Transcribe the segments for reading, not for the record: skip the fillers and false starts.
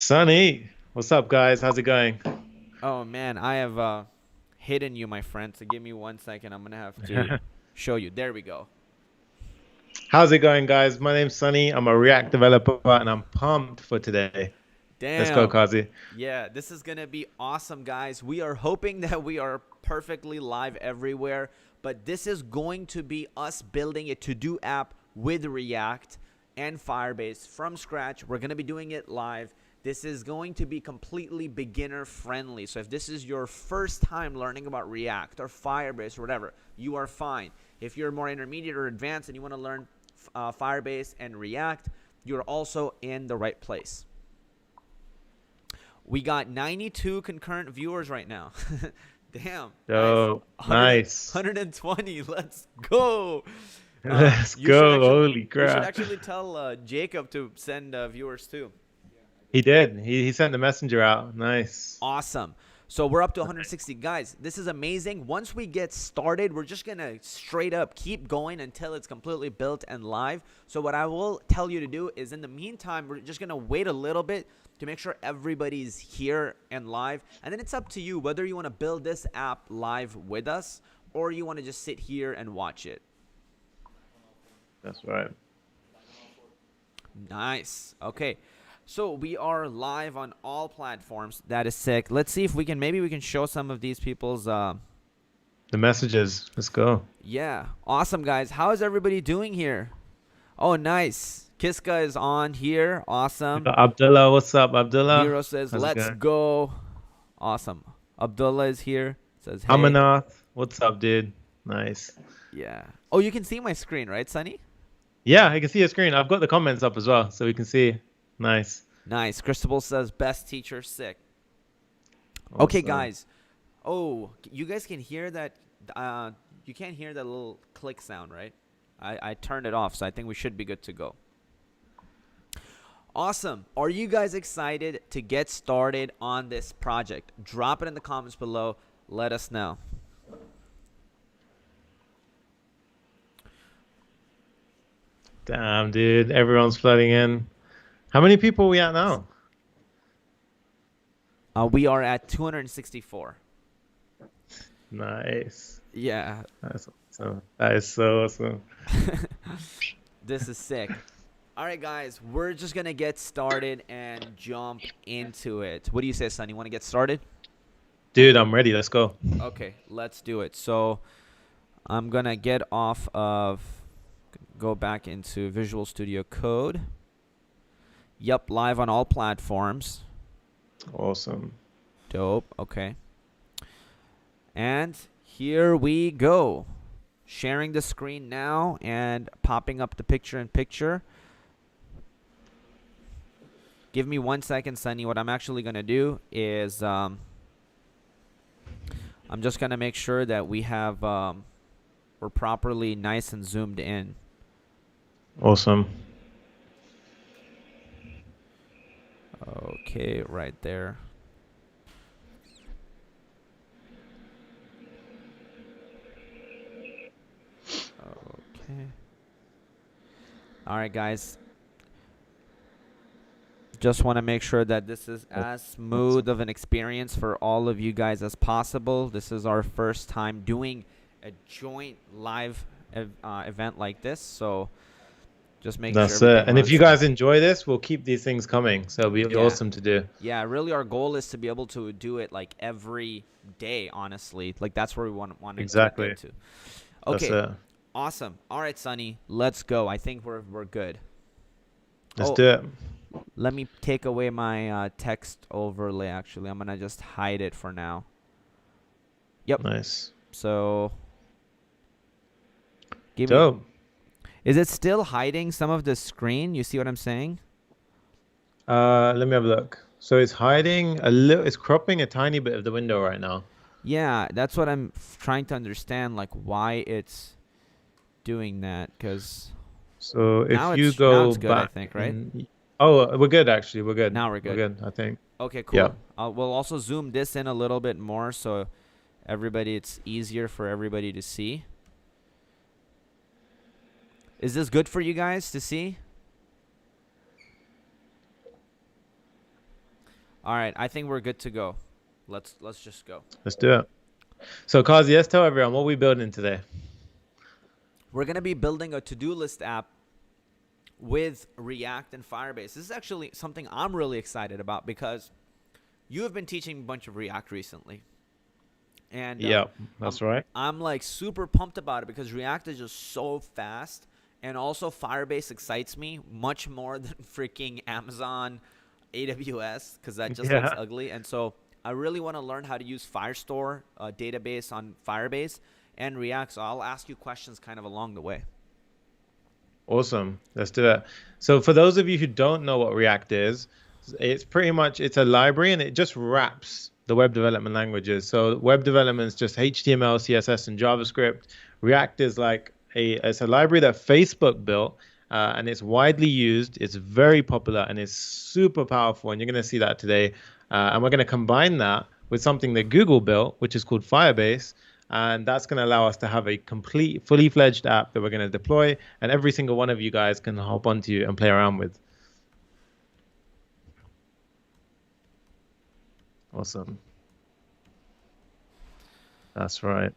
Sunny, what's up, guys? How's it going? Oh man, I have hidden you, my friend. So give me 1 second. I'm gonna have to show you. There we go. How's it going, guys? My name's Sunny. I'm a React developer, and I'm pumped for today. Let's go, Damn. Kazi. Yeah, this is gonna be awesome, guys. We are hoping that we are perfectly live everywhere, but this is going to be us building a to-do app with React and Firebase from scratch. We're gonna be doing it live. This is going to be completely beginner friendly. So if this is your first time learning about React or Firebase or whatever, you are fine. If you're more intermediate or advanced and you want to learn Firebase and React, you're also in the right place. We got 92 concurrent viewers right now. Damn, nice. Oh, 100, nice. 120. Let's go. Let's You should go. actually Holy you should crap. actually tell Jacob to send viewers too. He did. He sent the messenger out. Nice. Awesome. So we're up to 160. Guys, this is amazing. Once we get started, we're just going to straight up keep going until it's completely built and live. So what I will tell you to do is in the meantime, we're just going to wait a little bit to make sure everybody's here and live. And then it's up to you whether you want to build this app live with us or you want to just sit here and watch it. That's right. Nice. Okay. So we are live on all platforms. That is sick. Let's see if we can, maybe we can show some of these people's, The messages. Let's go. yeah. Awesome, guys. How is everybody doing here? Oh, nice. Kiska is on here. We Awesome. got Abdullah. What's up, Abdullah? Miro says, How's it let's going? go. Awesome. Abdullah is here. Says, hey. Amanath. What's up, dude? Nice. Yeah. Oh, you can see my screen, right, Sunny? Yeah, I can see your screen. I've got the comments up as well, so we can see. Nice. Nice. Christabel says, best teacher, sick. Okay, Awesome. guys. Oh, you guys can hear that. You can't hear that little click sound, right? I turned it off, so I think we should be good to go. Awesome. Are you guys excited to get started on this project? Drop it in the comments below. Let us know. Damn, dude. Everyone's flooding in. How many people are we at now? We are at 264. Nice. Yeah. That's awesome. That is so awesome. This is sick. All right, guys. We're just going to get started and jump into it. What do you say, son? You want to get started? Dude, I'm ready. Let's go. Okay, let's do it. So I'm going to get off of, go back into Visual Studio Code. Yep, live on all platforms. Awesome. Dope. Okay. And here we go. Sharing the screen now and popping up the picture in picture. Give me 1 second, Sunny. What I'm actually going to do is I'm just going to make sure that we have we're properly nice and zoomed in. Awesome. Okay, right there. Okay. All right, guys. Just want to make sure that this is as smooth of an experience for all of you guys as possible. This is our first time doing a joint live event like this, so just make sure That's it. everything And if runs you smooth. guys enjoy this, we'll keep these things coming. So it'll be Yeah. awesome to do. Yeah, really our goal is to be able to do it like every day, honestly. Like that's where we want to Exactly. get to. That's Okay, it. awesome. All right, Sunny, let's go. I think we're good. Let's Oh, do it. let me take away my text overlay, actually. I'm going to just hide it for now. Yep. Nice. So, give me... Dope. Is it still hiding some of the screen? You see what I'm saying? Let me have a look. So it's hiding a little, it's cropping a tiny bit of the window right now. Yeah, that's what I'm trying to understand, like why it's doing that. Because So now if you now go it's good, I back think, right? in, oh, we're good actually. We're good. Now we're We're good. good, I think. Okay, Yeah. cool. We'll also zoom this in a little bit more so it's easier for everybody to see. Is this good for you guys to see? All right, I think we're good to go. Let's just go. Let's do it. So, Kazi, let's tell everyone what we're building today. We're gonna be building a to-do list app with React and Firebase. This is actually something I'm really excited about because you have been teaching a bunch of React recently. And Yeah, that's right. I'm like super pumped about it because React is just so fast. And also Firebase excites me much more than freaking Amazon AWS because that just looks Yeah. ugly. And so I really want to learn how to use Firestore database on Firebase and React. So I'll ask you questions kind of along the way. Awesome. Let's do it. So for those of you who don't know what React is, it's pretty much it's a library and it just wraps the web development languages. So web development is just HTML, CSS, and JavaScript. React is like it's a library that Facebook built, and it's widely used. It's very popular and it's super powerful. And you're going to see that today. And we're going to combine that with something that Google built, which is called Firebase. And that's going to allow us to have a complete, fully fledged app that we're going to deploy, and every single one of you guys can hop onto and play around with. Awesome. That's right.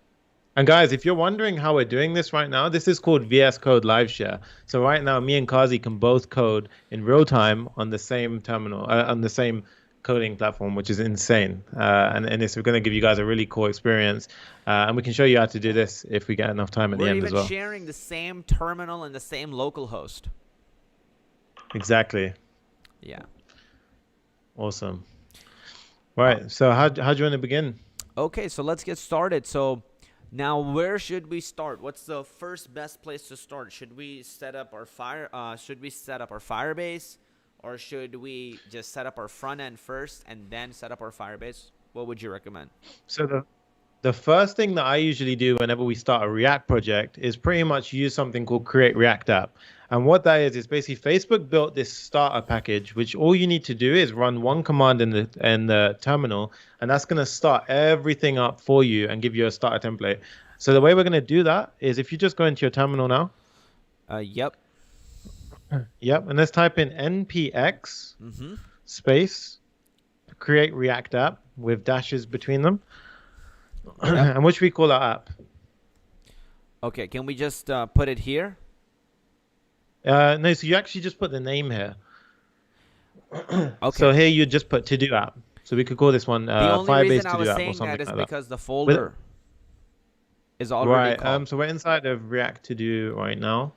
And guys, if you're wondering how we're doing this right now, this is called VS Code Live Share. So right now, me and Kazi can both code in real time on the same terminal, on the same coding platform, which is insane. And it's going to give you guys a really cool experience. And we can show you how to do this if we get enough time at the We're end as even well. sharing the same terminal and the same local host. Exactly. Yeah. Awesome. Right. So how do you want to begin? Okay, so let's get started. So now where should we start? What's the first best place to start? Should we set up our Firebase, or should we just set up our front end first and then set up our Firebase? What would you recommend? So the first thing that I usually do whenever we start a React project is pretty much use something called Create React App. And what that is basically Facebook built this starter package, which all you need to do is run one command in the terminal, and that's going to start everything up for you and give you a starter template. So the way we're going to do that is if you just go into your terminal now. Yep. Yep. And let's type in npx space create React app with dashes between them. Yep. And what should we call our app? Okay, can we just put it here? No, so you actually just put the name here. Okay. So here you just put to-do app. So we could call this one The only Firebase reason I to-do was app or saying something that is like because the folder is already Right. called. So we're inside of React to-do right now.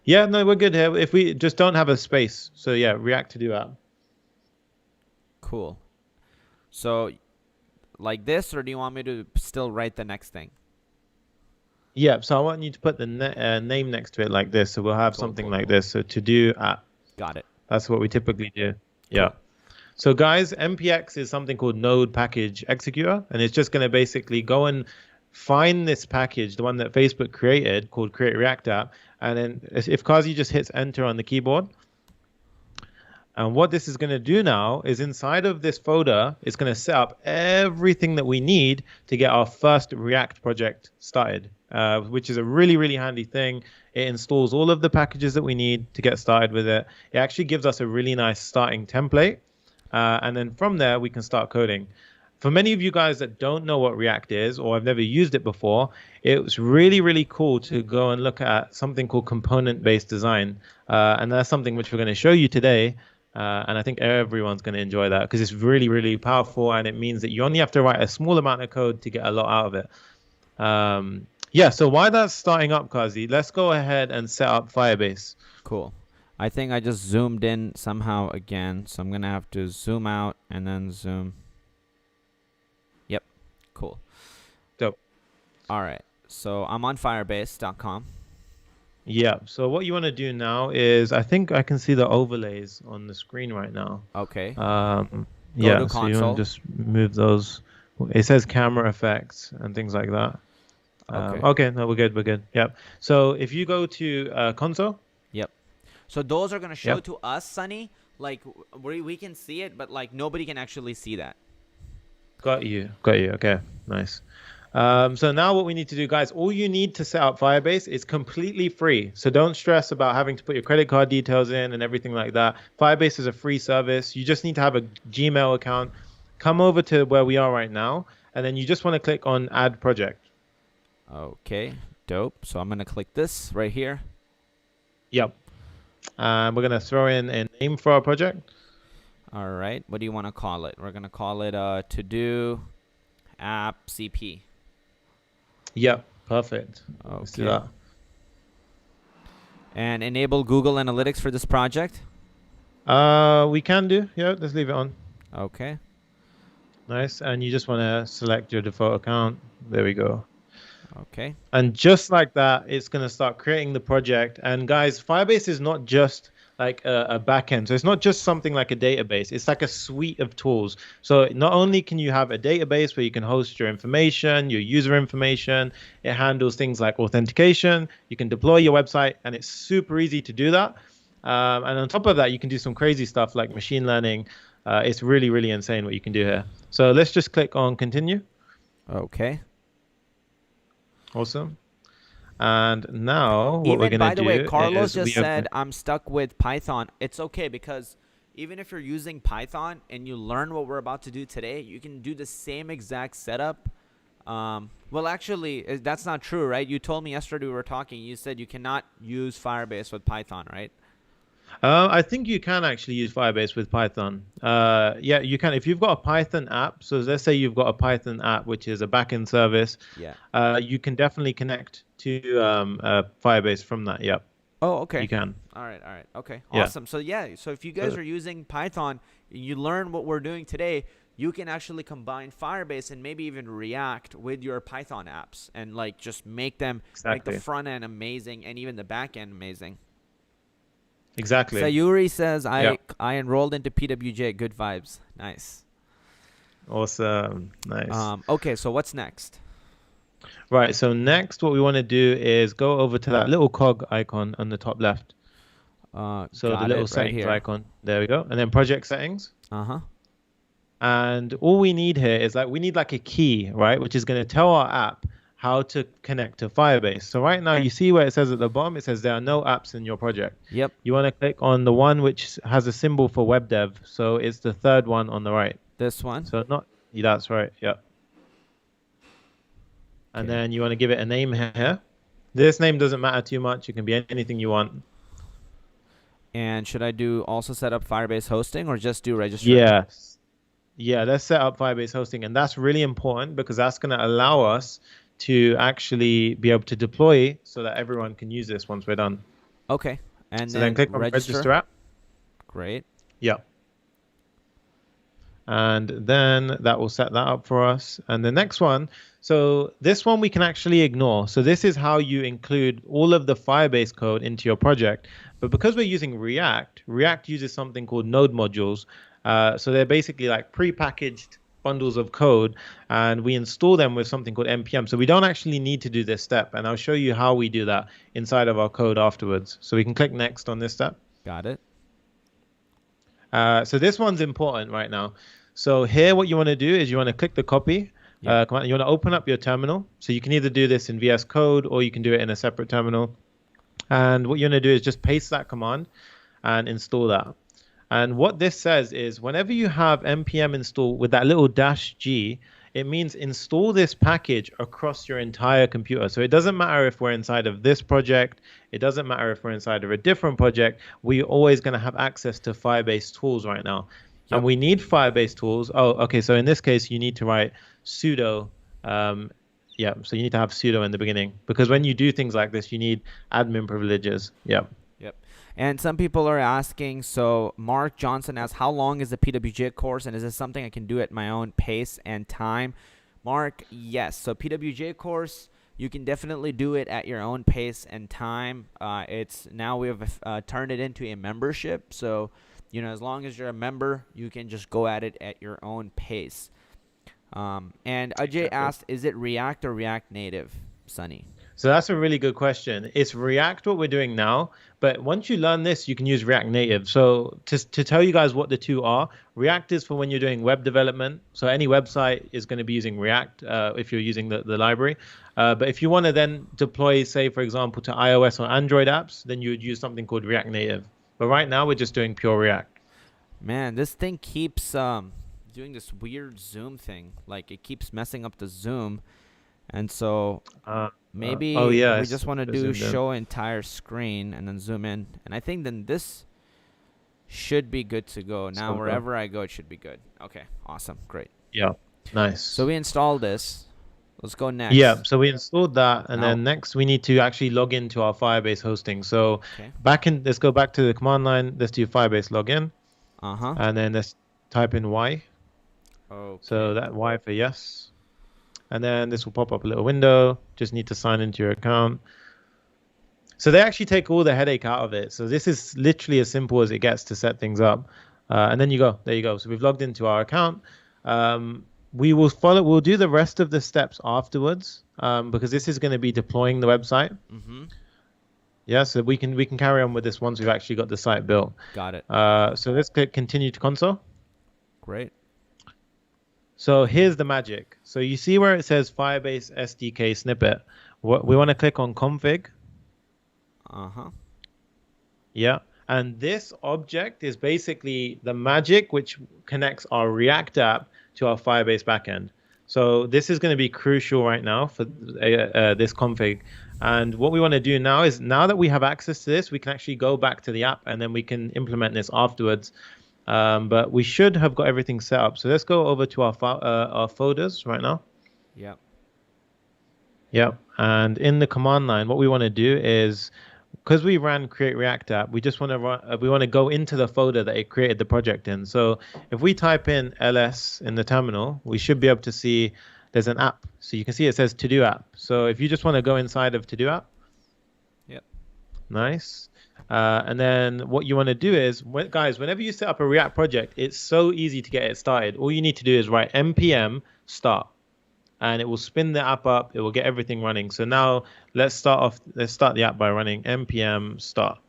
Yeah, no, we're good here. If we just don't have a space. So yeah, React to-do app. Cool. So like this, or do you want me to still write the next thing? Yeah, so I want you to put the name next to it like this. So we'll have something like this. So to-do app. Got it. That's what we typically do. Yeah. So guys, npx is something called node package executor, and it's just going to basically go and find this package, the one that Facebook created called Create React App, and then if Kazi just hits enter on the keyboard, and what this is going to do now is inside of this folder, it's going to set up everything that we need to get our first React project started, which is a really, really handy thing. It installs all of the packages that we need to get started with it. It actually gives us a really nice starting template. And then from there, we can start coding. For many of you guys that don't know what React is or have never used it before, it was really, really cool to go and look at something called component-based design. And that's something which we're going to show you today. And I think everyone's going to enjoy that because it's really, really powerful. And it means that you only have to write a small amount of code to get a lot out of it. Yeah, so while that's starting up, Kazi, let's go ahead and set up Firebase. Cool. I think I just zoomed in somehow again, so I'm going to have to zoom out and then zoom. Yep. Cool. Dope. All right. So I'm on firebase.com. Yeah, so what you want to do now is, I think I can see the overlays on the screen right now. Okay. Yeah, to so you console. want to just move those. It says camera effects and things like that. Okay, no, we're good. Yep. So if you go to console. Yep. So those are going to show Yep. to us, Sunny, like we can see it, but like nobody can actually see that. Got you. Okay, nice. So now what we need to do, guys, all you need to set up Firebase is completely free. So don't stress about having to put your credit card details in and everything like that. Firebase is a free service. You just need to have a Gmail account. Come over to where we are right now, and then you just want to click on Add Project. Okay, dope. So I'm going to click this right here. Yep. We're going to throw in a name for our project. All right. What do you want to call it? We're going to call it To-Do App CP. Yep. Perfect. Okay. Let's do that. And enable Google Analytics for this project? We can do. Yeah, let's leave it on. Okay. Nice. And you just want to select your default account. There we go. Okay. And just like that, it's going to start creating the project. And guys, Firebase is not just like a backend. So it's not just something like a database. It's like a suite of tools. So not only can you have a database where you can host your information, your user information, it handles things like authentication. You can deploy your website, and it's super easy to do that. And on top of that, you can do some crazy stuff like machine learning. It's really, really insane what you can do here. So let's just click on continue. Okay. Awesome. And now what Even, we're going to do by the way, Carlos is just said, I'm stuck with Python. It's okay, because even if you're using Python and you learn what we're about to do today, you can do the same exact setup. Well, actually, that's not true, right? You told me yesterday we were talking. You said you cannot use Firebase with Python, right? I think you can actually use Firebase with Python. Yeah, you can. If you've got a Python app, so let's say you've got a Python app, which is a backend service, you can definitely connect to Firebase from that. Yep. Oh, okay. You can. All right. Okay. Yeah. Awesome. So, yeah. So, if you guys are using Python, you learn what we're doing today, you can actually combine Firebase and maybe even React with your Python apps and like just make them make the front end amazing and even the back end amazing. Exactly. Sayuri says, I enrolled into PWJ. Good vibes. Nice. Awesome. Nice. Okay, so what's next? Right. So next, what we want to do is go over to that little cog icon on the top left. So the little settings icon. There we go. And then project settings. Uh-huh. And all we need here is we need like a key, right? Which is going to tell our app how to connect to Firebase. So right now you see where it says at the bottom, it says there are no apps in your project. Yep. You want to click on the one which has a symbol for web dev. So it's the third one on the right. This one? So that's right. Yep. And then you want to give it a name here. This name doesn't matter too much. It can be anything you want. And should I do also set up Firebase hosting or just do registration? Yes. Yeah, let's set up Firebase hosting. And that's really important because that's going to allow us to actually be able to deploy so that everyone can use this once we're done. Okay. And so then click on register app. Great. Yeah. And then that will set that up for us. And the next one, so this one we can actually ignore. So this is how you include all of the Firebase code into your project. But because we're using React uses something called node modules. So they're basically like pre-packaged bundles of code, and we install them with something called npm. So we don't actually need to do this step, and I'll show you how we do that inside of our code afterwards. So we can click next on this step. Got it. So this one's important right now. So here what you want to do is you want to click the copy command. You want to open up your terminal. So you can either do this in VS Code or you can do it in a separate terminal. And what you're going to do is just paste that command and install that. And what this says is whenever you have npm install with that little -g, it means install this package across your entire computer. So it doesn't matter if we're inside of this project. It doesn't matter if we're inside of a different project. We're always going to have access to Firebase tools right now. Yep. And we need Firebase tools. Oh, okay. So in this case, you need to write sudo. Yeah, so you need to have sudo in the beginning because when you do things like this, you need admin privileges. Yep. And some people are asking, so Mark Johnson asks, how long is the PWJ course, and is this something I can do at my own pace and time? Mark, yes. So PWJ course, you can definitely do it at your own pace and time. Now we have turned it into a membership. So, as long as you're a member, you can just go at it at your own pace. And Ajay asked, is it React or React Native, Sunny? So that's a really good question. It's React what we're doing now, but once you learn this, you can use React Native. So to tell you guys what the two are, React is for when you're doing web development. So any website is going to be using React if you're using the library. But if you want to then deploy, say, for example, to iOS or Android apps, then you would use something called React Native. But right now, we're just doing pure React. Man, this thing keeps doing this weird zoom thing. Like it keeps messing up the zoom. And so Oh maybe yeah, we it's just want to do zoomed in. show entire screen and then zoom in. And I think then this should be good to go. Now So, wherever I go, it should be good. Okay, awesome, great. yeah, nice. So we installed this. Let's go next. Yeah, so we installed that, and Now, then next we need to actually log into our Firebase hosting. So okay. let's go back to the command line. Let's do Firebase login, Uh-huh. and then let's type in Y. Okay. So that Y for yes, and then this will pop up a little window. Just need to sign into your account. So they actually take all the headache out of it. So this is literally as simple as it gets to set things up, and then you go. There you go. So we've logged into our account. We'll do the rest of the steps afterwards, because this is going to be deploying the website. Mm-hmm. Yeah, so we can carry on with this once we've actually got the site built. Got it. So let's click continue to console. Great. So here's the magic. So you see where it says Firebase SDK snippet. We want to click on config. Uh-huh. Yeah. And this object is basically the magic which connects our React app to our Firebase backend. So this is going to be crucial right now for this config. And what we want to do now is, now that we have access to this, we can actually go back to the app and then we can implement this afterwards. But we should have got everything set up. So let's go over to our folders right now. Yep. Yep. And in the command line, what we want to do is, because we ran create React app, we just want to go into the folder that it created the project in. So if we type in ls in the terminal, we should be able to see there's an app. So you can see it says to do app. So if you just want to go inside of to do app. Yep. Nice. And then what you want to do is, guys, whenever you set up a React project, it's so easy to get it started. All you need to do is write npm start, and it will spin the app up. It will get everything running. So now let's start the app by running npm start.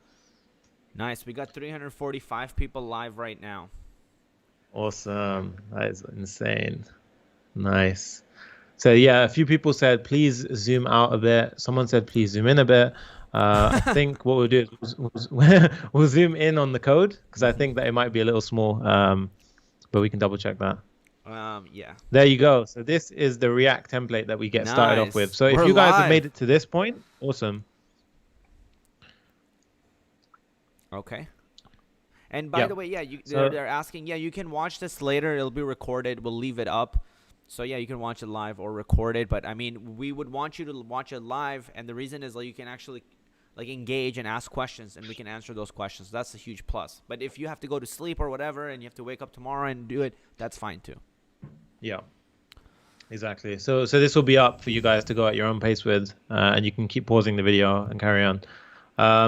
Nice. We got 345 people live right now. Awesome. That is insane. Nice. So yeah, a few people said, please zoom out a bit. Someone said, please zoom in a bit. I think what we'll do is we'll zoom in on the code, because I think that it might be a little small, but we can double check that. Yeah. There you go. So this is the React template that we get started off with. So if you guys have made it to this point, awesome. Okay. And by the way, yeah, they're asking, yeah, you can watch this later. It'll be recorded. We'll leave it up. So yeah, you can watch it live or record it. But I mean, we would want you to watch it live, and the reason is like you can actually like engage and ask questions, and we can answer those questions. That's a huge plus. But if you have to go to sleep or whatever, and you have to wake up tomorrow and do it, that's fine too. Yeah, exactly. So this will be up for you guys to go at your own pace with, and you can keep pausing the video and carry on.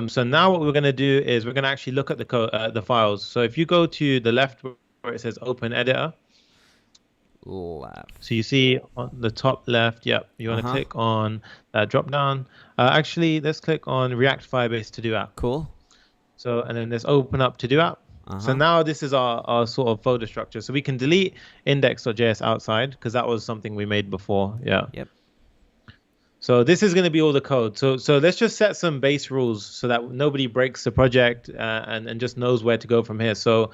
So now what we're going to do is we're going to actually look at the files. So if you go to the left where it says Open Editor. Left. So you see on the top left, yep, you want to click on that drop down. Actually, let's click on React Firebase to do app. Cool. So, and then let's open up to do app. So now this is our sort of folder structure. So we can delete index.js outside, because that was something we made before. Yeah. Yep. So this is going to be all the code. So let's just set some base rules so that nobody breaks the project and just knows where to go from here. So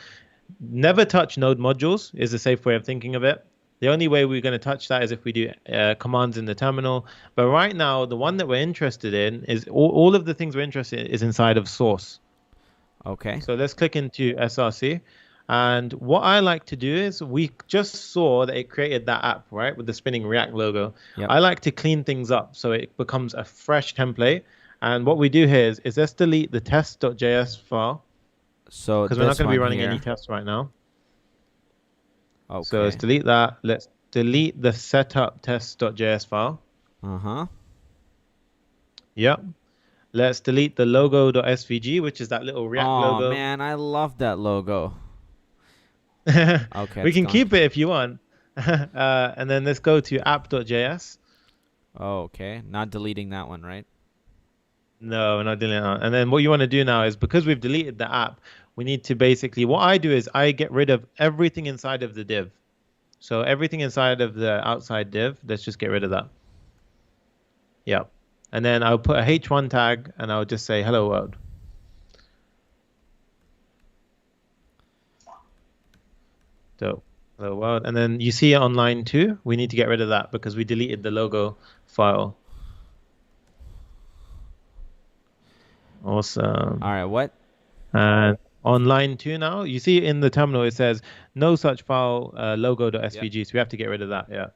never touch node modules is a safe way of thinking of it. The only way we're going to touch that is if we do commands in the terminal. But right now, the one that we're interested in is all of the things we're interested in is inside of source. Okay. So let's click into SRC. And what I like to do is, we just saw that it created that app, right, with the spinning React logo. Yep. I like to clean things up so it becomes a fresh template. And what we do here is let's delete the test.js file. So because we're not going to be running here. any tests right now. Okay. So let's delete that. Let's delete the setup test.js file. Yep. Let's delete the logo.svg, which is that little React logo. Oh man, I love that logo. Okay. We can keep it if you want. And then let's go to app.js. Oh, okay. Not deleting that one, right? No, we're not deleting it. And then what you want to do now is because we've deleted the app, we need to basically, what I do is I get rid of everything inside of the div. So everything inside of the outside div, let's just get rid of that. Yeah. And then I'll put a h1 tag and I'll just say hello world. So hello world. And then you see it on line 2. We need to get rid of that because we deleted the logo file. Awesome. All right, what? And on line 2 now, you see in the terminal it says no such file logo.svg. Yep. So we have to get rid of that. Yeah.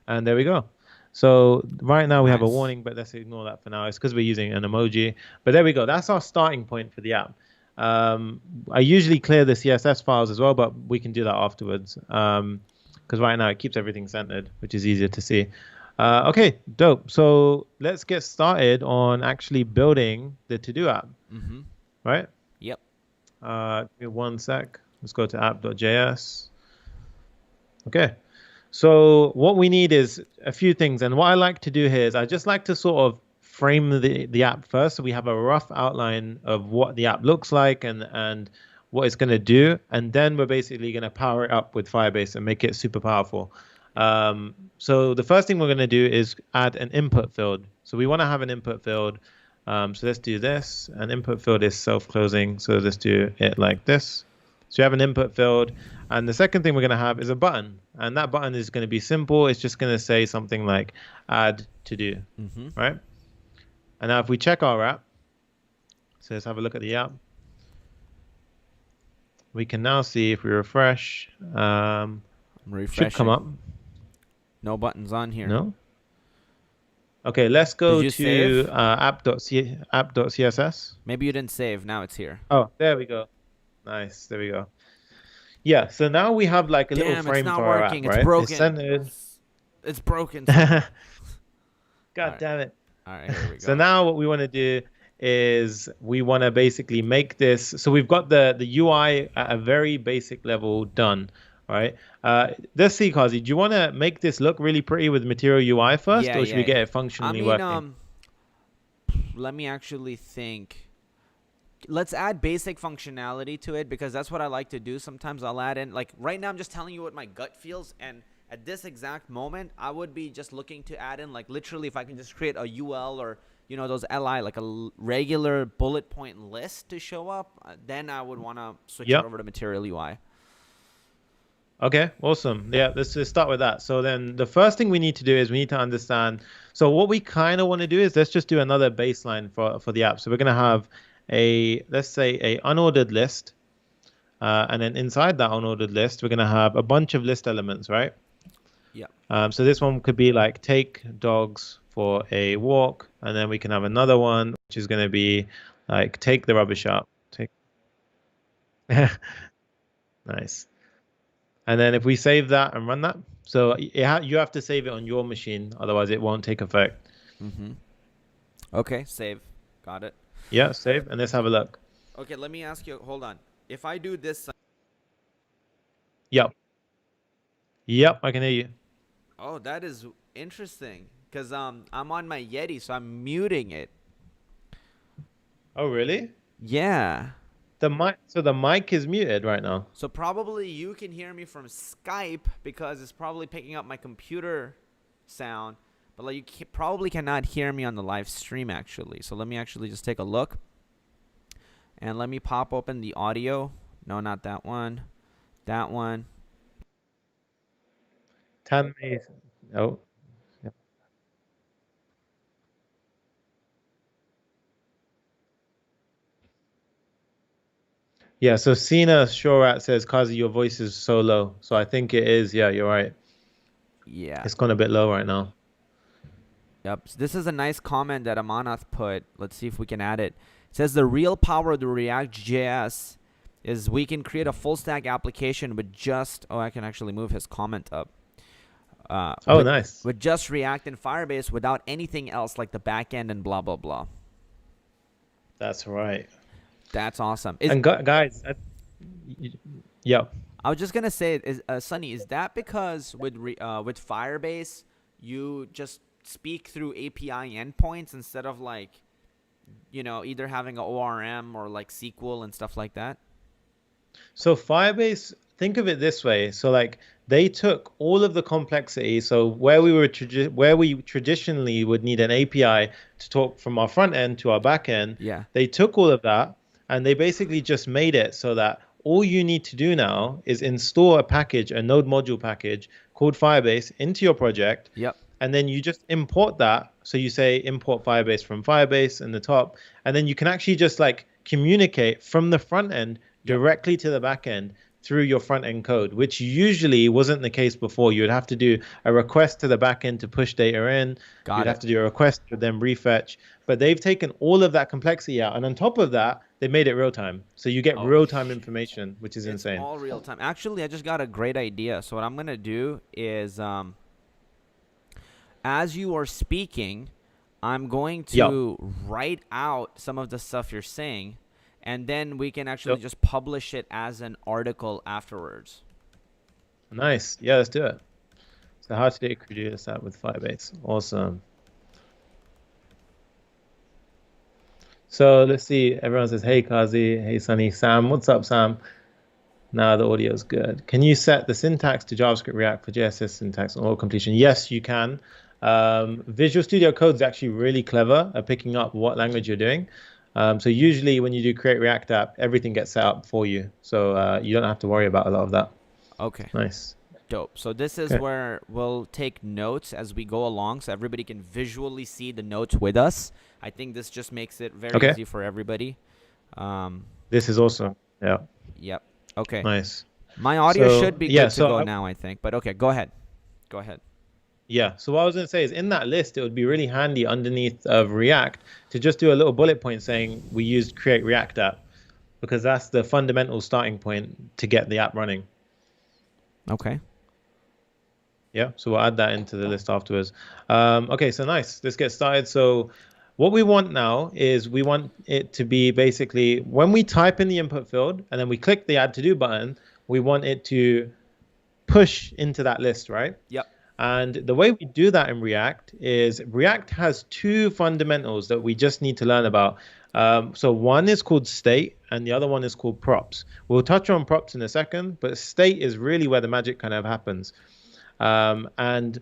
And there we go. So right now we have a Nice. warning, but let's ignore that for now. It's because we're using an emoji. But there we go. That's our starting point for the app. I usually clear the CSS files as well, but we can do that afterwards. Because right now it keeps everything centered, which is easier to see. Okay, dope. So let's get started on actually building the to-do app, Mm-hmm. right? Yep. Give me 1 sec. Let's go to app.js. Okay. So what we need is a few things. And what I like to do here is I just like to sort of frame the app first. So we have a rough outline of what the app looks like and what it's going to do. And then we're basically going to power it up with Firebase and make it super powerful. So the first thing we're going to do is add an input field. So we want to have an input field. So let's do this. An input field is self-closing. So let's do it like this. So you have an input field. And the second thing we're going to have is a button. And that button is going to be simple. It's just going to say something like add to do, right? And now if we check our app, so let's have a look at the app. We can now see if we refresh, Refreshing. should come up. No buttons on here. No? Okay, let's go Did you to save? app.css. Maybe you didn't save. Now it's here. Oh, there we go. Nice. There we go. Yeah, so now we have like a little Damn, frame it's not for our working. app, It's right? broken. It's centered. It's broken. God Alright. damn it. All right, here we go. So now what we want to do is we want to basically make this. So we've got the UI at a very basic level done, right? Let's see, Kazi, do you want to make this look really pretty with Material UI first, Yeah, or should we get it functionally working? Let me actually think. Let's add basic functionality to it because that's what I like to do. Sometimes I'll add in, like right now I'm just telling you what my gut feels, and at this exact moment I would be just looking to add in, like literally if I can just create a UL or those LI, like a regular bullet point list to show up, then I would want to switch it over to Material UI. Okay, awesome. Yeah, let's just start with that. So then the first thing we need to do is we need to understand. So what we kind of want to do is let's just do another baseline for the app. So we're going to have let's say a unordered list. And then inside that unordered list, we're going to have a bunch of list elements, right? Yeah. So this one could be like take dogs for a walk. And then we can have another one, which is going to be like take the rubbish out. Nice. And then if we save that and run that, so you have to save it on your machine, otherwise it won't take effect. Okay, save. Got it. Yeah, save, and let's have a look. Okay, let me ask you, hold on. If I do this... Yep. Yep, I can hear you. Oh, that is interesting, because I'm on my Yeti, so I'm muting it. Oh, really? Yeah. So the mic is muted right now. So probably you can hear me from Skype because it's probably picking up my computer sound. But like you probably cannot hear me on the live stream actually. So let me actually just take a look. And let me pop open the audio. No, not that one. That one. Tell me. Oh. Yeah, so Sina Shorat says, Kazi, your voice is so low. So I think it is. Yeah, you're right. Yeah. It's gone a bit low right now. Yep. So this is a nice comment that Amanath put. Let's see if we can add it. It says the real power of the React.js is we can create a full stack application with just... Oh, I can actually move his comment up. Nice. With just React and Firebase without anything else like the backend and blah, blah, blah. That's right. That's awesome. And guys, yeah. I was just gonna say, Sunny, is that because with Firebase you just speak through API endpoints instead of like, either having a ORM or like SQL and stuff like that? So Firebase, think of it this way. So like they took all of the complexity. So where we traditionally would need an API to talk from our front end to our back end, Yeah. they took all of that and they basically just made it so that all you need to do now is install a package, a node module package called Firebase into your project. Yep. And then you just import that. So you say import Firebase from Firebase in the top, and then you can actually just like communicate from the front end directly to the back end through your front end code, which usually wasn't the case before. You would have to do a request to the back end to push data in. You'd have to do a request to then refetch. But they've taken all of that complexity out. And on top of that, they made it real time. So you get real time information, which is insane. It's all real time. Actually, I just got a great idea. So what I'm going to do is, as you are speaking, I'm going to write out some of the stuff you're saying, and then we can actually just publish it as an article afterwards. Nice. Yeah, let's do it. So how to data produce that with Firebase. Awesome. So let's see. Everyone says, hey, Kazi. Hey, Sunny. Sam. What's up, Sam? Now the audio is good. Can you set the syntax to JavaScript React for JSS syntax on all completion? Yes, you can. Visual Studio Code is actually really clever at picking up what language you're doing. So usually when you do create React app, everything gets set up for you. So you don't have to worry about a lot of that. Okay. Nice. Dope. So this is where we'll take notes as we go along so everybody can visually see the notes with us. I think this just makes it very easy for everybody. This is awesome. Yeah. Yep. Okay. Nice. My audio should be good to go now, I think. But okay, go ahead. Go ahead. Yeah. So what I was going to say is in that list, it would be really handy underneath of React to just do a little bullet point saying we used create React app, because that's the fundamental starting point to get the app running. Okay. Yeah. So we'll add that into the list afterwards. Okay. So nice. Let's get started. So what we want now is we want it to be basically when we type in the input field and then we click the add to do button, we want it to push into that list, right? Yep. And the way we do that in React is React has two fundamentals that we just need to learn about. So one is called state and the other one is called props. We'll touch on props in a second, but state is really where the magic kind of happens. And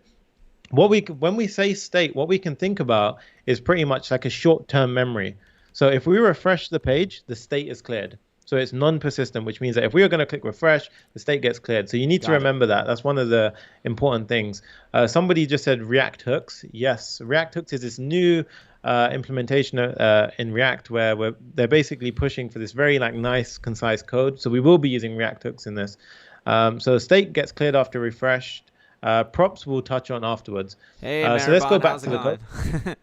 when we say state, what we can think about is pretty much like a short-term memory. So if we refresh the page, the state is cleared. So it's non-persistent, which means that if we are going to click refresh, the state gets cleared. So you need to remember that. That's one of the important things. Somebody just said React hooks. Yes, React hooks is this new implementation in React where they're basically pushing for this very nice, concise code. So we will be using React hooks in this. So state gets cleared after refreshed. Props we'll touch on afterwards. Hey, so let's go back to the code.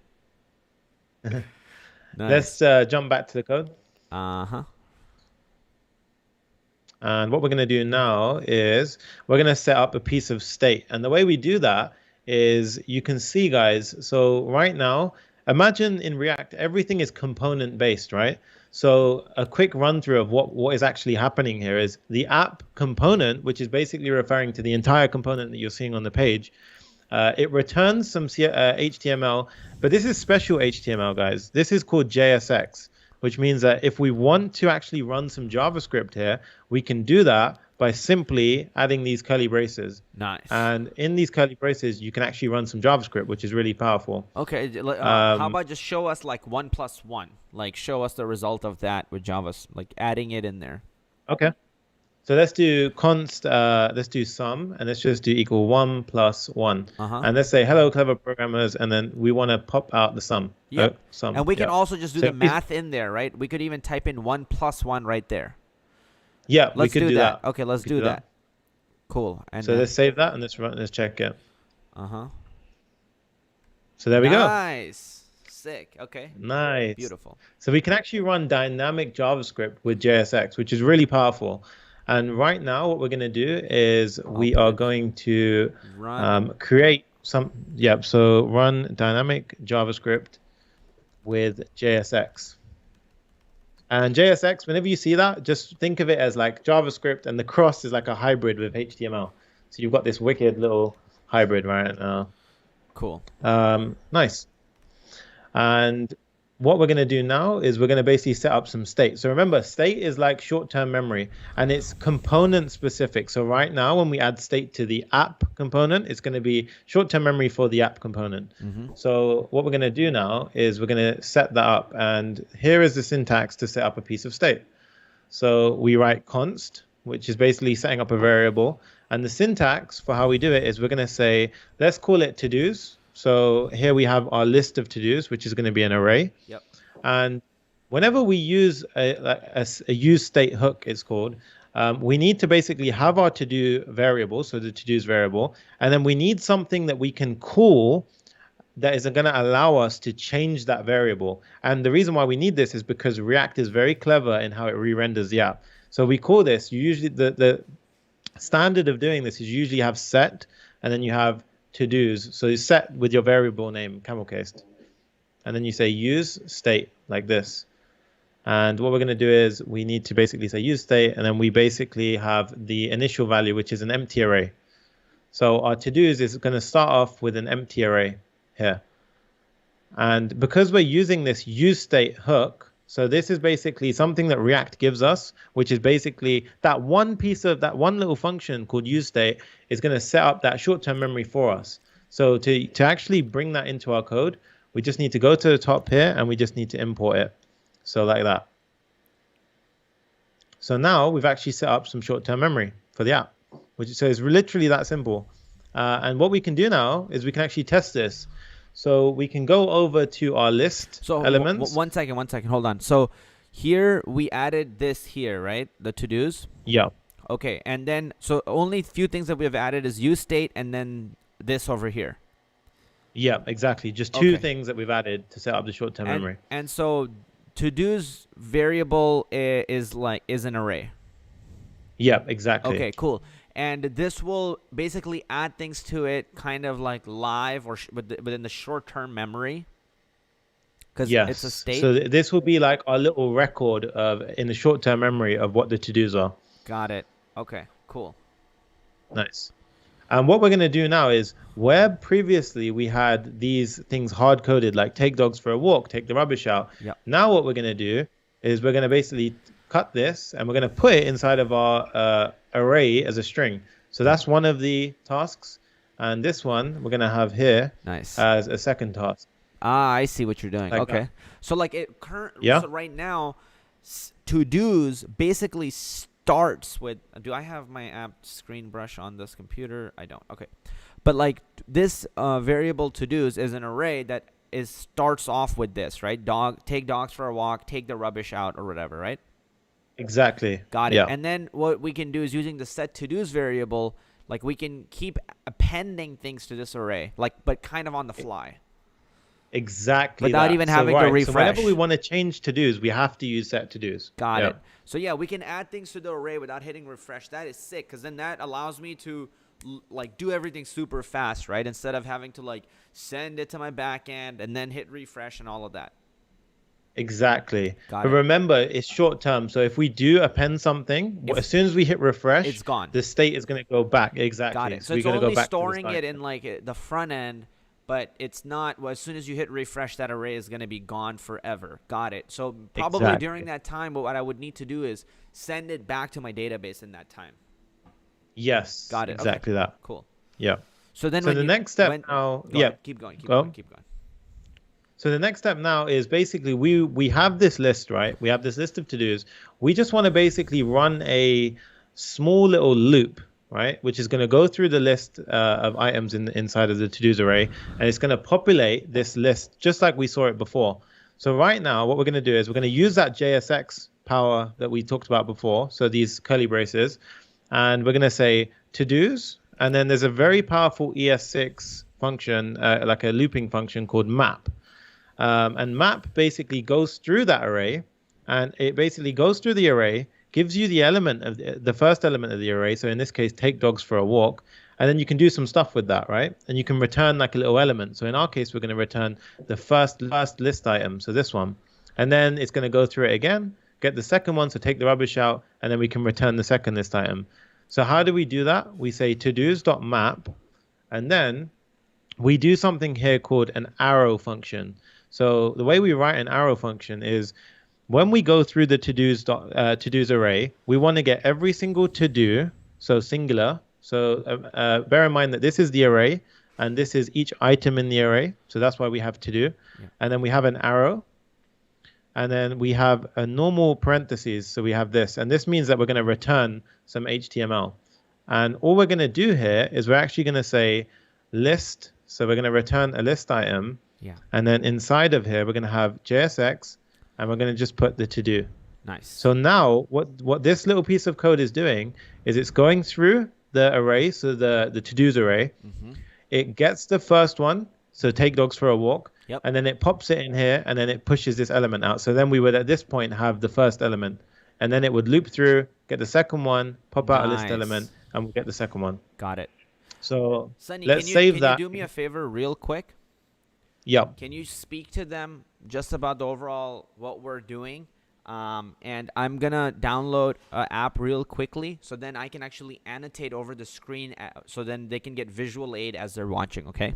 Nice. Let's jump back to the code. Uh-huh. And what we're going to do now is we're going to set up a piece of state. And the way we do that is you can see, guys, so right now, imagine in React, everything is component based, right? So a quick run through of what is actually happening here is the app component, which is basically referring to the entire component that you're seeing on the page. It returns some HTML, but this is special HTML, guys. This is called JSX, which means that if we want to actually run some JavaScript here, we can do that by simply adding these curly braces. Nice. And in these curly braces, you can actually run some JavaScript, which is really powerful. Okay. How about just show us like 1 + 1? Like show us the result of that with Java, like adding it in there. Okay. So let's do const, let's do sum, and let's just do equal 1 + 1. And let's say, hello, clever programmers, and then we want to pop out the sum. Yeah. Sum. And we can also just do the math in there, right? We could even type in 1 + 1 right there. Yeah, let's we could do that. Okay, let's do that. Cool. And so let's save that and let's check it. Uh-huh. So there we go. Nice. Sick. Okay. Nice. Beautiful. So we can actually run dynamic JavaScript with JSX, which is really powerful. And right now, what we're going to do is we are going to create some. Yep. So run dynamic JavaScript with JSX. And JSX, whenever you see that, just think of it as like JavaScript, and the cross is like a hybrid with HTML. So you've got this wicked little hybrid right now. Cool. Nice. And what we're going to do now is we're going to basically set up some state. So remember, state is like short-term memory, and it's component specific. So right now, when we add state to the app component, it's going to be short-term memory for the app component. So what we're going to do now is we're going to set that up. And here is the syntax to set up a piece of state. So we write const, which is basically setting up a variable. And the syntax for how we do it is we're going to say, let's call it to-dos. So here we have our list of to-dos, which is going to be an array. Yep. And whenever we use a use state hook, it's called, we need to basically have our to-do variable, so the to-dos variable, and then we need something that we can call that is going to allow us to change that variable. And the reason why we need this is because React is very clever in how it re-renders the app. So we call this, usually the standard of doing this is you usually have set, and then you have to-dos. So you set with your variable name, camel cased. And then you say use state like this. And what we're going to do is we need to basically say use state, and then we basically have the initial value, which is an empty array. So our to-dos is going to start off with an empty array here. And because we're using this use state hook, so this is basically something that React gives us, which is basically that one piece of that one little function called use state is going to set up that short-term memory for us. So to actually bring that into our code, we just need to go to the top here and we just need to import it. So like that. So now we've actually set up some short-term memory for the app, so it's literally that simple. And what we can do now is we can actually test this. So we can go over to our list elements. One second, hold on. So here we added this here, right? The to-dos? Yeah. Okay, and then, so only few things that we have added is use state and then this over here. Yeah, exactly. Just two things that we've added to set up the short-term memory. And so to-dos variable is an array. Yeah, exactly. Okay, cool. And this will basically add things to it kind of like live or within the short-term memory. Because it's a state. So this will be like our little record in the short-term memory of what the to-dos are. Got it. Okay, cool. Nice. And what we're going to do now is where previously we had these things hard-coded, like take dogs for a walk, take the rubbish out. Yep. Now what we're going to do is we're going to basically cut this and we're going to put it inside of our array as a string. So that's one of the tasks. And this one we're going to have here as a second task. Ah, I see what you're doing. Like okay. That. So like so right now, to-dos basically starts with, do I have my app screen brush on this computer? I don't. Okay. But like this variable to-dos is an array that starts off with this, right? Take dogs for a walk, take the rubbish out or whatever, right? Exactly. Got it. Yeah. And then what we can do is using the set to-dos variable, like we can keep appending things to this array, but kind of on the fly. Exactly. Without even having to refresh. So whenever we want to change to-dos, we have to use set to-dos. Got it. So yeah, we can add things to the array without hitting refresh. That is sick, because then that allows me to like do everything super fast, right? Instead of having to like send it to my backend and then hit refresh and all of that. Exactly. But remember, it's short term. So if we do append something, as soon as we hit refresh, it's gone. The state is going to go back. Exactly. Got it. So it's only storing it in like the front end, but it's not. Well, as soon as you hit refresh, that array is going to be gone forever. Got it. So probably during that time, what I would need to do is send it back to my database in that time. Yes. Got it. Exactly that. Cool. Yeah. So then the next step now. Yeah. Keep going. So the next step now is basically we have this list, right? We have this list of to-dos. We just want to basically run a small little loop, right? Which is going to go through the list of items inside of the to-dos array. And it's going to populate this list just like we saw it before. So right now, what we're going to do is we're going to use that JSX power that we talked about before. So these curly braces. And we're going to say to-dos. And then there's a very powerful ES6 function, like a looping function called map. And map basically goes through that array, and it basically goes through the array, gives you the element of the first element of the array. So in this case, take dogs for a walk, and then you can do some stuff with that, right? And you can return like a little element. So in our case, we're going to return the first list item, so this one, and then it's going to go through it again, get the second one, so take the rubbish out, and then we can return the second list item. So how do we do that? We say todos.map, and then we do something here called an arrow function. So the way we write an arrow function is when we go through the to-dos array, we want to get every single to-do, so singular. So bear in mind that this is the array, and this is each item in the array. So that's why we have to-do. Yeah. And then we have an arrow, and then we have a normal parentheses. So we have this, and this means that we're going to return some HTML. And all we're going to do here is we're actually going to say list. So we're going to return a list item. Yeah. And then inside of here, we're going to have JSX, and we're going to just put the to-do. Nice. So now what this little piece of code is doing is it's going through the array, so the to-dos array. Mm-hmm. It gets the first one, so take dogs for a walk. Yep. And then it pops it in here, and then it pushes this element out. So then we would, at this point, have the first element. And then it would loop through, get the second one, pop out a list element, and we'll get the second one. Got it. So Sunny, let's save that. Can you do me a favor real quick? Yep. Can you speak to them just about the overall what we're doing? And I'm going to download an app real quickly, so then I can actually annotate over the screen, so then they can get visual aid as they're watching, okay?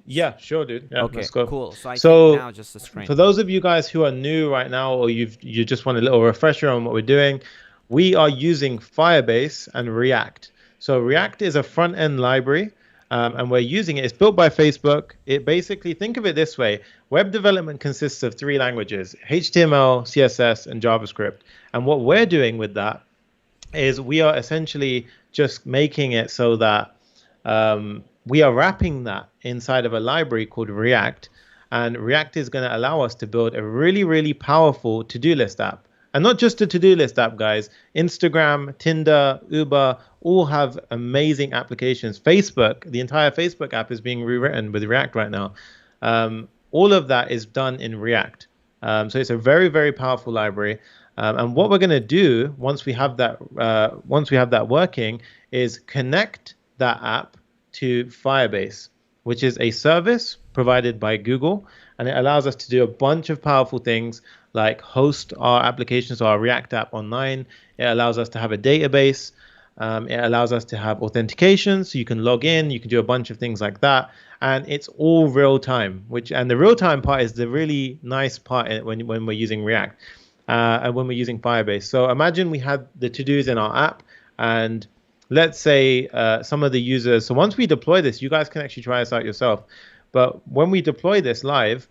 Yeah, sure, dude. Yeah, okay, let's go. Cool. So I think now just the screen. For those of you guys who are new right now, or you just want a little refresher on what we're doing, we are using Firebase and React. So React is a front-end library, and we're using it. It's built by Facebook. It basically, think of it this way. Web development consists of 3 languages: HTML, CSS, and JavaScript. And what we're doing with that is we are essentially just making it so that we are wrapping that inside of a library called React. And React is going to allow us to build a really, really powerful to-do list app. And not just a to-do list app, guys. Instagram, Tinder, Uber, all have amazing applications. Facebook, the entire Facebook app is being rewritten with React right now. All of that is done in React. So it's a very, very powerful library. And what we're going to do once we have that working is connect that app to Firebase, which is a service provided by Google, and it allows us to do a bunch of powerful things like host our applications or our React app online. It allows us to have a database. It allows us to have authentication, so you can log in, you can do a bunch of things like that, and it's all real time. And the real time part is the really nice part when we're using React and when we're using Firebase. So imagine we had the to-dos in our app, and let's say some of the users. So once we deploy this, you guys can actually try this out yourself. But when we deploy this live,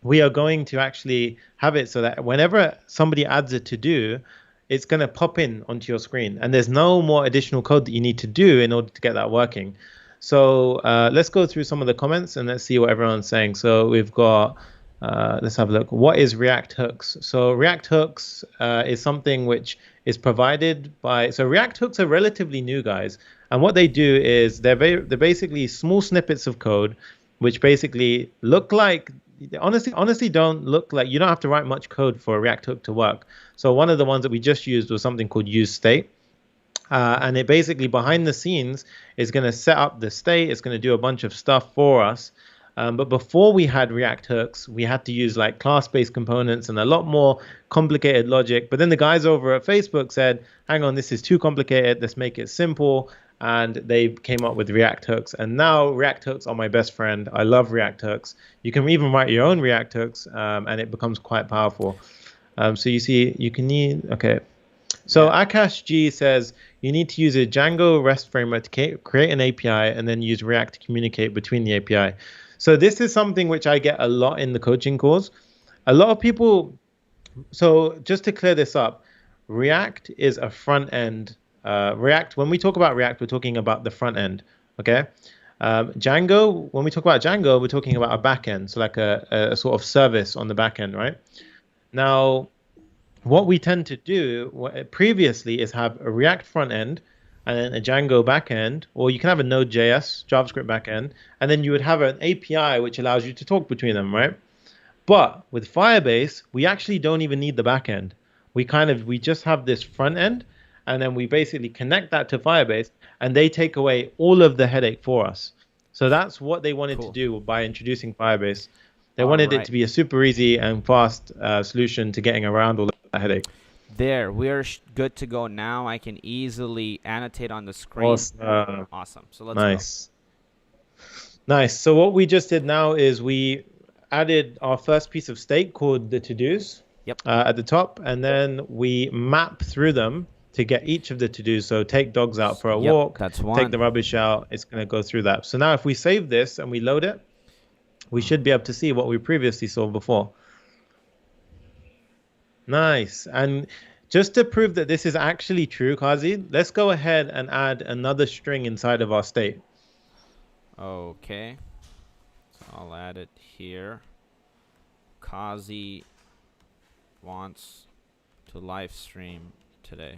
we are going to actually have it so that whenever somebody adds a to-do, it's going to pop in onto your screen. And there's no more additional code that you need to do in order to get that working. So let's go through some of the comments and let's see what everyone's saying. So we've got, let's have a look. What is React hooks? So React hooks is something which is provided by, so React hooks are relatively new, guys. And what they do is they're basically small snippets of code, which basically look like, honestly don't look like, you don't have to write much code for a React hook to work. So one of the ones that we just used was something called use state. And it basically behind the scenes is going to set up the state. It's going to do a bunch of stuff for us. But before we had React hooks, we had to use like class-based components and a lot more complicated logic. But then the guys over at Facebook said, hang on, this is too complicated. Let's make it simple. And they came up with React hooks. And now React hooks are my best friend. I love React hooks. You can even write your own React hooks, and it becomes quite powerful. So you see, you can need, okay. So Akash G says, you need to use a Django REST framework to create an API and then use React to communicate between the API. So this is something which I get a lot in the coaching calls. A lot of people, so just to clear this up, React is a front end. React, when we talk about React, we're talking about the front end, okay? Django, when we talk about Django, we're talking about a back end, so like a sort of service on the back end, right? Now, what we tend to do previously is have a React front end and then a Django backend, or you can have a Node.js, JavaScript backend, and then you would have an API which allows you to talk between them, right? But with Firebase, we actually don't even need the backend. We just have this front end, and then we basically connect that to Firebase, and they take away all of the headache for us. So that's what they wanted to do by introducing Firebase. They wanted it to be a super easy and fast solution to getting around all of that headache. There, we're good to go now. I can easily annotate on the screen. Awesome. So let's go. Nice. So what we just did now is we added our first piece of state called the to-dos Yep. at the top, and then we map through them to get each of the to-dos. So take dogs out for a Yep, walk, that's take the one. rubbish out. It's going to go through that. So now if we save this and we load it, we should be able to see what we previously saw before. Nice. And just to prove that this is actually true, Kazi, let's go ahead and add another string inside of our state. Okay. So I'll add it here. Kazi wants to live stream today.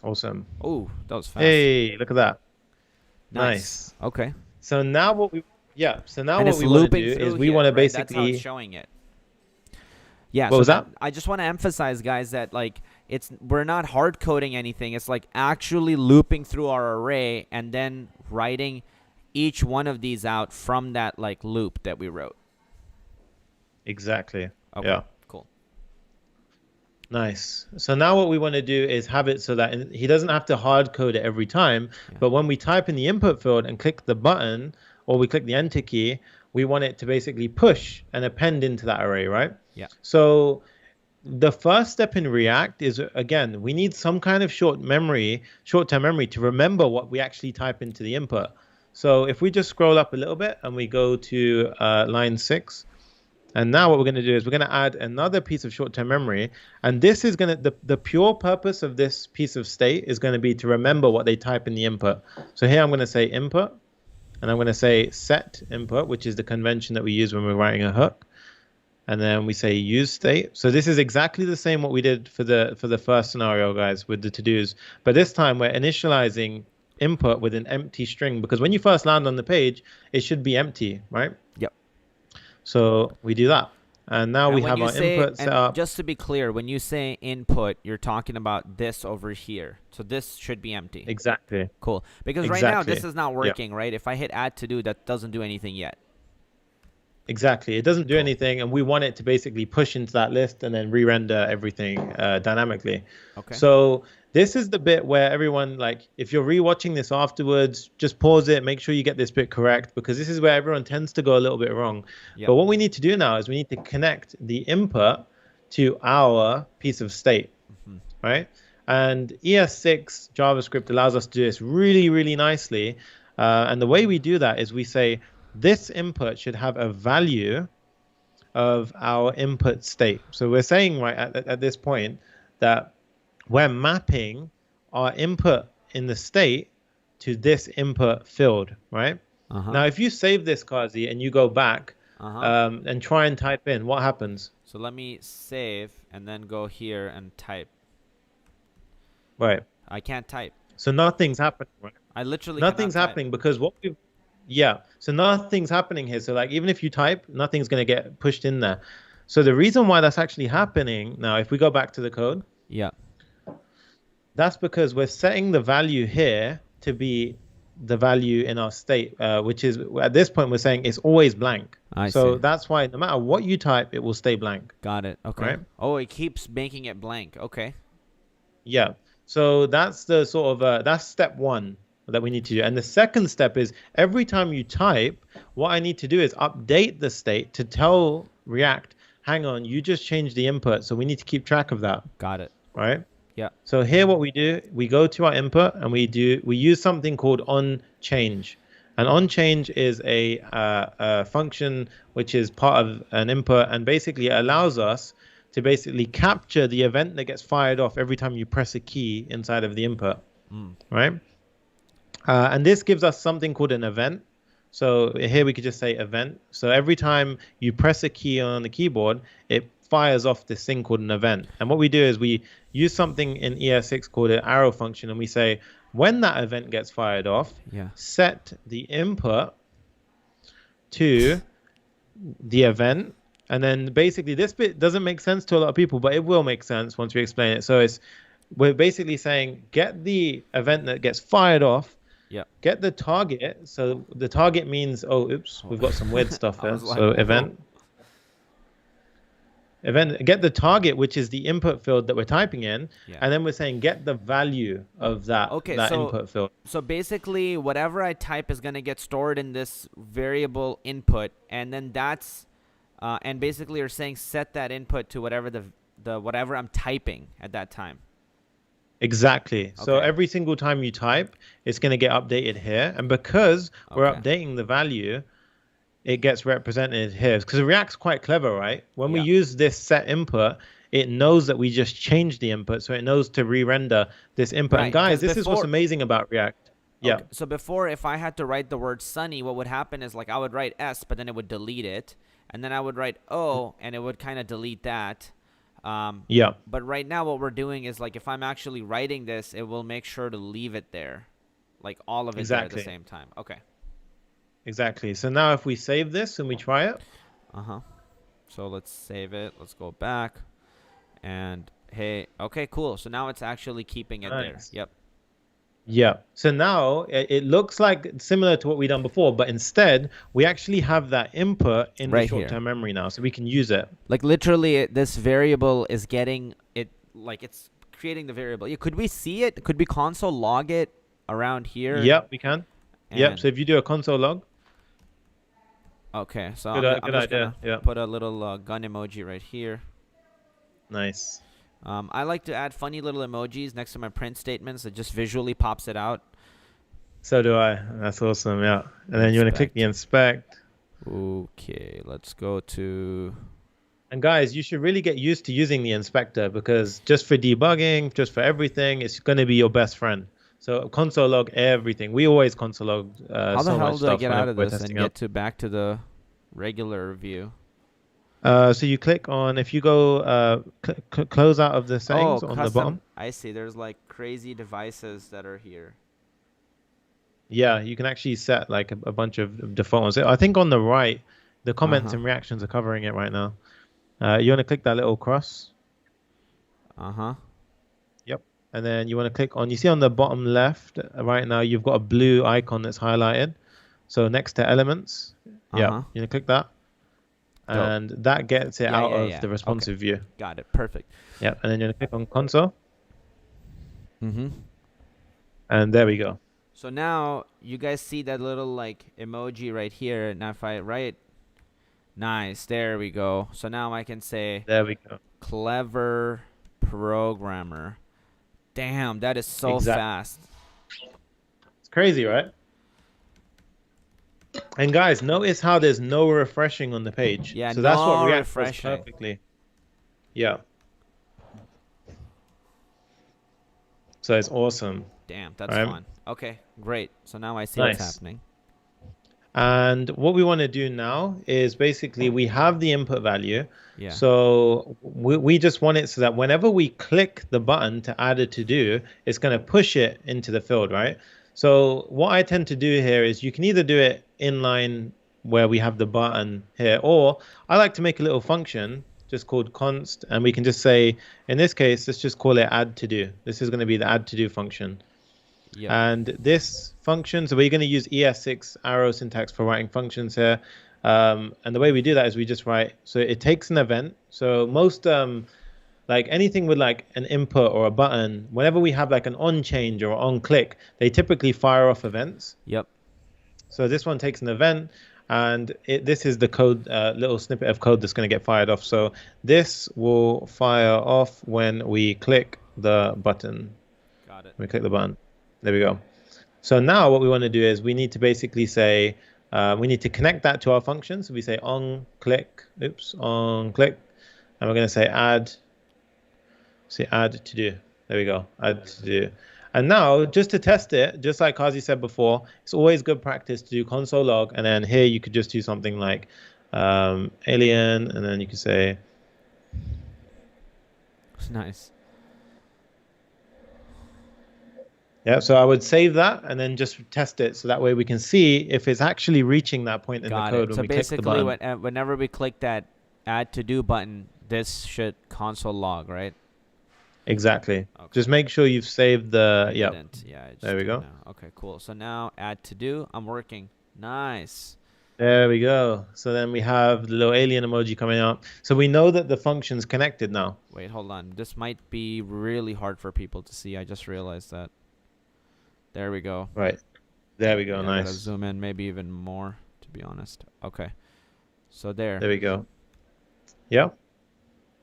Awesome. Oh, that was fast. Hey, look at that. Nice. Okay. So now what we so now And what it's we want to looping do through is we here, want to right? That's how basically it's showing it. Yeah. What so was that? I just want to emphasize, guys, that like we're not hard coding anything. It's like actually looping through our array and then writing each one of these out from that like loop that we wrote. Exactly. Okay. Yeah. Cool. Nice. So now what we want to do is have it so that he doesn't have to hard code it every time, Yeah. but when we type in the input field and click the button or we click the enter key, we want it to basically push and append into that array, right? Yeah. So the first step in React is, again, we need some kind of short-term memory to remember what we actually type into the input. So if we just scroll up a little bit and we go to line 6, and now what we're going to do is we're going to add another piece of short-term memory. And this is going to, the pure purpose of this piece of state is going to be to remember what they type in the input. So here I'm going to say input, and I'm going to say set input, which is the convention that we use when we're writing a hook. And then we say use state. So this is exactly the same what we did for the first scenario, guys, with the to-dos. But this time we're initializing input with an empty string, because when you first land on the page, it should be empty, right? Yep. So we do that. And now we have our input set up. Just to be clear, when you say input, you're talking about this over here. So this should be empty. Exactly. Cool. Because right now this is not working, right? If I hit add to do, that doesn't do anything yet. Exactly. It doesn't do anything, and we want it to basically push into that list and then re-render everything dynamically. Okay. So this is the bit where everyone, like, if you're rewatching this afterwards, just pause it, make sure you get this bit correct, because this is where everyone tends to go a little bit wrong. Yep. But what we need to do now is we need to connect the input to our piece of state, right? And ES6 JavaScript allows us to do this really, really nicely. And the way we do that is we say, this input should have a value of our input state. So we're saying right at this point that we're mapping our input in the state to this input field, right? Now, if you save this, Kazi, and you go back and try and type in, what happens? So let me save and then go here and type. Right. I can't type. So nothing's happening, right? I literally nothing's cannot happening because what we've so nothing's happening here. So like even if you type, nothing's going to get pushed in there. So the reason why that's actually happening now, if we go back to the code, that's because we're setting the value here to be the value in our state, which is at this point we're saying it's always blank. So that's why no matter what you type, it will stay blank. Got it. Okay. Right? Oh, it keeps making it blank. Okay. Yeah. So that's the sort of that's step one that we need to do. And the second step is every time you type, what I need to do is update the state to tell React, hang on, you just changed the input. So we need to keep track of that. Got it. Right? Yeah. So here what we do, we go to our input and we use something called onChange. And onChange is a function which is part of an input and basically allows us to basically capture the event that gets fired off every time you press a key inside of the input. Right? And this gives us something called an event. So here we could just say event. So every time you press a key on the keyboard, it fires off this thing called an event. And what we do is we use something in ES6 called an arrow function. And we say, when that event gets fired off, set the input to the event. And then basically this bit doesn't make sense to a lot of people, but it will make sense once we explain it. So we're basically saying, get the event that gets fired off, get the target. So the target means, we've got some weird stuff there. So event event, get the target, which is the input field that we're typing in, Yeah. and then we're saying get the value of that input field. So basically, whatever I type is gonna get stored in this variable input, and then that's and basically you're saying set that input to whatever the whatever I'm typing at that time. Exactly. So Okay. every single time you type, it's going to get updated here. And because we're Okay. updating the value, it gets represented here. Because React's quite clever, right? When we Yeah. use this set input, it knows that we just changed the input. So it knows to re-render this input. And Right, 'cause guys, this is what's before- amazing about React. Yeah. Okay, so before, if I had to write the word sunny, what would happen is like I would write S, but then it would delete it, and then I would write O, and it would kind of delete that. Yeah. But right now, what we're doing is like if I'm actually writing this, it will make sure to leave it there, like all of it there at the Exactly. same time. Okay. Exactly. So now if we save this and we try it, So let's save it. Let's go back, and hey, okay, cool. So now it's actually keeping it there. Nice. Yep. yeah. So now it looks like similar to what we done before, but instead we actually have that input in Right the here. short-term memory now, so we can use it. Like literally, this variable is getting it. Like it's creating the variable. Yeah, could we see it? Could we console log it around here? Yep, we can. Yep. And- So if you do a console log, Okay, so Good I'm good just idea, gonna yeah. put a little gun emoji right here. nice. I like to add funny little emojis next to my print statements. It just visually pops it out. So do I. That's awesome. Yeah. And then you want to click the inspect. Okay, let's go to. And guys, you should really get used to using the inspector because just for debugging, just for everything, it's going to be your best friend. So console log everything. We always console log How the so hell much do I stuff get out of whenever we're this and testing get out. to back to the regular view? So you click on, if you go close out of the settings on the bottom. I see. There's like crazy devices that are here. Yeah, you can actually set like a bunch of default ones. I think on the right, the comments and reactions are covering it right now. You want to click that little cross. Yep. And then you want to click on, you see on the bottom left right now, you've got a blue icon that's highlighted. So next to elements. Yeah, you want to click that. And that gets it out of the responsive view. Got it. Perfect. Yep. And then you're going to click on console. Mm-hmm. And there we go. So now you guys see that little like emoji right here. Now if I write, nice, there we go. So now I can say, there we go. Clever programmer. Damn, that is so fast. It's crazy, right? And guys, notice how there's no refreshing on the page. Yeah, so that's what no React does refreshing. perfectly. Yeah. So it's awesome. Damn, that's Right. fun. Okay, great. So now I see Nice. what's happening. And what we want to do now is basically we have the input value. Yeah. So we just want it so that whenever we click the button to add a to-do, it's going to push it into the field, right? So what I tend to do here is you can either do it inline where we have the button here, or I like to make a little function just called const, and we can just say, in this case, let's just call it add to do. This is going to be the add to do function. Yeah. And this function, so we're going to use ES6 arrow syntax for writing functions here. And the way we do that is we just write, so it takes an event. So most, like anything with like an input or a button, whenever we have like an on change or on click, they typically fire off events. Yep. So this one takes an event, and this is the code, little snippet of code that's going to get fired off. So this will fire off when we click the button. Got it. We click the button. There we go. So now what we want to do is we need to basically say, we need to connect that to our function. So we say on click, on click, and we're going to say add to do. There we go, add to do. And now just to test it, just like Kazi said before, it's always good practice to do console log. And then here you could just do something like alien, and then you could say. Nice. Yeah, so I would save that and then just test it, so that way we can see if it's actually reaching that point in the code when So we click the basically, button. whenever we click that add to do button, this should console log, right? Exactly. Okay. Just make sure you've saved the. I Yeah. didn't. Yeah. I just There we did go. now. Okay, cool. So now add to do. I'm working. Nice. There we go. So then we have the little alien emoji coming up. So we know that the function's connected now. Wait, hold on. This might be really hard for people to see. I just realized that. There we go. Right. There we go. Yeah, I gotta Nice. zoom in maybe even more, to be honest. Okay. So there. There we go. Yeah.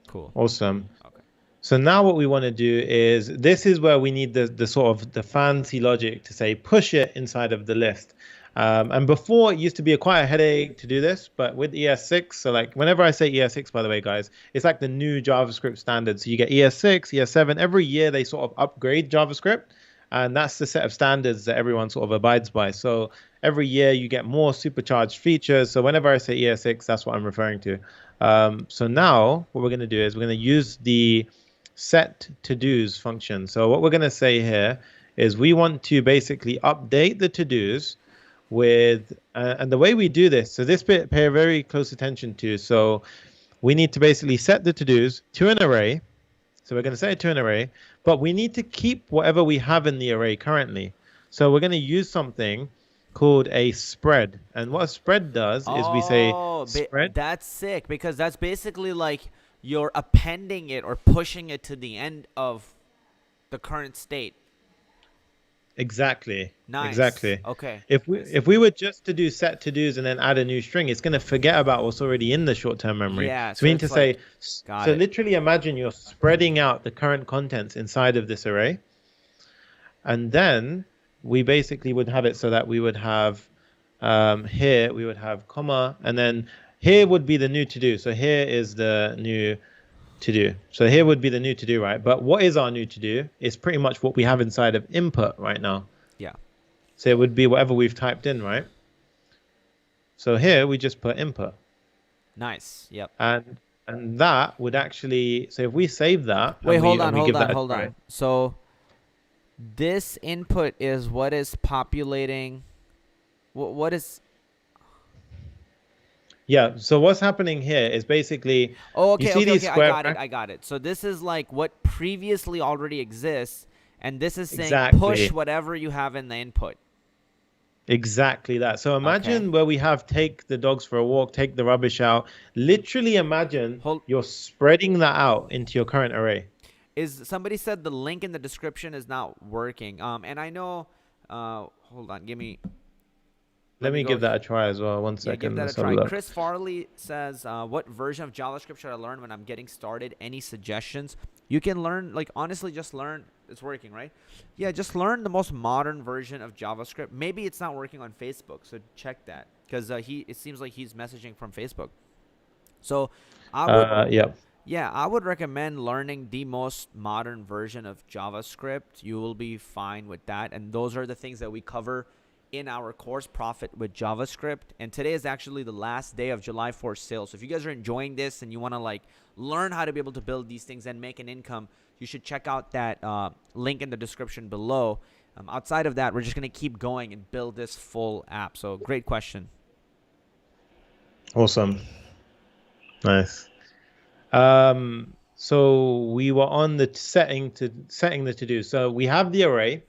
Cool. Awesome. Okay. So now what we want to do is this is where we need the sort of the fancy logic to say push it inside of the list. And before it used to be quite a headache to do this, but with ES6, so like whenever I say ES6, by the way, guys, it's like the new JavaScript standard. So you get ES6, ES7, every year they sort of upgrade JavaScript. And that's the set of standards that everyone sort of abides by. So every year you get more supercharged features. So whenever I say ES6, that's what I'm referring to. So now what we're going to do is we're going to use the set to-dos function. So what we're going to say here is we want to basically update the to-dos with, and the way we do this, so this bit pay very close attention to. So we need to basically set the to-dos to an array. So we're going to set it to an array, but we need to keep whatever we have in the array currently. So we're going to use something called a spread. And what a spread does is we say spread. That's sick because that's basically like you're appending it or pushing it to the end of the current state. Exactly. Nice. Exactly. Okay. If we were just to do set to dos and then add a new string, it's going to forget about what's already in the short-term memory. Yeah. So we need to say, got so it. literally imagine you're spreading out the current contents inside of this array. And then we basically would have it so that we would have here, we would have comma, and then here would be the new to do. So here is the new to do. So here would be the new to do, right? But what is our new to do? It's pretty much what we have inside of input right now. Yeah. So it would be whatever we've typed in, right? So here we just put input. Nice. Yep. And that would actually, so if we save that. Wait, hold on. So this input is what is populating. What is? Yeah. So what's happening here is basically. Oh, okay. You see these square I got it. So this is like what previously already exists, and this is saying Exactly. push whatever you have in the input. Exactly that. So imagine where we have take the dogs for a walk, take the rubbish out. Literally imagine you're spreading that out into your current array. Somebody said the link in the description is not working. And I know. Hold on. Let me give that a try as well. 1 second. Give that a try. Chris Farley says, what version of JavaScript should I learn when I'm getting started? Any suggestions? You can learn, like, honestly, just learn. It's working, right? Yeah, just learn the most modern version of JavaScript. Maybe it's not working on Facebook, so check that. Because it seems like he's messaging from Facebook. So, I would recommend learning the most modern version of JavaScript. You will be fine with that. And those are the things that we cover in our course, Profit with JavaScript. And today is actually the last day of July 4th sale. So if you guys are enjoying this and you want to like learn how to be able to build these things and make an income, you should check out that link in the description below. Outside of that, we're just going to keep going and build this full app. So great question. Awesome. Nice. So we were on the setting the to do. So we have the array.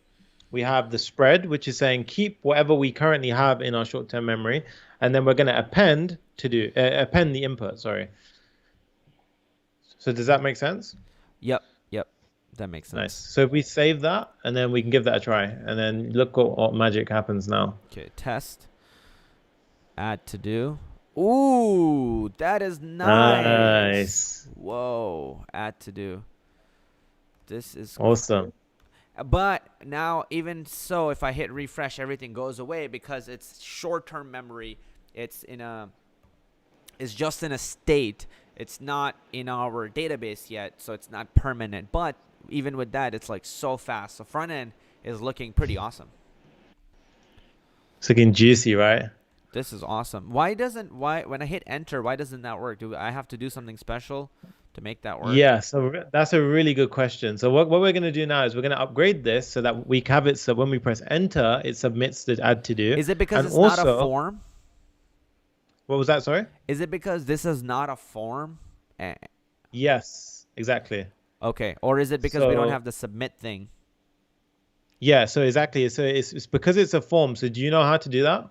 We have the spread, which is saying keep whatever we currently have in our short-term memory, and then we're going to append the input. Sorry. So does that make sense? Yep, that makes sense. Nice. So if we save that, and then we can give that a try, and then look what magic happens now. Okay, test. Add to do. Ooh, that is nice. Whoa, add to do. This is awesome. But now, even so, if I hit refresh, everything goes away because it's short-term memory. It's just in a state. It's not in our database yet, so it's not permanent. But even with that, it's like so fast. So front end is looking pretty awesome. It's looking juicy, right? This is awesome. Why when I hit enter, why doesn't that work? Do I have to do something special to make that work? Yeah, so that's a really good question. So what we're going to do now is we're going to upgrade this so that we have it so when we press enter, it submits the add to do. Is it because it's not a form? What was that, sorry? Is it because this is not a form? Yes, exactly. Okay, or is it because we don't have the submit thing? Yeah, so exactly. So it's because it's a form. So do you know how to do that?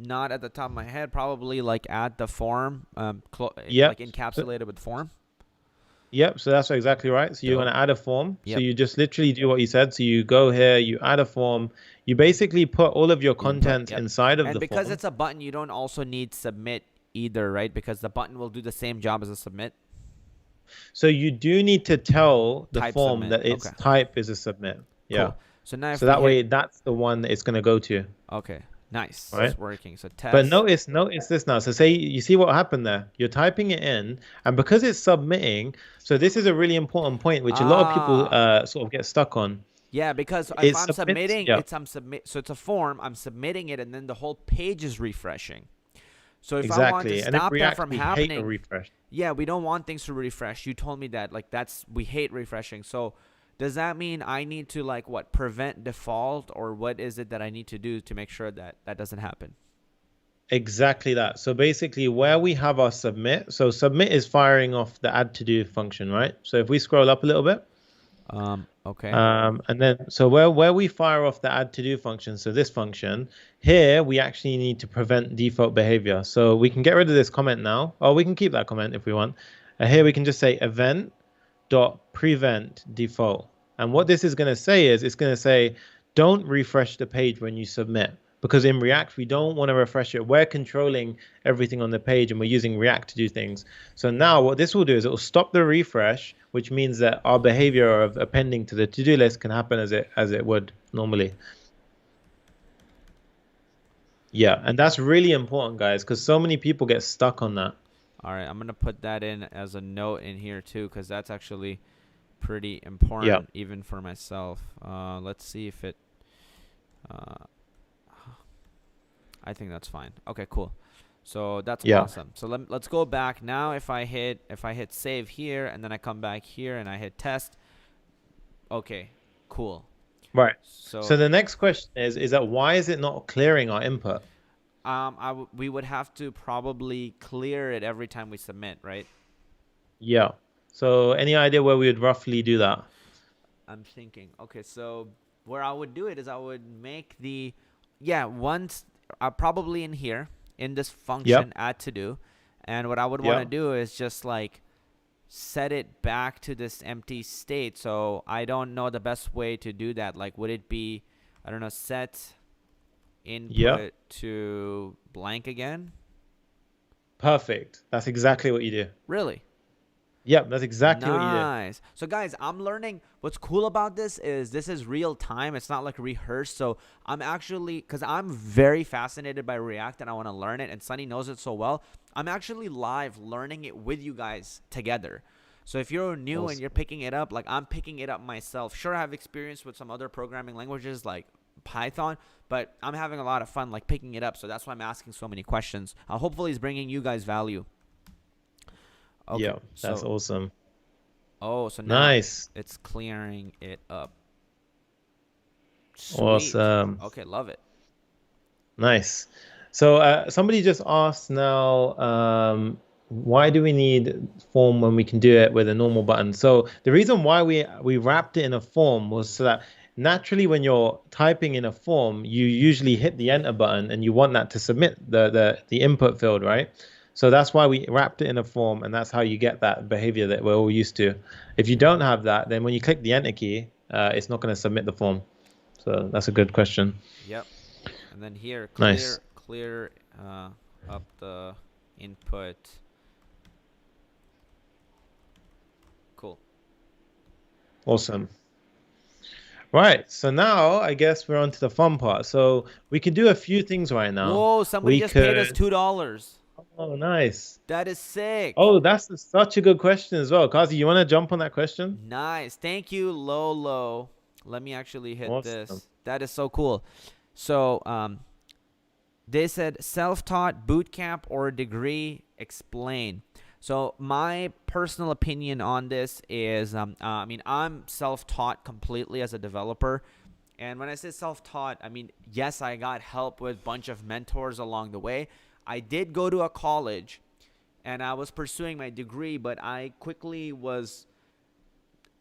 Not at the top of my head. Probably like add the form, Yep. like encapsulated with form. Yep, so that's exactly right. So you're going Dope. to add a form. So Yep. you just literally do what you said. So you go here, you add a form. You basically put all of your The input. content Yep. inside of And the because form. it's a button, you don't also need submit either, right? Because the button will do the same job as a submit. So you do need to tell the Type form submit. that its Okay. type is a submit. Yeah. Cool. So now So if we that hit, way, that's the one that it's going to go to, okay, nice, right? it's working. So But test. notice this now. So say you see what happened there. You're typing it in, and because it's submitting, so this is a really important point, which a lot of people Ah, sort of get stuck on. yeah, because if It I'm submits, submitting, yeah, so it's a form. I'm submitting it, and then the whole page is refreshing. So if I want to exactly. And in stop that React, from we hate a happening, refresh. yeah, we don't want things to refresh. You told me that, like we hate refreshing. So does that mean I need to like what prevent default, or what is it that I need to do to make sure that that doesn't happen? Exactly that. So basically, where we have our submit, so submit is firing off the add to do function, right? So if we scroll up a little bit, Okay. and then so where we fire off the add to do function, so this function here, we actually need to prevent default behavior. So we can get rid of this comment now, or we can keep that comment if we want. Here we can just say event dot prevent default, and what this is going to say is it's going to say don't refresh the page when you submit, because in React we don't want to refresh it. We're controlling everything on the page and we're using React to do things. So now what this will do is it will stop the refresh, which means that our behavior of appending to the to-do list can happen as it would normally. Yeah, and that's really important, guys, because so many people get stuck on that. All right, I'm gonna put that in as a note in here too, because that's actually pretty Yeah, important even for myself. Let's see if it. Uh, I think that's fine. Okay, cool. So that's yeah, awesome. So let's go back now. If I hit save here, and then I come back here and I hit test. Okay, cool. right. So So the next question is that why is it not clearing our input? we would have to probably clear it every time we submit, right? Yeah. So any idea where we would roughly do that? I'm thinking. Okay, so where I would do it is I would make once probably in here in this Yep. function add to do, and what I would want to Yep. do is just like set it back to this empty state. So I don't know the best way to do that. Like, would it be, I don't know, set Yep. input to blank again? Perfect. That's exactly what you do. Really? Yep, that's exactly what you do. Nice. So guys, I'm learning. What's cool about this is real time. It's not like rehearsed. So I'm actually, because I'm very fascinated by React and I want to learn it, and Sunny knows it so well, I'm actually live learning it with you guys together. So if you're new and Awesome. you're picking it up, like I'm picking it up myself. Sure, I have experience with some other programming languages like Python, but I'm having a lot of fun like picking it up. So that's why I'm asking so many questions. Hopefully it's bringing you guys value. Okay, Yeah, that's so awesome. so now Nice. it's clearing it up. Sweet. Awesome. Okay, love it. Nice. So somebody just asked now, why do we need form when we can do it with a normal button? So the reason why we wrapped it in a form was so that naturally when you're typing in a form, you usually hit the enter button and you want that to submit the input field, right? So that's why we wrapped it in a form, and that's how you get that behavior that we're all used to. If you don't have that, then when you click the enter key, it's not going to submit the form. So that's a good question. Yep. And then here, Nice. clear up the input. Cool. Awesome. Right. So now I guess we're on to the fun part. So we can do a few things right now. Whoa, somebody We just paid us could. $2. Oh, nice. That is sick. Oh, that's such a good question as well. Kazi, you want to jump on that question? Nice. Thank you, Lolo. Let me actually hit Awesome. this. That is so cool. So, they said self-taught, bootcamp, or degree. Explain. So my personal opinion on this is, I mean, I'm self-taught completely as a developer. And when I say self-taught, I mean, yes, I got help with a bunch of mentors along the way. I did go to a college and I was pursuing my degree, but I quickly was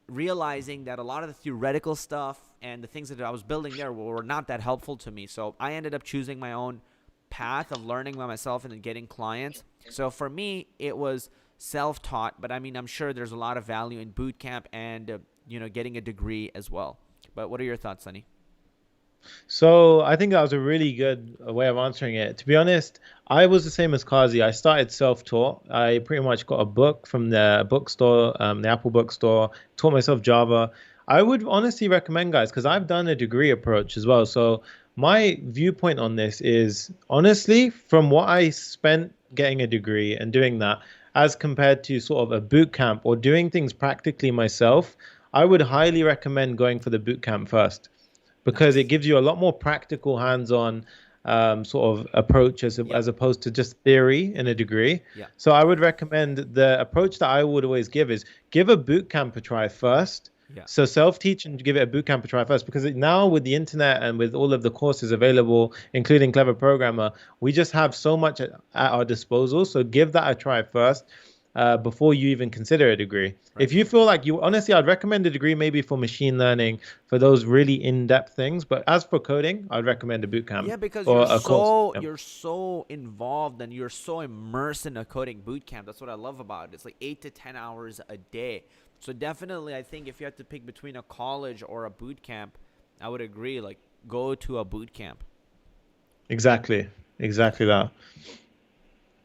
realizing that a lot of the theoretical stuff and the things that I was building there were not that helpful to me. So I ended up choosing my own path of learning by myself and then getting clients. So for me, it was self-taught, but I mean, I'm sure there's a lot of value in boot camp and getting a degree as well. But what are your thoughts, Sunny? So I think that was a really good way of answering it. To be honest, I was the same as Kazi. I started self-taught. I pretty much got a book from the bookstore, the Apple bookstore, taught myself Java. I would honestly recommend, guys, because I've done a degree approach as well. So my viewpoint on this is honestly, from what I spent getting a degree and doing that, as compared to sort of a boot camp or doing things practically myself, I would highly recommend going for the boot camp first because it Nice. gives you a lot more practical hands-on sort of approach Yep. as opposed to just theory in a degree. Yeah. So I would recommend the approach that I would always give is give a boot camp a try first. Yeah. So self-teach and give it a boot camp a try first because now with the internet and with all of the courses available, including Clever Programmer, we just have so much at our disposal. So give that a try first before you even consider a degree. Right. If you feel like you, honestly, I'd recommend a degree maybe for machine learning, for those really in-depth things. But as for coding, I'd recommend a boot camp Yeah, because or a course. Yeah. you're so involved and you're so immersed in a coding boot camp. That's what I love about it. It's like 8 to 10 hours a day. So definitely, I think if you have to pick between a college or a boot camp, I would agree. Like, go to a boot camp. Exactly. Exactly that.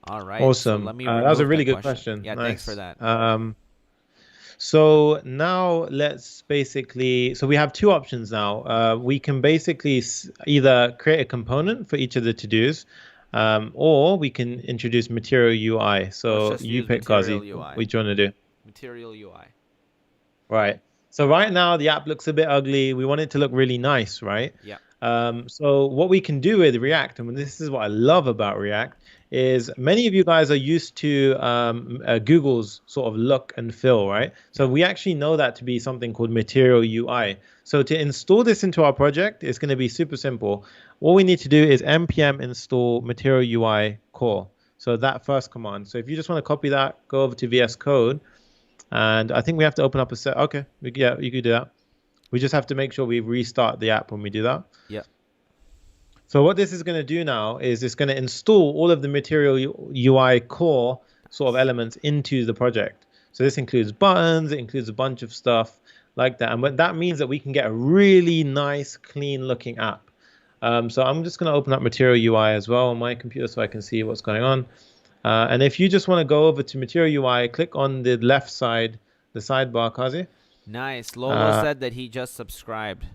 All right. So Awesome. let me That was a remove really that good question. question. Yeah, thanks for Nice. that. So now let's basically, so we have two options now. We can basically either create a component for each of the to-dos, or we can introduce Material UI. Let's So just you use pick, Material Kazi. UI. What do you want to do? Material UI. Right. So right now the app looks a bit ugly. We want it to look really nice, right? Yeah. So what we can do with React, and this is what I love about React, is many of you guys are used to Google's sort of look and feel, right? So Yeah. we actually know that to be something called Material UI. So to install this into our project, it's going to be super simple. All we need to do is npm install Material UI core. So that first command. So if you just want to copy that, go over to VS Code, and I think we have to open up a set. Okay, yeah, you could do that. We just have to make sure we restart the app when we do that. Yeah. So what this is going to do now is it's going to install all of the Material UI core sort of elements into the project. So this includes buttons, it includes a bunch of stuff like that. And what that means that we can get a really nice, clean looking app. So I'm just going to open up Material UI as well on my computer so I can see what's going on. And if you just want to go over to Material UI, click on the left side, the sidebar, Kazi. Nice. Lolo said that he just subscribed.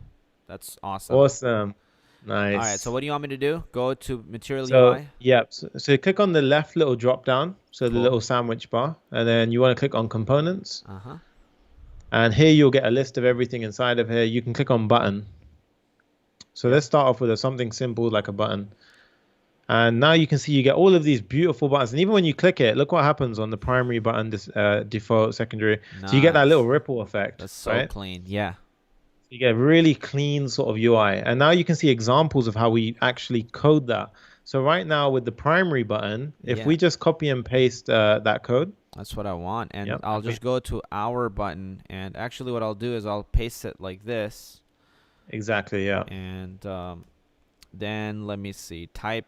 That's awesome. Awesome. Nice. All right. So what do you want me to do? Go to Material So UI. yeah, so you click on the left little drop down, so the Cool. little sandwich bar, and then you want to click on components. Uh-huh. And here you'll get a list of everything inside of here. You can click on button. So let's start off with something simple like a button. And now you can see you get all of these beautiful buttons. And even when you click it, look what happens on the primary button, this default, secondary. So you get that Nice. little ripple effect. That's so right? clean. Yeah. You get a really clean sort of UI. And now you can see examples of how we actually code that. So right now with the primary button, if Yeah. we just copy and paste that code. That's what I want. And Yep. I'll just go to our button. And actually what I'll do is I'll paste it like this. Exactly, yeah. And then let me see. Type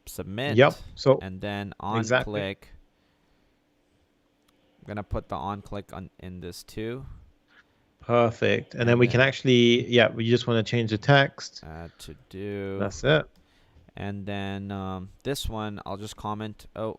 submit. Yep. So And then on exactly. click. I'm going to put the on click in this too. Perfect. And then we can actually, yeah, we just want to change the text. Add to do. That's it. And then this one, I'll just comment. Oh,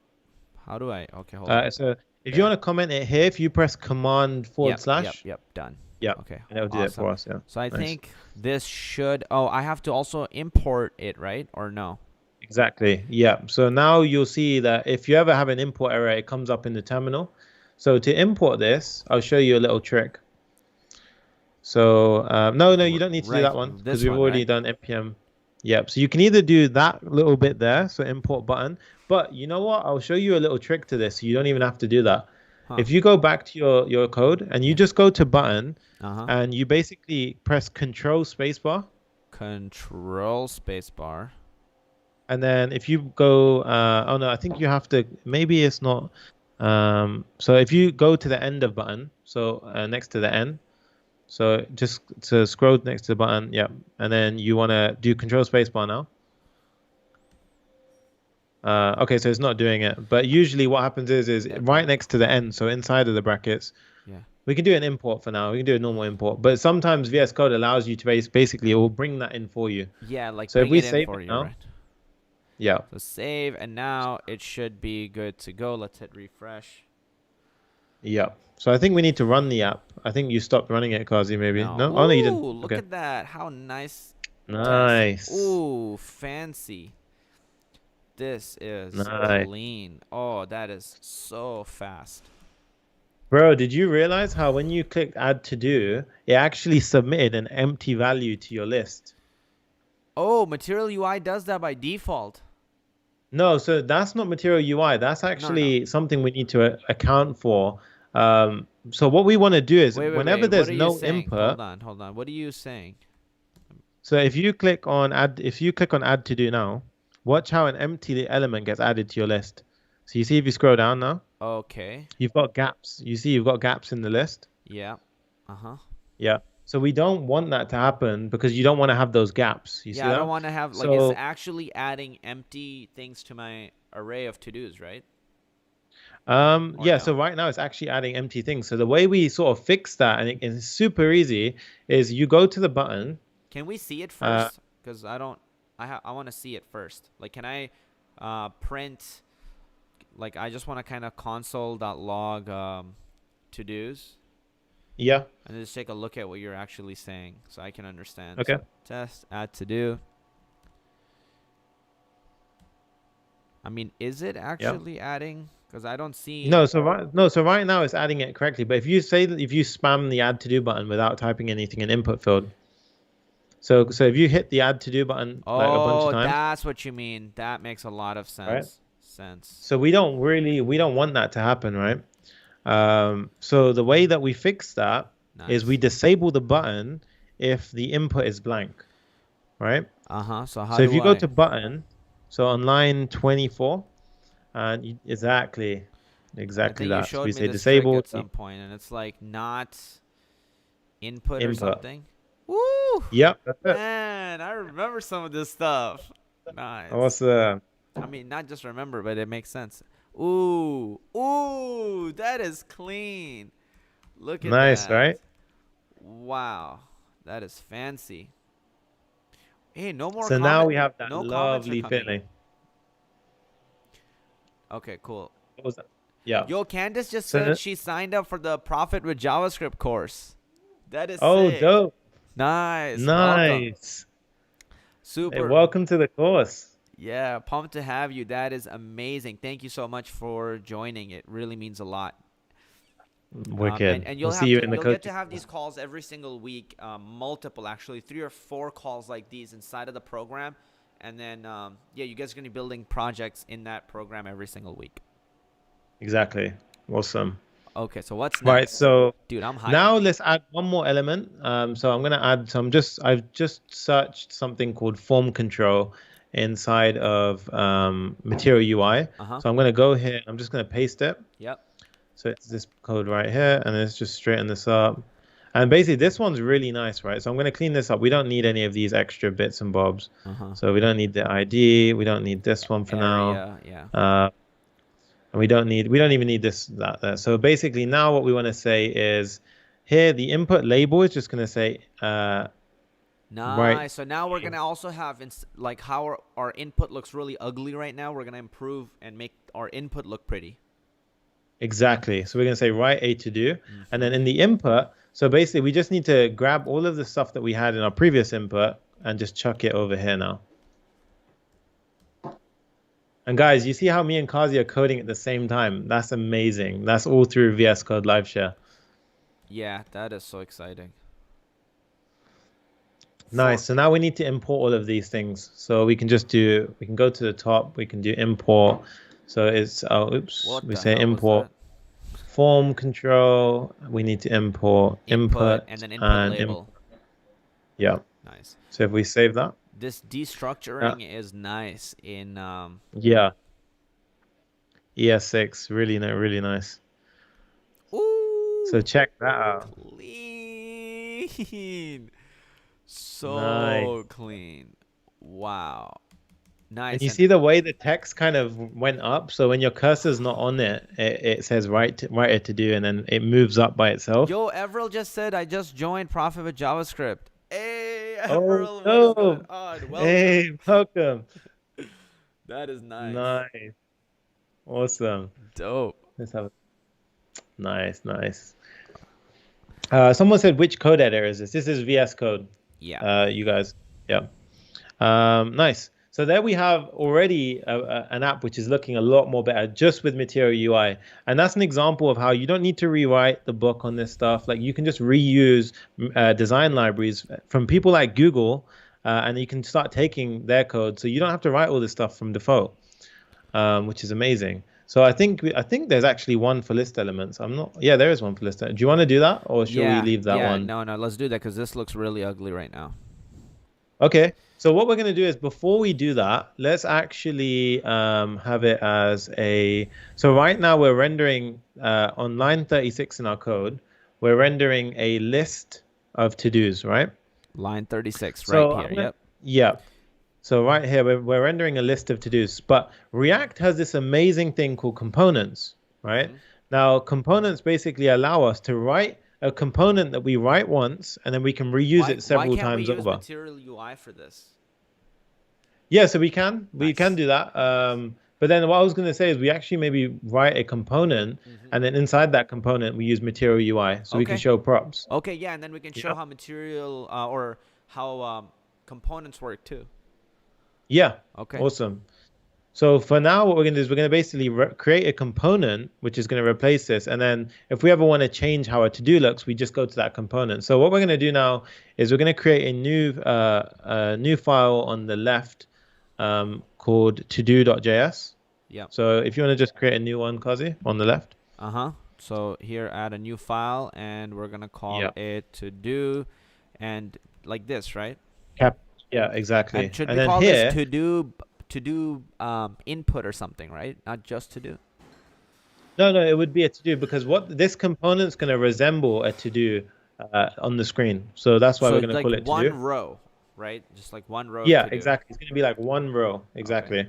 how do I? Okay, hold on. So if you want to comment it here, if you press command forward slash. Yep, done. Yeah. Okay. And it'll do it for us, yeah. So I Nice. think this should. Oh, I have to also import it, right? Or no? Exactly. Yeah. So now you'll see that if you ever have an import error, it comes up in the terminal. So to import this, I'll show you a little trick. So no, you don't need to do that one because we've already done npm. Yep. So you can either do that little bit there, so import button. But you know what? I'll show you a little trick to this. So you don't even have to do that. Huh. If you go back to your code and you just go to button and you basically press Control spacebar. Control spacebar. And then if you go, oh no, I think you have to, maybe it's not. So if you go to the end of button, so next to the N, so just to scroll next to the button, yeah. And then you want to do Control spacebar now. Okay, so it's not doing it. But usually what happens is right Debug. next to the end, so inside of the brackets, Yeah. we can do an import for now. We can do a normal import. But sometimes VS Code allows you to basically it will bring that in for you. Yeah, like So if bring we it in save for it you, now, right? yeah. So save, and now it should be good to go. Let's hit refresh. Yeah. So I think we need to run the app. I think you stopped running it, Kazi, maybe. No. No? Oh, no, you didn't. Ooh, look Okay. at that. How nice. Test. Nice. Ooh, fancy. This is Nice. clean. Oh, that is so fast. Bro, did you realize how when you clicked add to do, it actually submitted an empty value to your list? Oh, Material UI does that by default. No, so that's not Material UI. That's No, no. actually something we need to account for. So what we want to do is Wait, wait, whenever wait. What there's are you no saying? input, Hold on, hold on. What are you saying? so if you click on add to do now, watch how an empty element gets added to your list. So you see if you scroll down now, Okay. you've got gaps. You see you've got gaps in the list. Yeah. Uh-huh. Yeah. So we don't want that to happen because you don't want to have those gaps. You see Yeah, I don't that? want to have, like, it's So actually adding empty things to my array of to-dos, right? Or yeah, so no? right now it's actually adding empty things. So the way we sort of fix that, and it's super easy, is you go to the button. Can we see it Uh, first? Because I don't, I want to see it first. Like, can I print, like, I just want to kind of console.log to-dos yeah. and just take a look at what you're actually saying so I can understand. Okay. So test, add to-do. I mean, is it Yeah. actually adding? Because I don't see. So right now it's adding it correctly. But if you spam the add to do button without typing anything in input field, so if you hit the add to do button like a bunch of Oh, times, that's what you mean. That makes a lot of right? sense. So we don't want that to happen, right? So the way that we fix that is we Nice. disable the button if the input is blank, right? Uh-huh. So how So if do you go I? to button, so on line 24, and exactly I exactly think you that. So showed we me say this trick disable at the some point, and it's like not input or input. something. Woo! Yep, that's it. Man, I remember some of this stuff. Nice. What's the I mean, not just remember, but it makes sense. Ooh. Ooh, that is clean. Look at nice, that. right? Wow. That is fancy. Hey, no more So now comment. we have that No comments are lovely coming in. feeling. Okay, cool. What was that? Yeah. Yo, Candace just So said she signed up for the Profit with JavaScript course. That is oh, sick. dope. Nice. Welcome. Nice. Hey, Super. welcome to the course. Yeah, pumped to have you. That is amazing. Thank you so much for joining. It really means a lot. Wicked. And We'll see you in the you'll get to coaching. have these calls every single week, multiple actually, 3 or 4 calls like these inside of the program, and then yeah, you guys are gonna be building projects in that program every single week. Exactly. Awesome. Okay, so what's Right. next, So dude? I'm hyped. now let's add one more element. So I'm gonna add some. I've just searched something called form control inside of Material UI. Uh huh. So I'm gonna go here. I'm just gonna paste it. Yep. So it's this code right here, and let's just straighten this up. And basically, this one's really nice, right? So I'm gonna clean this up. We don't need any of these extra bits and bobs. Uh huh. So we don't need the ID. We don't need this one for now. Area. Yeah. And we don't even need that. So basically now what we want to say is here the input label is just going to say Nice. right. So now we're gonna also have like how our input looks really ugly right now. We're gonna improve and make our input look pretty. Exactly. So we're going to say write a to do. And then Mhm. in the input, so basically we just need to grab all of the stuff that we had in our previous input and just chuck it over here now. And guys, you see how me and Kazi are coding at the same time? That's amazing. That's all through VS Code Live Share. Yeah, that is so exciting. Nice. So now we need to import all of these things. So we can go to the top, we can do import. So it's, What we the say hell was import that? form control. We need to import input And then input label. Yeah. Nice. So if we save that. This destructuring is nice in Yeah. ES6, really nice. Ooh, So check that out. clean. Nice. So clean. Wow. And Nice. you And see the way the text kind of went up. So when your cursor's not on it, it says write a to do, and then it moves up by itself. yo, Everil just said I just joined Profit with JavaScript. Hey, Oh Everil, what is going no! on? Welcome. Hey, welcome. That is nice. Nice, awesome. Dope. Let's have nice, nice. Someone said which code editor is this? This is VS Code. Yeah. You guys, yeah. Nice. So there we have already an app which is looking a lot more better just with Material UI. And that's an example of how you don't need to rewrite the book on this stuff. Like you can just reuse design libraries from people like Google, and you can start taking their code. So you don't have to write all this stuff from default, which is amazing. So I think there's actually one for list elements. I'm not. Yeah, there is one for list. Do you want to do that, or should we Yeah. leave that Yeah. one? No, no. Let's do that because this looks really ugly right now. Okay, so what we're going to do is before we do that, let's actually have it as a. So right now we're rendering on line 36 in our code, we're rendering a list of to-dos, right? Line 36 So right here. Yep. yeah. So right here we're rendering a list of to-dos, but React has this amazing thing called components, right? Mhm. Now components basically allow us to write a component that we write once, and then we can reuse it several can't we times use over. Material UI for this? Yeah, so we can Nice. do that. But then what I was going to say is we actually maybe write a component, and then inside that component we use Material UI, so we can Okay. show props. Okay, yeah, and then we can show Yeah. how material or how components work too. Yeah. Okay. Awesome. So for now, what we're going to do is we're going to basically create a component which is going to replace this, and then if we ever want to change how a to-do looks, we just go to that component. So what we're going to do now is we're going to create a new file on the left called todo.js. Yeah. So if you want to just create a new one, Kazi, on the left. Uh-huh. So here, add a new file, and we're gonna call it to do, and like this, right? Cap. Yeah, exactly. And should And we then call here, this to do input or something, right? Not just to do. no, it would be a to-do because what this component's going to resemble a to-do on the screen. So that's why So we're going to like call it one to-do. row, right? Just like one row. Yeah, to do. exactly. It's going to be like one row. Exactly.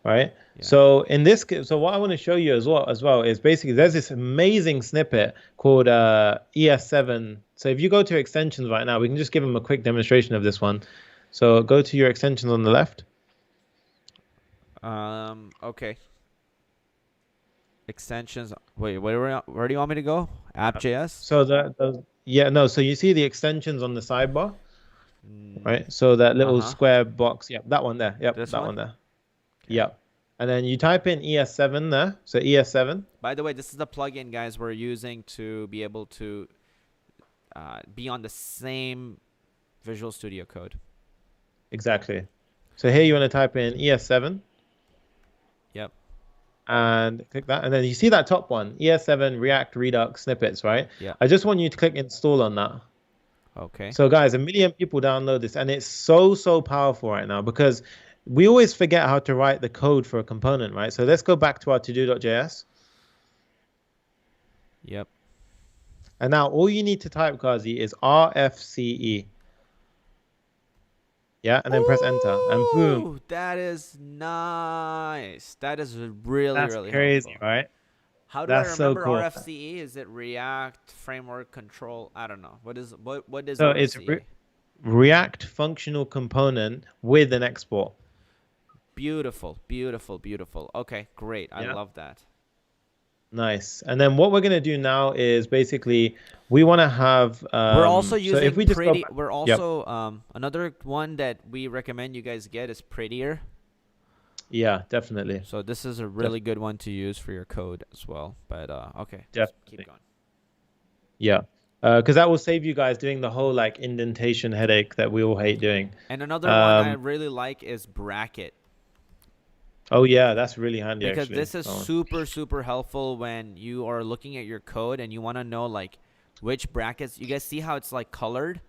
Right. Yeah. So in this, so what I want to show you as well is basically there's this amazing snippet called ES7. So if you go to extensions right now, we can just give them a quick demonstration of this one. So go to your extensions on the left. Okay. Extensions. Wait, where do you want me to go? App.js. So so you see the extensions on the sidebar, right? So that little square box. Yep, that one there. Yep, This that one? one there. Okay. Yep. And then you type in ES7 there. So ES7. By the way, this is the plugin, guys, we're using to be able to be on the same Visual Studio Code. Exactly. So here you want to type in ES7. Yep. And click that. And then you see that top one, ES7 React Redux snippets, right? Yeah. I just want you to click install on that. Okay. So guys, 1 million people download this, and it's so powerful right now because we always forget how to write the code for a component, right? So let's go back to our todo.js. Yep. And now all you need to type, Kazi, is RFCE. Yeah, and then press enter, and boom. Ooh, that is nice. That is really, That's really crazy, helpful. right? How do That's I so remember cool. RFCE? Is it React Framework Control? I don't know. What is So RFCE? it's React functional component with an export. Beautiful, beautiful, beautiful. Okay, great. I Yeah. love that. Nice. And then what we're going to do now is basically we want to have We're also so using if we just pretty. go back, We're also another one that we recommend you guys get is Prettier. yeah, definitely. So this is a really good one to use for your code as well. But okay, just Definitely. keep going. Yeah. Because that will save you guys doing the whole like indentation headache that we all hate doing. And another one I really like is Bracket. Oh yeah, that's really handy Because actually. this is super helpful when you are looking at your code and you want to know like which brackets. You guys see how it's like colored?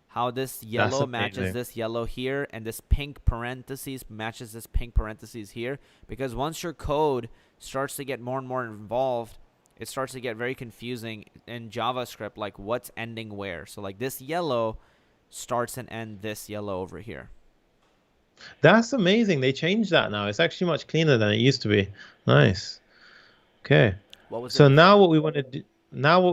How this yellow matches amazing. this yellow here, and this pink parentheses matches this pink parentheses here. Because once your code starts to get more and more involved, it starts to get very confusing in JavaScript, like what's ending where. So like this yellow starts and ends this yellow over here. That's amazing. They changed that now. It's actually much cleaner than it used to be. Nice. Okay. What was it So now before? what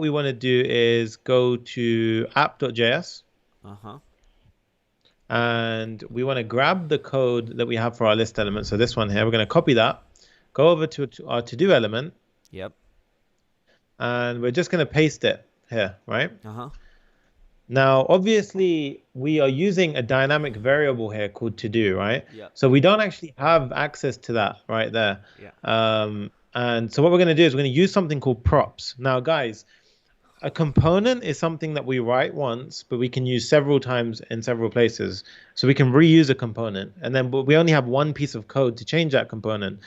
we want to do is go to app.js Uh-huh. and we want to grab the code that we have for our list element. So this one here, we're going to copy that, go over to our to-do element, Yep. and we're just going to paste it here, right? Uh-huh. Now, obviously, we are using a dynamic variable here called to do, right? Yep. So we don't actually have access to that right there. Yeah. And so what we're going to do is we're going to use something called props. Now, guys, a component is something that we write once, but we can use several times in several places. So we can reuse a component, and then we only have one piece of code to change that component.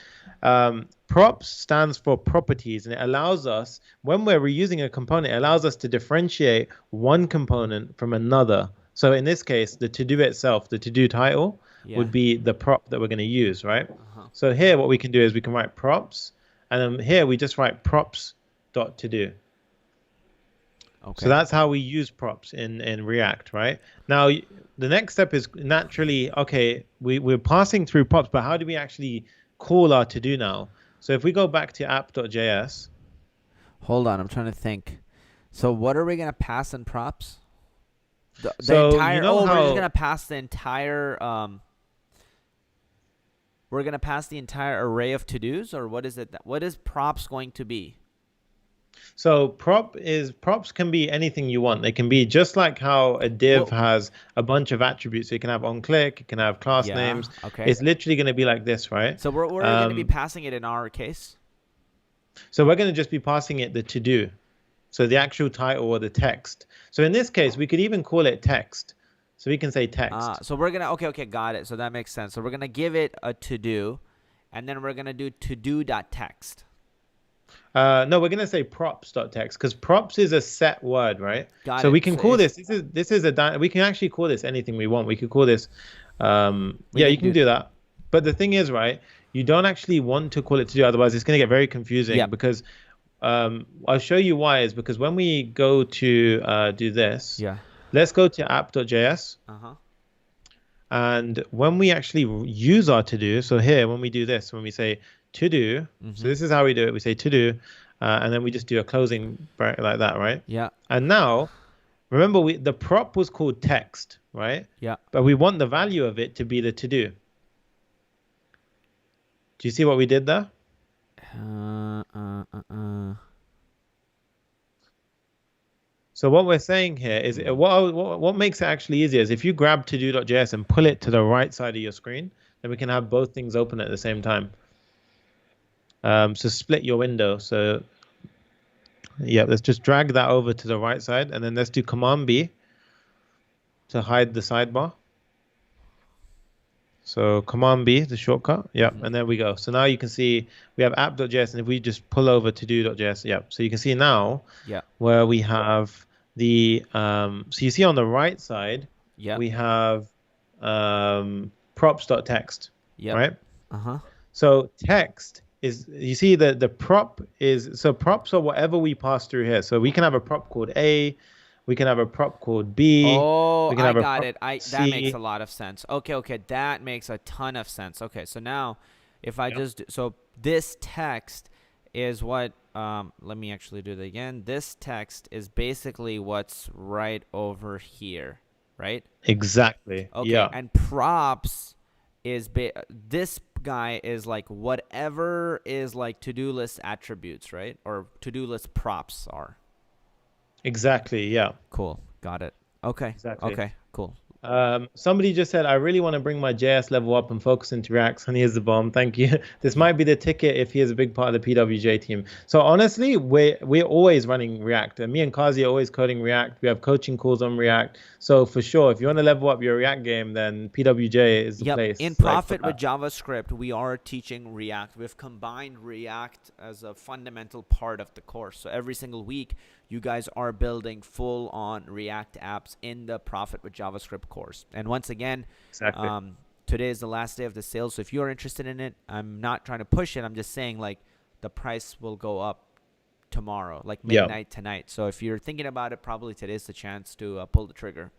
Props stands for properties, and it allows us, when we're reusing a component, it allows us to differentiate one component from another. So in this case, the to-do itself, the to-do title, Yeah. would be the prop that we're going to use, right? Uh-huh. So here, what we can do is we can write props, and then here we just write props.todo. Okay. So that's how we use props in React, right? Now, the next step is naturally, okay, we're passing through props, but how do we actually call our to-do now? So if we go back to app.js, Hold on, I'm trying to think. So what are we gonna pass in props? The so entire. you know Oh, we're just how, gonna pass the entire. We're gonna pass the entire array of to dos, or what is it? What is props going to be? so props can be anything you want. They can be just like how a div Well, has a bunch of attributes. So you can have on click, you can have class yeah. names. Okay. It's literally going to be like this, right? So we're gonna be passing it in our case. So we're going to just be passing it the to do. So the actual title or the text. So in this case, we could even call it text. So we can say text. So we're gonna okay, got it. So that makes sense. So we're gonna give it a to do, and then we're gonna do to do.text. No, we're going to say props.text because props is a set word, right? Got So it. we can So call it's, we can actually call this anything we want. We could call this, we yeah, you can can do. do that. But the thing is, right, you don't actually want to call it to do, otherwise it's going to get very confusing Yep. because I'll show you why is because when we go to do this, Yeah. let's go to app.js. Uh-huh. And when we actually use our to do, so here, when we do this, when we say to do, so this is how we do it. We say to do, and then we just do a closing bracket like that, right? Yeah. And now, remember, the prop was called text, right? Yeah. But we want the value of it to be the to do. Do you see what we did there? So what we're saying here is what makes it actually easier is if you grab todo.js and pull it to the right side of your screen, then we can have both things open at the same time. So split your window. So yeah, let's just drag that over to the right side, and then let's do Command B to hide the sidebar. So Command B, the shortcut. Yep, and there we go. So now you can see we have app.js, and if we just pull over todo.js, yep. So you can see now where we have the so you see on the right side, we have props.text, right? Uh-huh. So text is, you see the prop is, so props are whatever we pass through here. So we can have a prop called A, we can have a prop called B. Oh, we can I have a got prop it. C. That makes a lot of sense. Okay, that makes a ton of sense. Okay, so now if I so this text is what let me actually do that again. This text is basically what's right over here, right? Exactly. Okay, Yeah. and props is this guy is like whatever is like to-do list attributes, right? Or to-do list props are. Exactly. Yeah. Cool. Got it. Okay. Exactly. Okay. Cool. Somebody just said, I really want to bring my JS level up and focus into React. And here's the bomb. Thank you. This might be the ticket if he is a big part of the PWJ team. So honestly, we're always running React. And me and Kazi are always coding React. We have coaching calls on React. So for sure, if you want to level up your React game, then PWJ is the place. In Profit with JavaScript, we are teaching React. We've combined React as a fundamental part of the course. So every single week, you guys are building full-on React apps in the Profit with JavaScript course. And once again, today is the last day of the sale. So if you're interested in it, I'm not trying to push it. I'm just saying, like, the price will go up tomorrow, like midnight tonight. So if you're thinking about it, probably today's the chance to pull the trigger.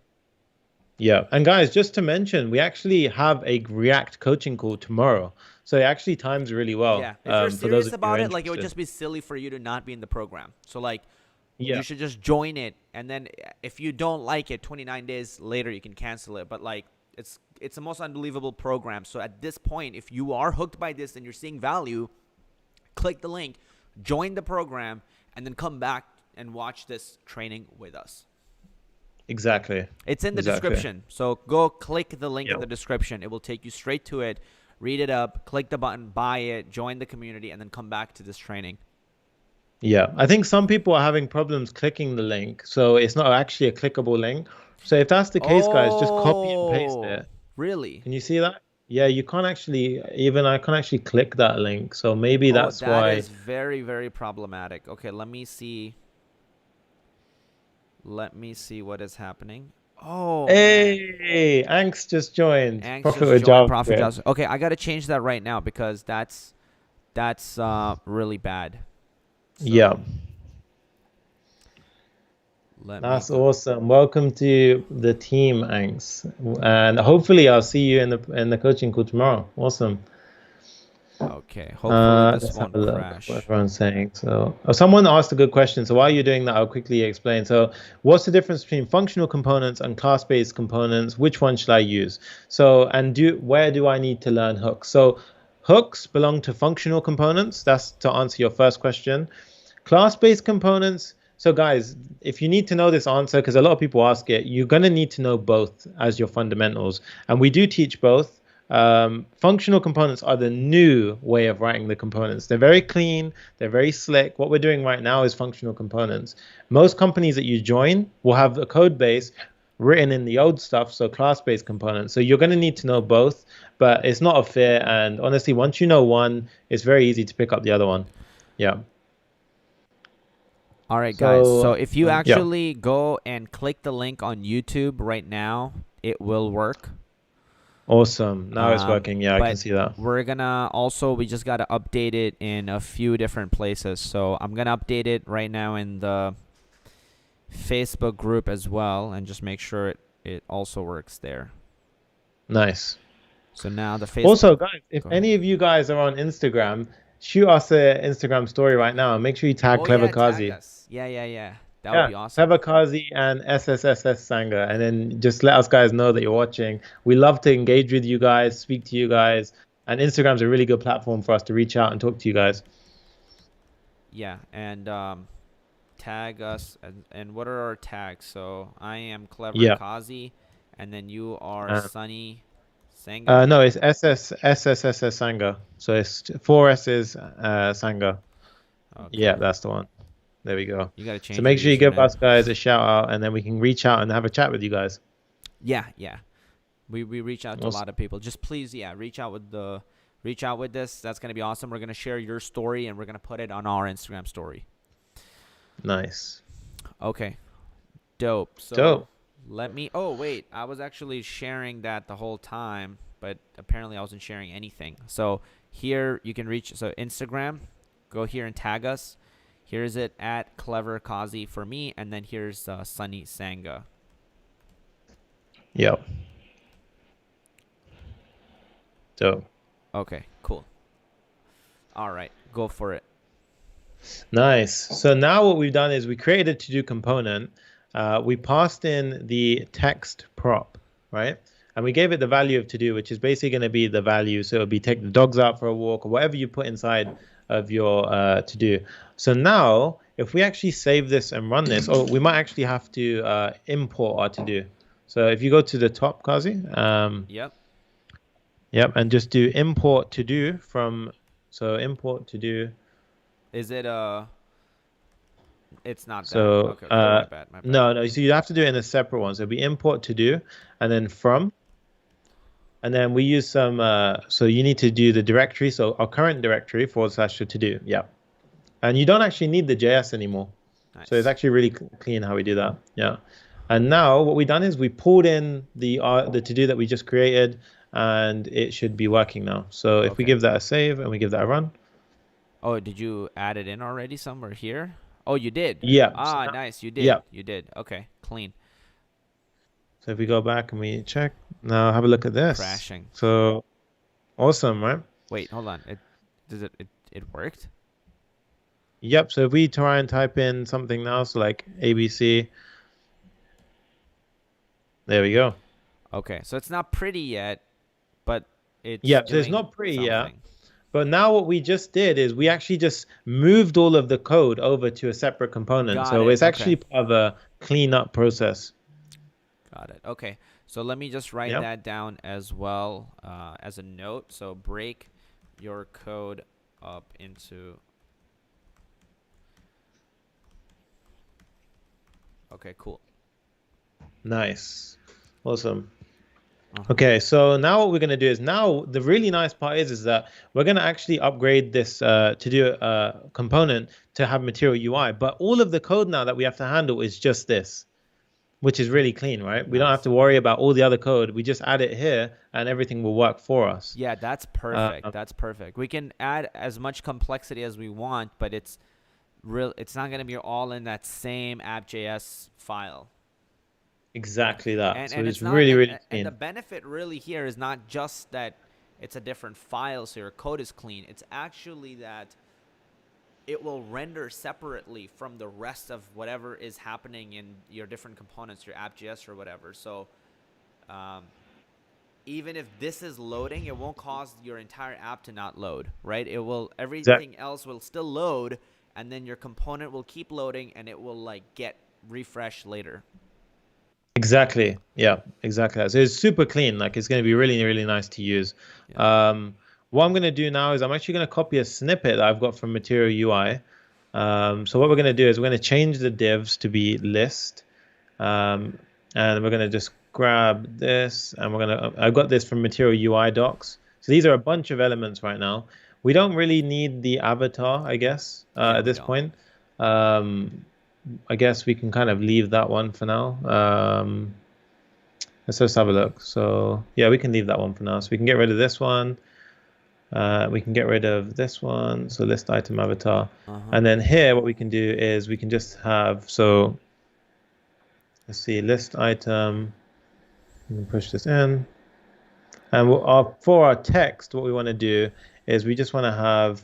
Yeah. And guys, just to mention, we actually have a React coaching call tomorrow. So it actually times really well Yeah, if you're for those serious of you who are about it, like it would interested. just be silly for you to not be in the program. So like you Yeah, should just join it, and then if you don't like it 29 days later you can cancel it. But like it's the most unbelievable program. So at this point, if you are hooked by this and you're seeing value, click the link, join the program, and then come back and watch this training with us. exactly. It's in the Exactly. description. So go click the link in Yeah. the description. It will take you straight to it. Read it up, click the button, buy it, join the community, and then come back to this training. Yeah. I think some people are having problems clicking the link. So it's not actually a clickable link. So if that's the case, guys, just copy and paste Oh, it. really? Can you see that? Yeah, you can't actually, even I can't actually click that link. So maybe Oh, that's that why. is very, very problematic. Okay, let me see. Let me see what is happening. Oh, man. Hey, Angst just joined. Angst Profit just with joined Profit JavaScript. Jobs. Okay, I got to change that right now because that's really bad. Yeah, So let me that's go. awesome. Welcome to the team, Angst. And hopefully I'll see you in the coaching call tomorrow. Awesome. Okay, hopefully this Let's have a won't look what crash. everyone's saying. So, someone asked a good question. So, while you're doing that, I'll quickly explain. So, what's the difference between functional components and class-based components? Which one should I use? So, and where do I need to learn hooks? So, hooks belong to functional components. That's to answer your first question. Class-based components. So, guys, if you need to know this answer, because a lot of people ask it, you're going to need to know both as your fundamentals. And we do teach both. Functional components are the new way of writing the components. They're very clean, they're very slick. What we're doing right now is functional components. Most companies that you join will have a code base written in the old stuff, so class-based components. So you're going to need to know both, but it's not a fear. And honestly, once you know one, it's very easy to pick up the other one. Yeah. All right, guys. So So if you yeah. actually go and click the link on YouTube right now, it will work. Awesome. Now it's working. Yeah, I can But see that. we're gonna also we just gotta update it in a few different places. So I'm gonna update it right now in the Facebook group as well, and just make sure it also works there. Nice. So now the Facebook. Also, guys, if Go ahead. any of you guys are on Instagram, shoot us an Instagram story right now. Make sure you tag Oh Clever yeah, tag Kazi. us. Yeah. That would Yeah, be awesome. Clever Kazi and SSSS Sanga. And then just let us guys know that you're watching. We love to engage with you guys, speak to you guys. And Instagram's a really good platform for us to reach out and talk to you guys. Yeah, and tag us. And what are our tags? So I am Clever Yeah. Kazi, and then you are Sunny Sanga. No, it's SSSS Sanga. So it's four S's Sanga. Yeah, Okay. that's the one. There we go. You gotta So change your make sure you give username. us guys a shout out and then we can reach out and have a chat with you guys. Yeah. We reach out to a Awesome. lot of people. Just please, yeah, reach out with this. That's gonna be awesome. We're gonna share your story and we're gonna put it on our Instagram story. Nice. Okay. Dope. So Dope. let me. Oh wait, I was actually sharing that the whole time, but apparently I wasn't sharing anything. So here you can reach. So Instagram, go here and tag us. Here's it at Clever Kazi for me, and then here's Sunny Sanga. Yep. Dope. Okay, cool. All right, go for it. Nice. So now what we've done is we created a to-do component. We passed in the text prop, right? And we gave it the value of to-do, which is basically going to be the value. So it'll be take the dogs out for a walk or whatever you put inside of your to-do. So now if we actually save this and run this, or we might actually have to import our to-do. So if you go to the top, Kazi, Yep. yep, and just do import to-do from, so import to-do. Is it It's not that. So Okay. My bad. no, so you have to do it in a separate one. So it'll be import to do, and then from, and then we use some. So you need to do the directory. So our current directory / to do. Yeah, and you don't actually need the JS anymore. Nice. So it's actually really clean how we do that. Yeah, and now what we've done is we pulled in the to do that we just created, and it should be working now. So if we give that a save and we give that a run. Oh, did you add it in already somewhere here? Oh, you did. Yeah. Ah, nice. You did. Yeah. You did. Okay, clean. So if we go back and we check, now have a look at this. Crashing. So awesome, right? Wait, hold on. It worked? Yep. So if we try and type in something now, so like ABC, there we go. Okay, so it's not pretty yet, but it's Yep. So it's doing not pretty yet. something. But now what we just did is we actually just moved all of the code over to a separate component. Got So it. it's actually part of a cleanup process. Got it. Okay. So let me just write Yep. that down as well as a note. So break your code up into. Okay, cool. Nice. Awesome. Okay, so now what we're going to do is now the really nice part is that we're going to actually upgrade this to do a component to have material UI. But all of the code now that we have to handle is just this, which is really clean, right? We don't have to worry about all the other code. We just add it here and everything will work for us. Yeah, that's perfect. That's perfect. We can add as much complexity as we want, but it's not going to be all in that same app.js file. Exactly that. And so it's it's not, really, really clean. And the benefit really here is not just that it's a different file, so your code is clean. It's actually that it will render separately from the rest of whatever is happening in your different components, your app.js or whatever. So even if this is loading, it won't cause your entire app to not load, right? It will, everything else will still load, and then your component will keep loading, and it will like get refreshed later. Exactly. Yeah, exactly. So it's super clean. Like it's going to be really, really nice to use. Yeah. What I'm going to do now is I'm actually going to copy a snippet that I've got from Material UI. So what we're going to do is we're going to change the divs to be list. And we're going to just grab this and I've got this from Material UI docs. So these are a bunch of elements right now. We don't really need the avatar, I guess, at this point. I guess we can kind of leave that one for now. Let's just have a look. So yeah, we can leave that one for now. So we can get rid of this one. We can get rid of this one. So list item avatar. And then here, what we can do is we can just have, so let's see, list item. We can push this in. And for our text, what we want to do is we just want to have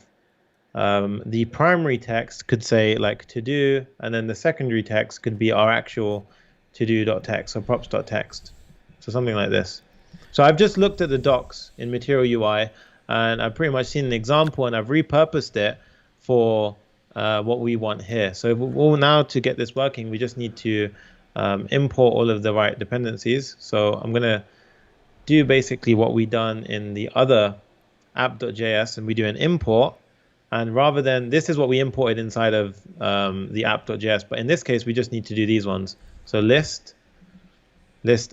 the primary text could say like to do, and then the secondary text could be our actual to do.text or props.text. So something like this. So I've just looked at the docs in Material UI and I've pretty much seen an example and I've repurposed it for what we want here. So now to get this working, we just need to import all of the right dependencies. So I'm going to do basically what we done in the other app.js, and we do an import. And rather than, this is what we imported inside of the app.js, but in this case, we just need to do these ones. So list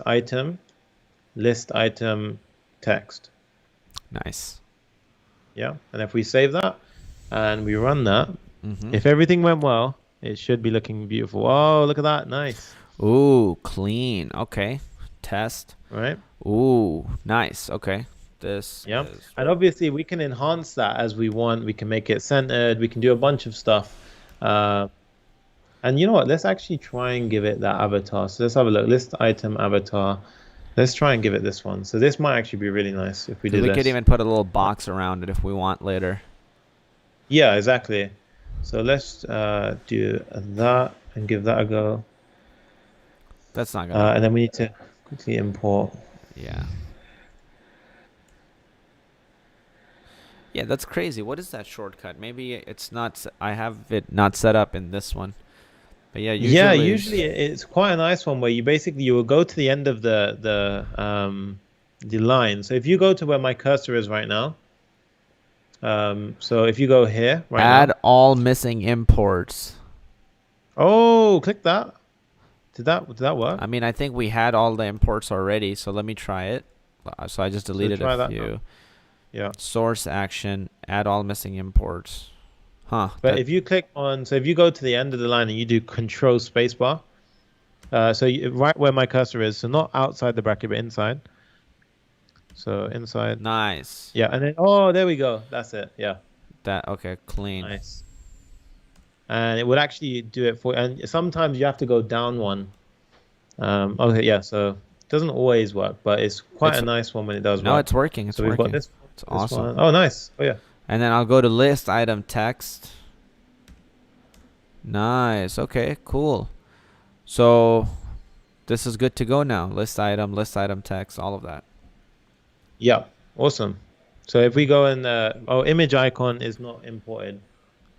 item, text. Nice. Yeah, and if we save that and we run that, if everything went well, it should be looking beautiful. Oh, look at that, nice. Ooh, clean. Okay, test. Right. Ooh, nice. Okay. Yeah, and obviously we can enhance that as we want. We can make it centered. We can do a bunch of stuff. And you know what? Let's actually try and give it that avatar. So let's have a look. List item avatar. Let's try and give it this one. So this might actually be really nice if we do this. We could even put a little box around it if we want later. Yeah, exactly. So let's do that and give that a go. That's not gonna. And then we need to quickly import. Yeah. Yeah, that's crazy. What is that shortcut? Maybe it's not. I have it not set up in this one. But yeah, usually it's quite a nice one where you will go to the end of the line. So if you go to where my cursor is right now, so if you go here right now, add all missing imports. Oh, click that. Did that work? I mean, I think we had all the imports already. So let me try it. So I just deleted a few. Now. Yeah. Source action, add all missing imports. Huh. But if you click on, so if you go to the end of the line and you do Control Spacebar, right where my cursor is, so not outside the bracket, but inside. So inside. Nice. Yeah, and then, oh, there we go. That's it. Yeah. Okay, clean. Nice. And it would actually do it for, and sometimes you have to go down one. Okay, yeah, so Doesn't always work, but it's quite a nice one when it does work. No, it's working. It's so we've working. got this. It's awesome. One. Oh, nice. Oh yeah. And then I'll go to list item text. Nice. Okay, cool. So this is good to go now. List item text, all of that. Yeah, awesome. So if we go in, image icon is not imported.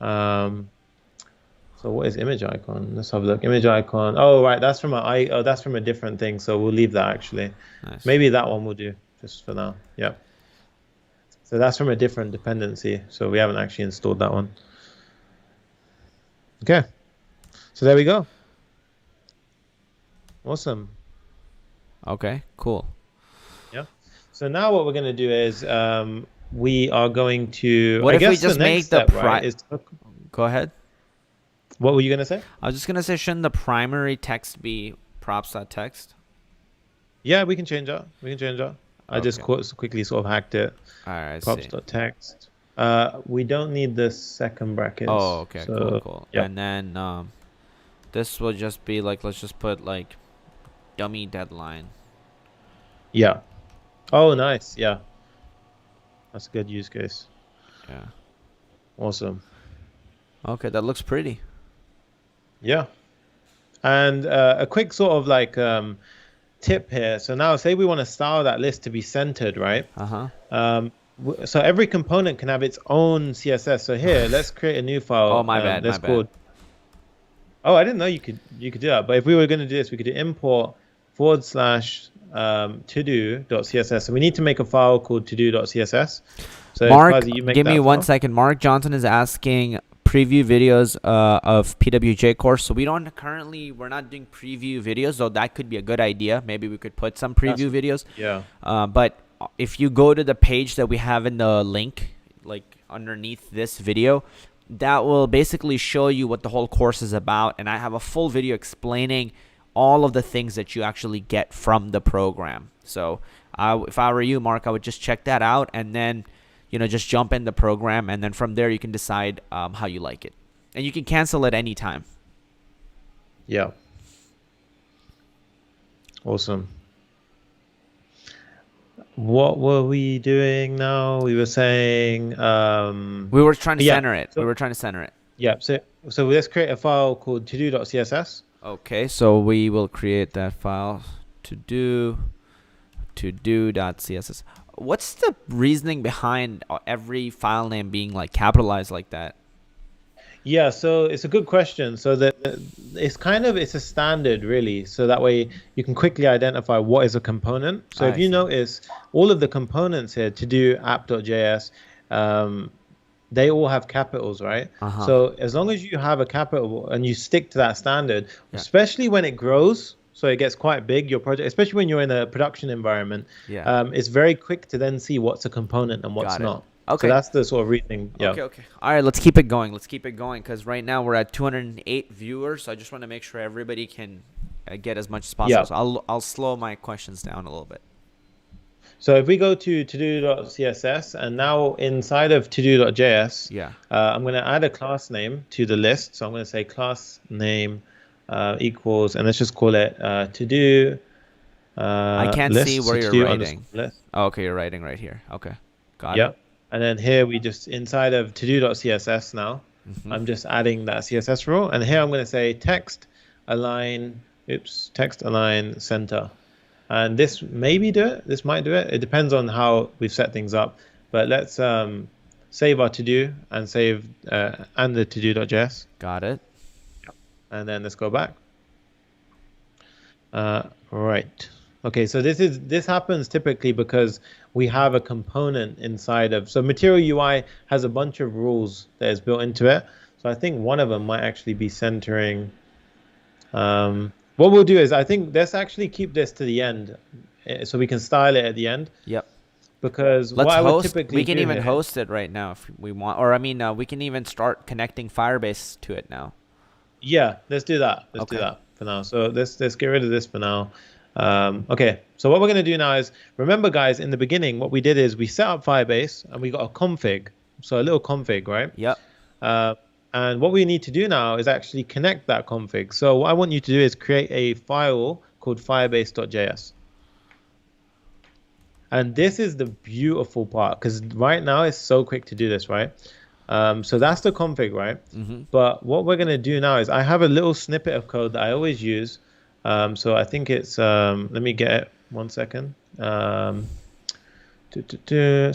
So what is image icon? Let's have a look. Image icon. Oh, right. That's from that's from a different thing. So we'll leave that actually. Nice. Maybe that one will do just for now. Yeah. So that's from a different dependency. So we haven't actually installed that one. Okay. So there we go. Awesome. Okay, cool. Yeah. So now what we're going to do is we are going to. What I if guess we just the next make step, the right, is to, Go ahead. What were you going to say? I was just gonna say, shouldn't the primary text be props.text? Yeah, we can change that. We can change that. I just quickly sort of hacked it. All right. Props.text. We don't need the second brackets. Oh, okay. So, Cool. Yep. And then this will just be like, let's just put like dummy deadline. Yeah. Oh, nice. Yeah. That's a good use case. Yeah. Awesome. Okay, that looks pretty. Yeah. And a quick sort of like tip here. So now say we want to style that list to be centered, right? So every component can have its own CSS. So here, let's create a new file. Oh, my bad. Oh, I didn't know you could do that. But if we were going to do this, we could do import /todo.css. So we need to make a file called todo.css. So Mark, you make give me file. 1 second. Mark Johnson is asking preview videos of PWJ course. So we're not doing preview videos, though that could be a good idea. Maybe we could put some preview videos. Yeah. But if you go to the page that we have in the link, like underneath this video, that will basically show you what the whole course is about. And I have a full video explaining all of the things that you actually get from the program. So if I were you, Mark, I would just check that out and then just jump in the program, and then from there you can decide how you like it, and you can cancel at any time. Yeah. Awesome. What were we doing now? We were saying we were trying to center it. We were trying to center it. Yeah. So let's create a file called todo.css. Okay. So we will create that file todo.css. What's the reasoning behind every file name being like capitalized like that? Yeah, so it's a good question. So that it's a standard really. So that way you can quickly identify what is a component. So if you notice all of the components here, to do app.js, they all have capitals, right? So as long as you have a capital and you stick to that standard, especially when it grows, so it gets quite big, your project, especially when you're in a production environment, it's very quick to then see what's a component and what's not. Okay. So that's the sort of reasoning. Yeah. Okay. All right, let's keep it going. Because right now we're at 208 viewers. So I just want to make sure everybody can get as much as possible. Yeah. So I'll slow my questions down a little bit. So if we go to todo.css, and now inside of todo.js, I'm going to add a class name to the list. So I'm going to say class name equals, and let's just call it todo. I can't see where you're writing. Oh, okay, you're writing right here. Okay, got it. And then here we just, inside of todo.css now, I'm just adding that CSS rule. And here I'm going to say text align center. And this maybe do it. This might do it. It depends on how we've set things up. But let's save our to-do and save and the todo.js. Got it. And then let's go back. Right. Okay, so this happens typically because we have a component inside of, so Material UI has a bunch of rules that is built into it. So I think one of them might actually be centering. What we'll do is, I think let's actually keep this to the end so we can style it at the end. Yep. Because what I would typically we can even host it right now if we want, or I mean, we can even start connecting Firebase to it now. Yeah, let's do that. Let's do that for now. So let's get rid of this for now. Okay, so what we're going to do now is, remember guys, in the beginning, what we did is we set up Firebase and we got a config. So a little config, right? Yep. And what we need to do now is actually connect that config. So what I want you to do is create a file called firebase.js. And this is the beautiful part, because right now it's so quick to do this, right? So that's the config, right? But what we're going to do now is I have a little snippet of code that I always use. So I think it's, let me get it 1 second. So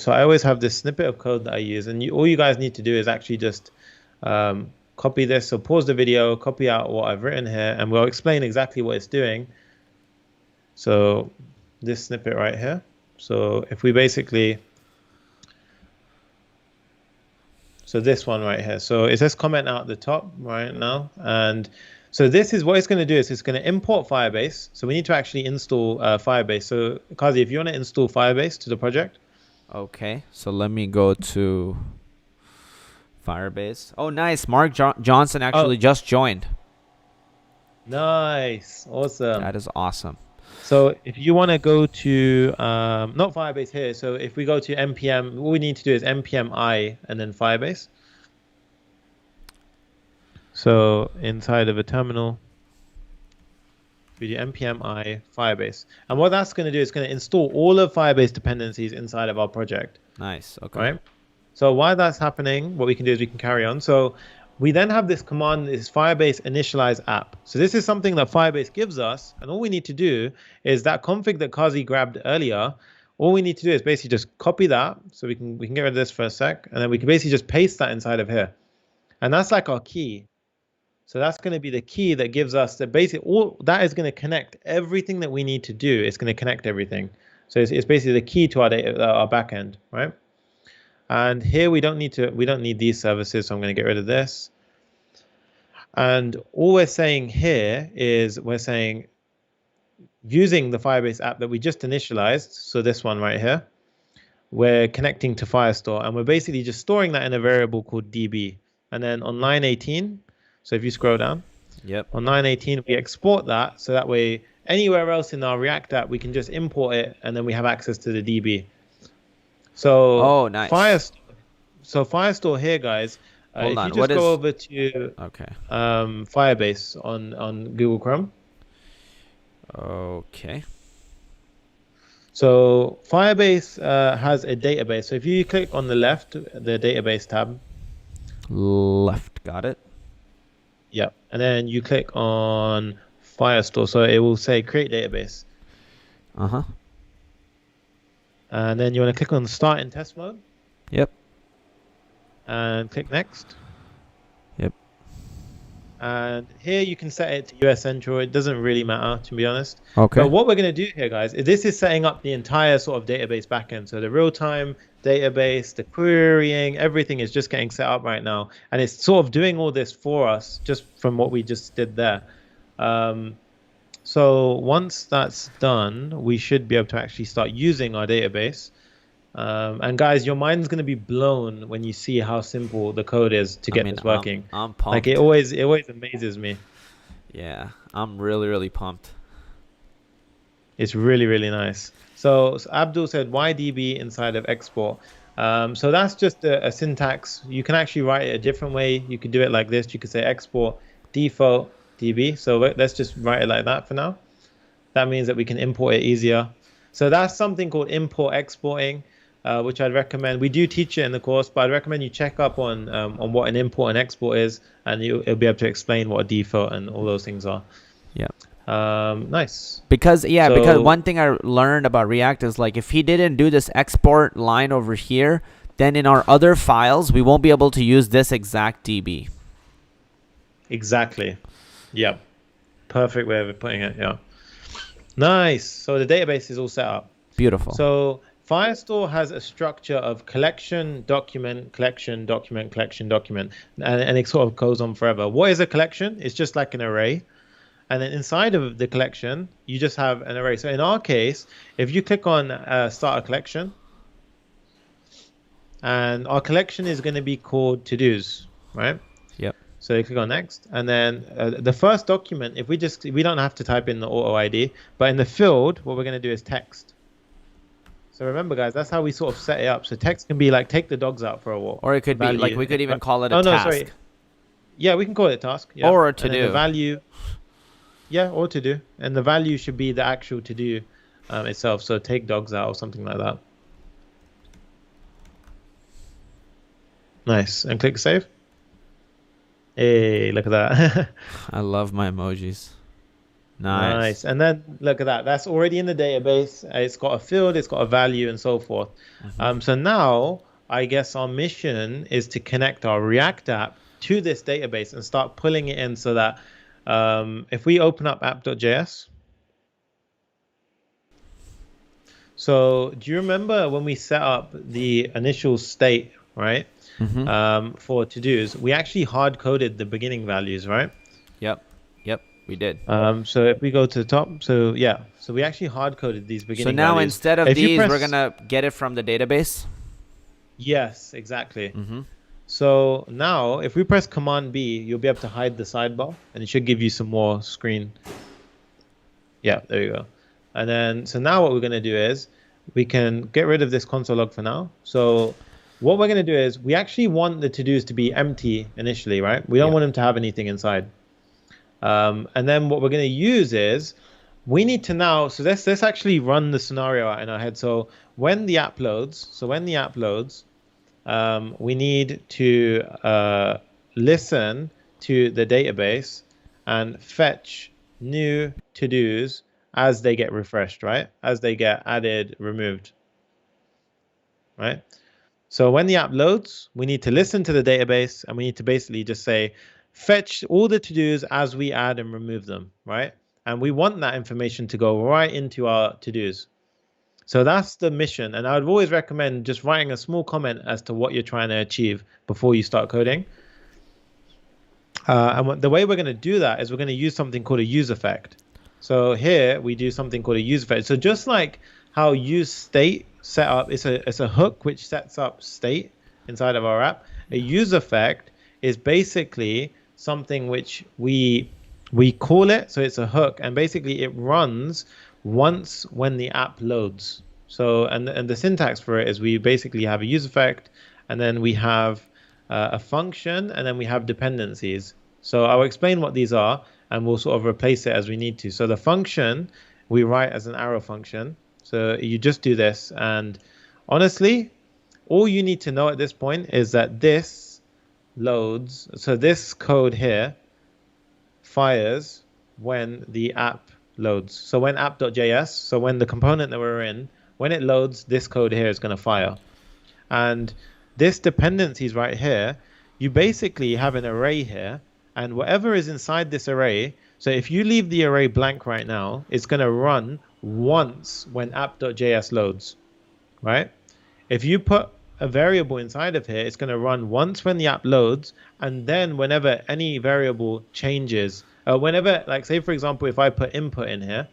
I always have this snippet of code that I use, and all you guys need to do is actually just copy this. So pause the video, copy out what I've written here, and we'll explain exactly what it's doing. So this snippet right here. So if we basically, so this one right here. So it says comment out the top right now. And so this is what it's going to do is it's going to import Firebase. So we need to actually install Firebase. So Kazi, if you want to install Firebase to the project. Okay, so let me go to Firebase. Oh, nice. Mark Johnson actually just joined. Nice. Awesome. That is awesome. So if you want to go to, not Firebase here. So if we go to npm, all we need to do is npm I and then Firebase. So inside of a terminal, we do npm I Firebase. And what that's going to do is going to install all of Firebase dependencies inside of our project. Nice. Okay. Right? So while that's happening, what we can do is we can carry on. So we then have this command, this Firebase initialize app. So this is something that Firebase gives us, and all we need to do is that config that Kazi grabbed earlier. All we need to do is basically just copy that. So we can get rid of this for a sec, and then we can basically just paste that inside of here, and that's like our key. So that's going to be the key that gives us the basic. All that is going to connect everything that we need to do. It's going to connect everything. So it's basically the key to our data, our backend, right? And here we don't need these services, so I'm going to get rid of this. And all we're saying here is we're saying using the Firebase app that we just initialized, so this one right here, we're connecting to Firestore, and we're basically just storing that in a variable called db. And then on line 18, so if you scroll down, on line 18, we export that, so that way anywhere else in our React app, we can just import it, and then we have access to the db. So nice. Firestore here, guys. If you just go over to Firebase on Google Chrome. Okay. So Firebase has a database. So if you click on the left, the database tab. Left, got it. Yeah, and then you click on Firestore. So it will say create database. And then you want to click on start in test mode. Yep. And click next. Yep. And here you can set it to US Central. It doesn't really matter, to be honest. Okay. But what we're going to do here, guys, is this is setting up the entire sort of database backend. So the real-time database, the querying, everything is just getting set up right now. And it's sort of doing all this for us just from what we just did there. So once that's done, we should be able to actually start using our database. And guys, your mind's going to be blown when you see how simple the code is to get this working. I'm pumped. Like it always amazes me. Yeah, I'm really, really pumped. It's really, really nice. So Abdul said, why DB inside of export? So that's just a syntax. You can actually write it a different way. You could do it like this. You could say export default DB. So let's just write it like that for now. That means that we can import it easier. So that's something called import exporting, which I'd recommend. We do teach it in the course, but I'd recommend you check up on what an import and export is, and it'll be able to explain what a default and all those things are. Yeah. Nice. Because one thing I learned about React is like if he didn't do this export line over here, then in our other files we won't be able to use this exact DB. Exactly. Yep. Perfect way of putting it. Yeah. Nice. So the database is all set up. Beautiful. So Firestore has a structure of collection, document, collection, document, collection, document, and it sort of goes on forever. What is a collection? It's just like an array. And then inside of the collection, you just have an array. So in our case, if you click on start a collection, and our collection is going to be called to-dos, right? Yep. So you click on next, and then the first document, if we don't have to type in the auto ID, but in the field, what we're going to do is text. So remember, guys, that's how we sort of set it up. So text can be like, take the dogs out for a walk. Or it could be like, we could even call it a task. No, sorry. Yeah, we can call it a task. Yeah. Or a to-do. The value, yeah, or to-do. And the value should be the actual to-do. itself. So take dogs out or something like that. Nice. And click save. Hey, look at that. I love my emojis. Nice. And then look at that. That's already in the database. It's got a field, it's got a value, and so forth. So now I guess our mission is to connect our React app to this database and start pulling it in so that if we open up app.js. So do you remember when we set up the initial state, right? For to-dos, we actually hard coded the beginning values, right? Yep, we did. So if we go to the top, so we actually hard coded these beginning So now values. instead of these, we're gonna get it from the database. Yes, exactly. So now if we press Command B, you'll be able to hide the sidebar, and it should give you some more screen. Yeah, there you go. And then so now what we're gonna do is we can get rid of this console log for now. So what we're going to do is we actually want the to-dos to be empty initially, right? We don't want them to have anything inside. And then what we're going to use is we need to now, so let's actually run the scenario out in our head. So when the app loads, we need to listen to the database and fetch new to-dos as they get refreshed, right? As they get added, removed, right? So when the app loads, we need to listen to the database, and we need to basically just say, fetch all the to-dos as we add and remove them, right? And we want that information to go right into our to-dos. So that's the mission. And I would always recommend just writing a small comment as to what you're trying to achieve before you start coding. And the way we're going to do that is we're going to use something called a use effect. So here we do something called a use effect. So just like how use state setup, it's a hook which sets up state inside of our app. A use effect is basically something which we call it, so it's a hook, and basically it runs once when the app loads. So and the syntax for it is we basically have a use effect, and then we have a function, and then we have dependencies. So I'll explain what these are, and we'll sort of replace it as we need to. So the function we write as an arrow function. So you just do this, and honestly, all you need to know at this point is that this loads. So this code here fires when the app loads. So when app.js, so when the component that we're in, when it loads, this code here is going to fire. And this dependencies right here, you basically have an array here, and whatever is inside this array, so if you leave the array blank right now, it's going to run once when app.js loads, right? If you put a variable inside of here, it's going to run once when the app loads, and then whenever any variable changes, whenever, like say for example, if I put input in here,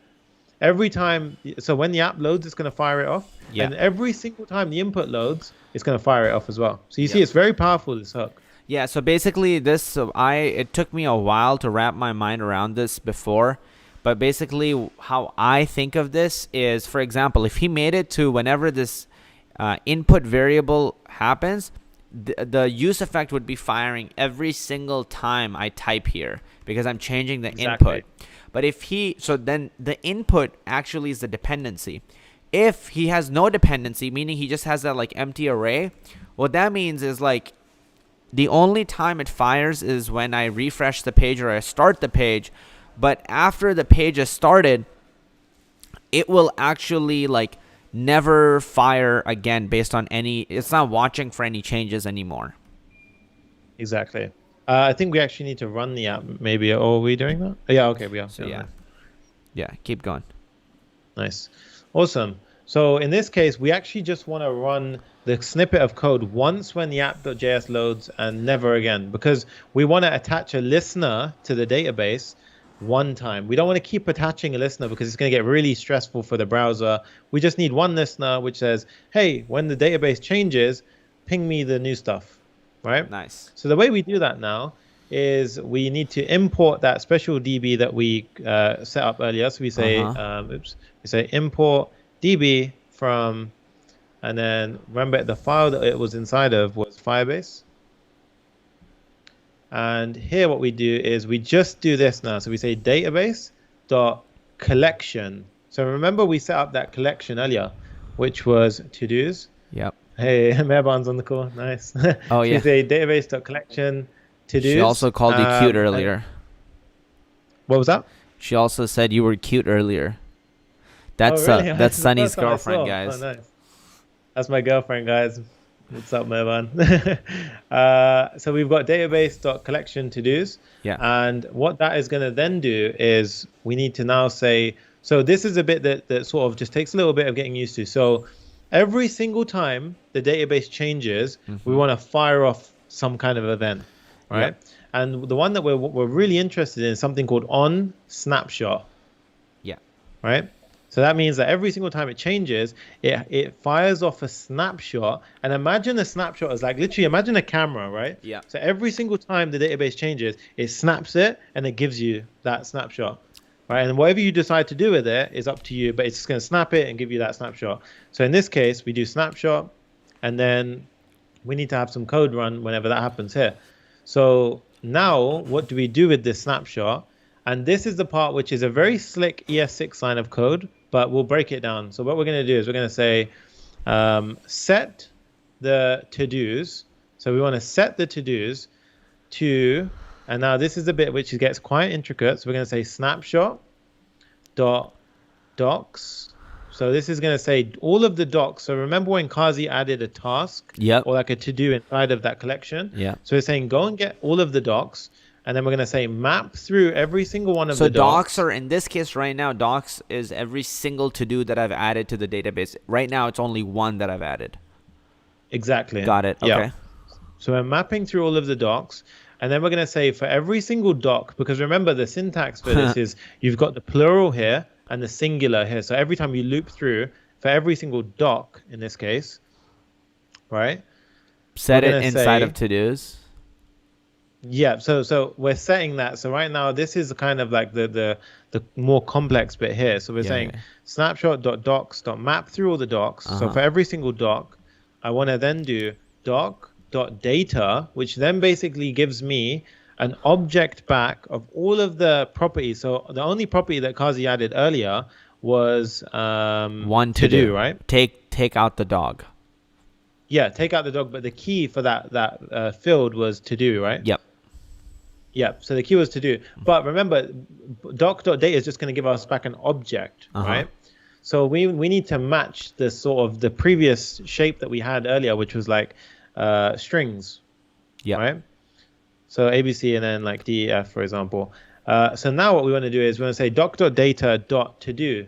every time, so when the app loads, it's going to fire it off, and every single time the input loads, it's going to fire it off as well. So you see, it's very powerful, this hook. Yeah, so basically this, it took me a while to wrap my mind around this before. But basically how I think of this is, for example, if he made it to whenever this input variable happens, the use effect would be firing every single time I type here because I'm changing the input. But if so then the input actually is the dependency. If he has no dependency, meaning he just has that like empty array, what that means is like the only time it fires is when I refresh the page or I start the page. But after the page is started, it will actually like never fire again based on any, it's not watching for any changes anymore. Exactly. I think we actually need to run the app maybe. Or are we doing that? Yeah, okay, we are. So yeah, keep going. Nice. Awesome. So in this case, we actually just want to run the snippet of code once when the app.js loads and never again, because we want to attach a listener to the database one time. We don't want to keep attaching a listener because it's going to get really stressful for the browser. We just need one listener which says, hey, when the database changes, ping me the new stuff, right? Nice. So the way we do that now is we need to import that special DB that we set up earlier. So we say, we say import DB from, and then remember the file that it was inside of was Firebase. And here what we do is we just do this now. So we say database dot collection. So remember we set up that collection earlier, which was to-dos. Yep. Hey, Mehrban's on the call. Nice. Oh, So yeah. you say database.collection to-dos. She also called you cute earlier. What was that? She also said you were cute earlier. That's Oh, really? that's The Sunny's first time I girlfriend, saw. guys. Oh, nice. That's my girlfriend, guys. What's up, Mervan? So we've got database.collection to-dos. Yeah. And what that is going to then do is we need to now say, so this is a bit that sort of just takes a little bit of getting used to. So every single time the database changes, we want to fire off some kind of event, right? Yep. And the one that we're really interested in is something called on snapshot. Yeah. Right? So that means that every single time it changes, it fires off a snapshot. And imagine a snapshot as like literally imagine a camera, right? Yeah. So every single time the database changes, it snaps it and it gives you that snapshot. Right? And whatever you decide to do with it is up to you, but it's just going to snap it and give you that snapshot. So in this case, we do snapshot, and then we need to have some code run whenever that happens here. So now what do we do with this snapshot? And this is the part which is a very slick ES6 line of code, but we'll break it down. So what we're going to do is we're going to say set the to-dos. So we want to set the to-dos to, and now this is the bit which gets quite intricate. So we're going to say snapshot dot docs. So this is going to say all of the docs. So remember when Kazi added a task or like a to-do inside of that collection? Yeah. So it's saying go and get all of the docs. And then we're going to say map through every single one of the docs. So docs are, in this case right now, docs is every single to-do that I've added to the database. Right now, it's only one that I've added. Exactly. Got it. Okay. Yeah. So we're mapping through all of the docs. And then we're going to say for every single doc, because remember the syntax for this is you've got the plural here and the singular here. So every time you loop through, for every single doc in this case, right? Set it inside of to-dos. Yeah, so we're setting that. So right now, this is kind of like the more complex bit here. So we're saying snapshot.docs.map through all the docs. So for every single doc, I want to then do doc.data, which then basically gives me an object back of all of the properties. So the only property that Kazi added earlier was one to do, right? Take out the dog. Yeah, take out the dog, but the key for that field was to do, right? Yep. Yeah, so the key was to do. But remember, doc.data is just going to give us back an object, right? So we need to match the sort of the previous shape that we had earlier, which was like strings, right? So ABC and then like DEF, for example. So now what we want to do is we want to say doc.data.todo,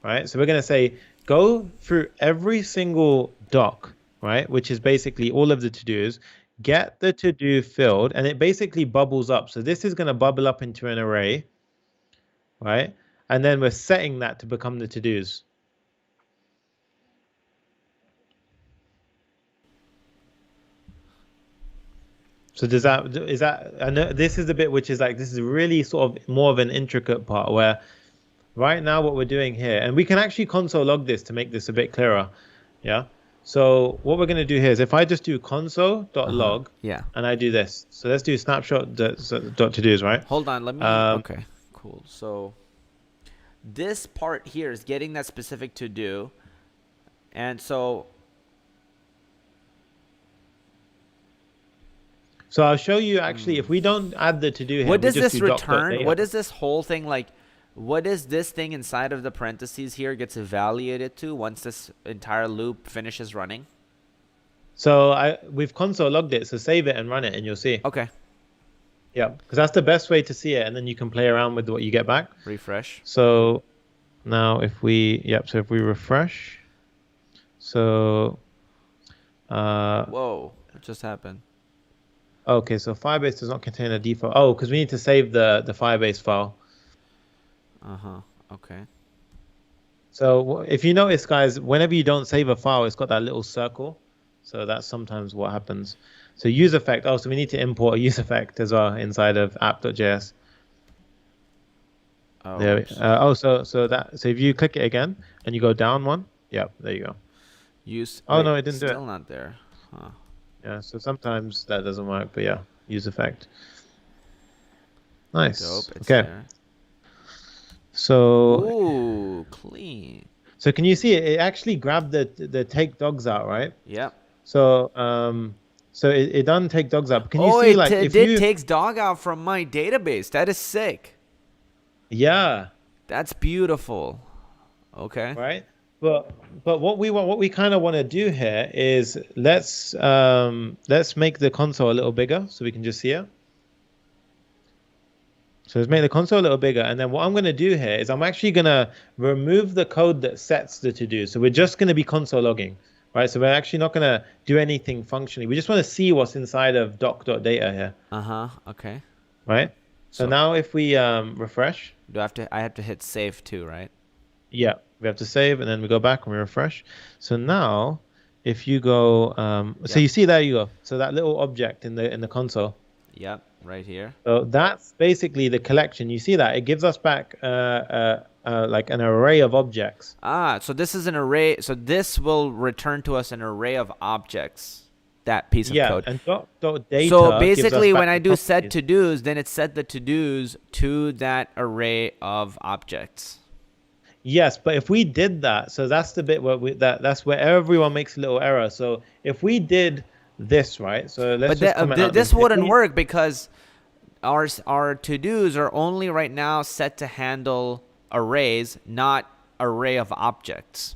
right? So we're going to say go through every single doc, right? Which is basically all of the to-dos. Get the to-do field, and it basically bubbles up. So this is going to bubble up into an array, right? And then we're setting that to become the to-dos. So is that, I know this is the bit which is like, this is really sort of more of an intricate part where right now what we're doing here, and we can actually console log this to make this a bit clearer. Yeah. So what we're going to do here is if I just do console.log and I do this. So let's do snapshot.todos, right? Hold on. Let me. Okay, cool. So this part here is getting that specific to do. And so I'll show you actually if we don't add the to do here. What does this return? What is this whole thing like? What is this thing inside of the parentheses here gets evaluated to once this entire loop finishes running? So we've console logged it, so save it and run it and you'll see. Okay. Yeah, because that's the best way to see it, and then you can play around with what you get back. Refresh. So now if we, so if we refresh, so whoa, what just happened? Okay, so Firebase does not contain a default. Oh, because we need to save the Firebase file. Okay. So if you notice, guys, whenever you don't save a file, it's got that little circle. So that's sometimes what happens. So use effect. Oh, so we need to import a use effect as well inside of app.js. Oh, there so if you click it again and you go down one, there you go. No, it didn't do it. Still not there. Huh. Yeah, so sometimes that doesn't work, but yeah, use effect. Nice. Dope. It's okay. There. So Ooh, clean. so can you see it? It actually grabbed the take dogs out, right? Yep. So so it done take dogs out. Can you Oh, see it like if did you takes dog out from my database. That is sick. yeah, That's beautiful. Okay. right? But what we kind of want to do here is let's make the console a little bigger so we can just see it. So let's make the console a little bigger, and then what I'm going to do here is I'm actually going to remove the code that sets the to-do. So we're just going to be console logging, right? So we're actually not going to do anything functionally. We just want to see what's inside of doc.data here, Okay. right? So now if we refresh, Do I have to hit save too, right? yeah, we have to save, and then we go back and we refresh. So now if you go, so you see there you go. So that little object in the console. Yep, right here. So that's basically the collection. You see that it gives us back like an array of objects. Ah, so this is an array. So this will return to us an array of objects. That piece of code. And dot data. So basically, when I do properties. set to-dos, then it set the to-dos to that array of objects. Yes, but if we did that, so that's the bit where that's where everyone makes a little error. So if we did this, right? So let's just comment out this wouldn't work because our to-dos are only right now set to handle arrays, not array of objects.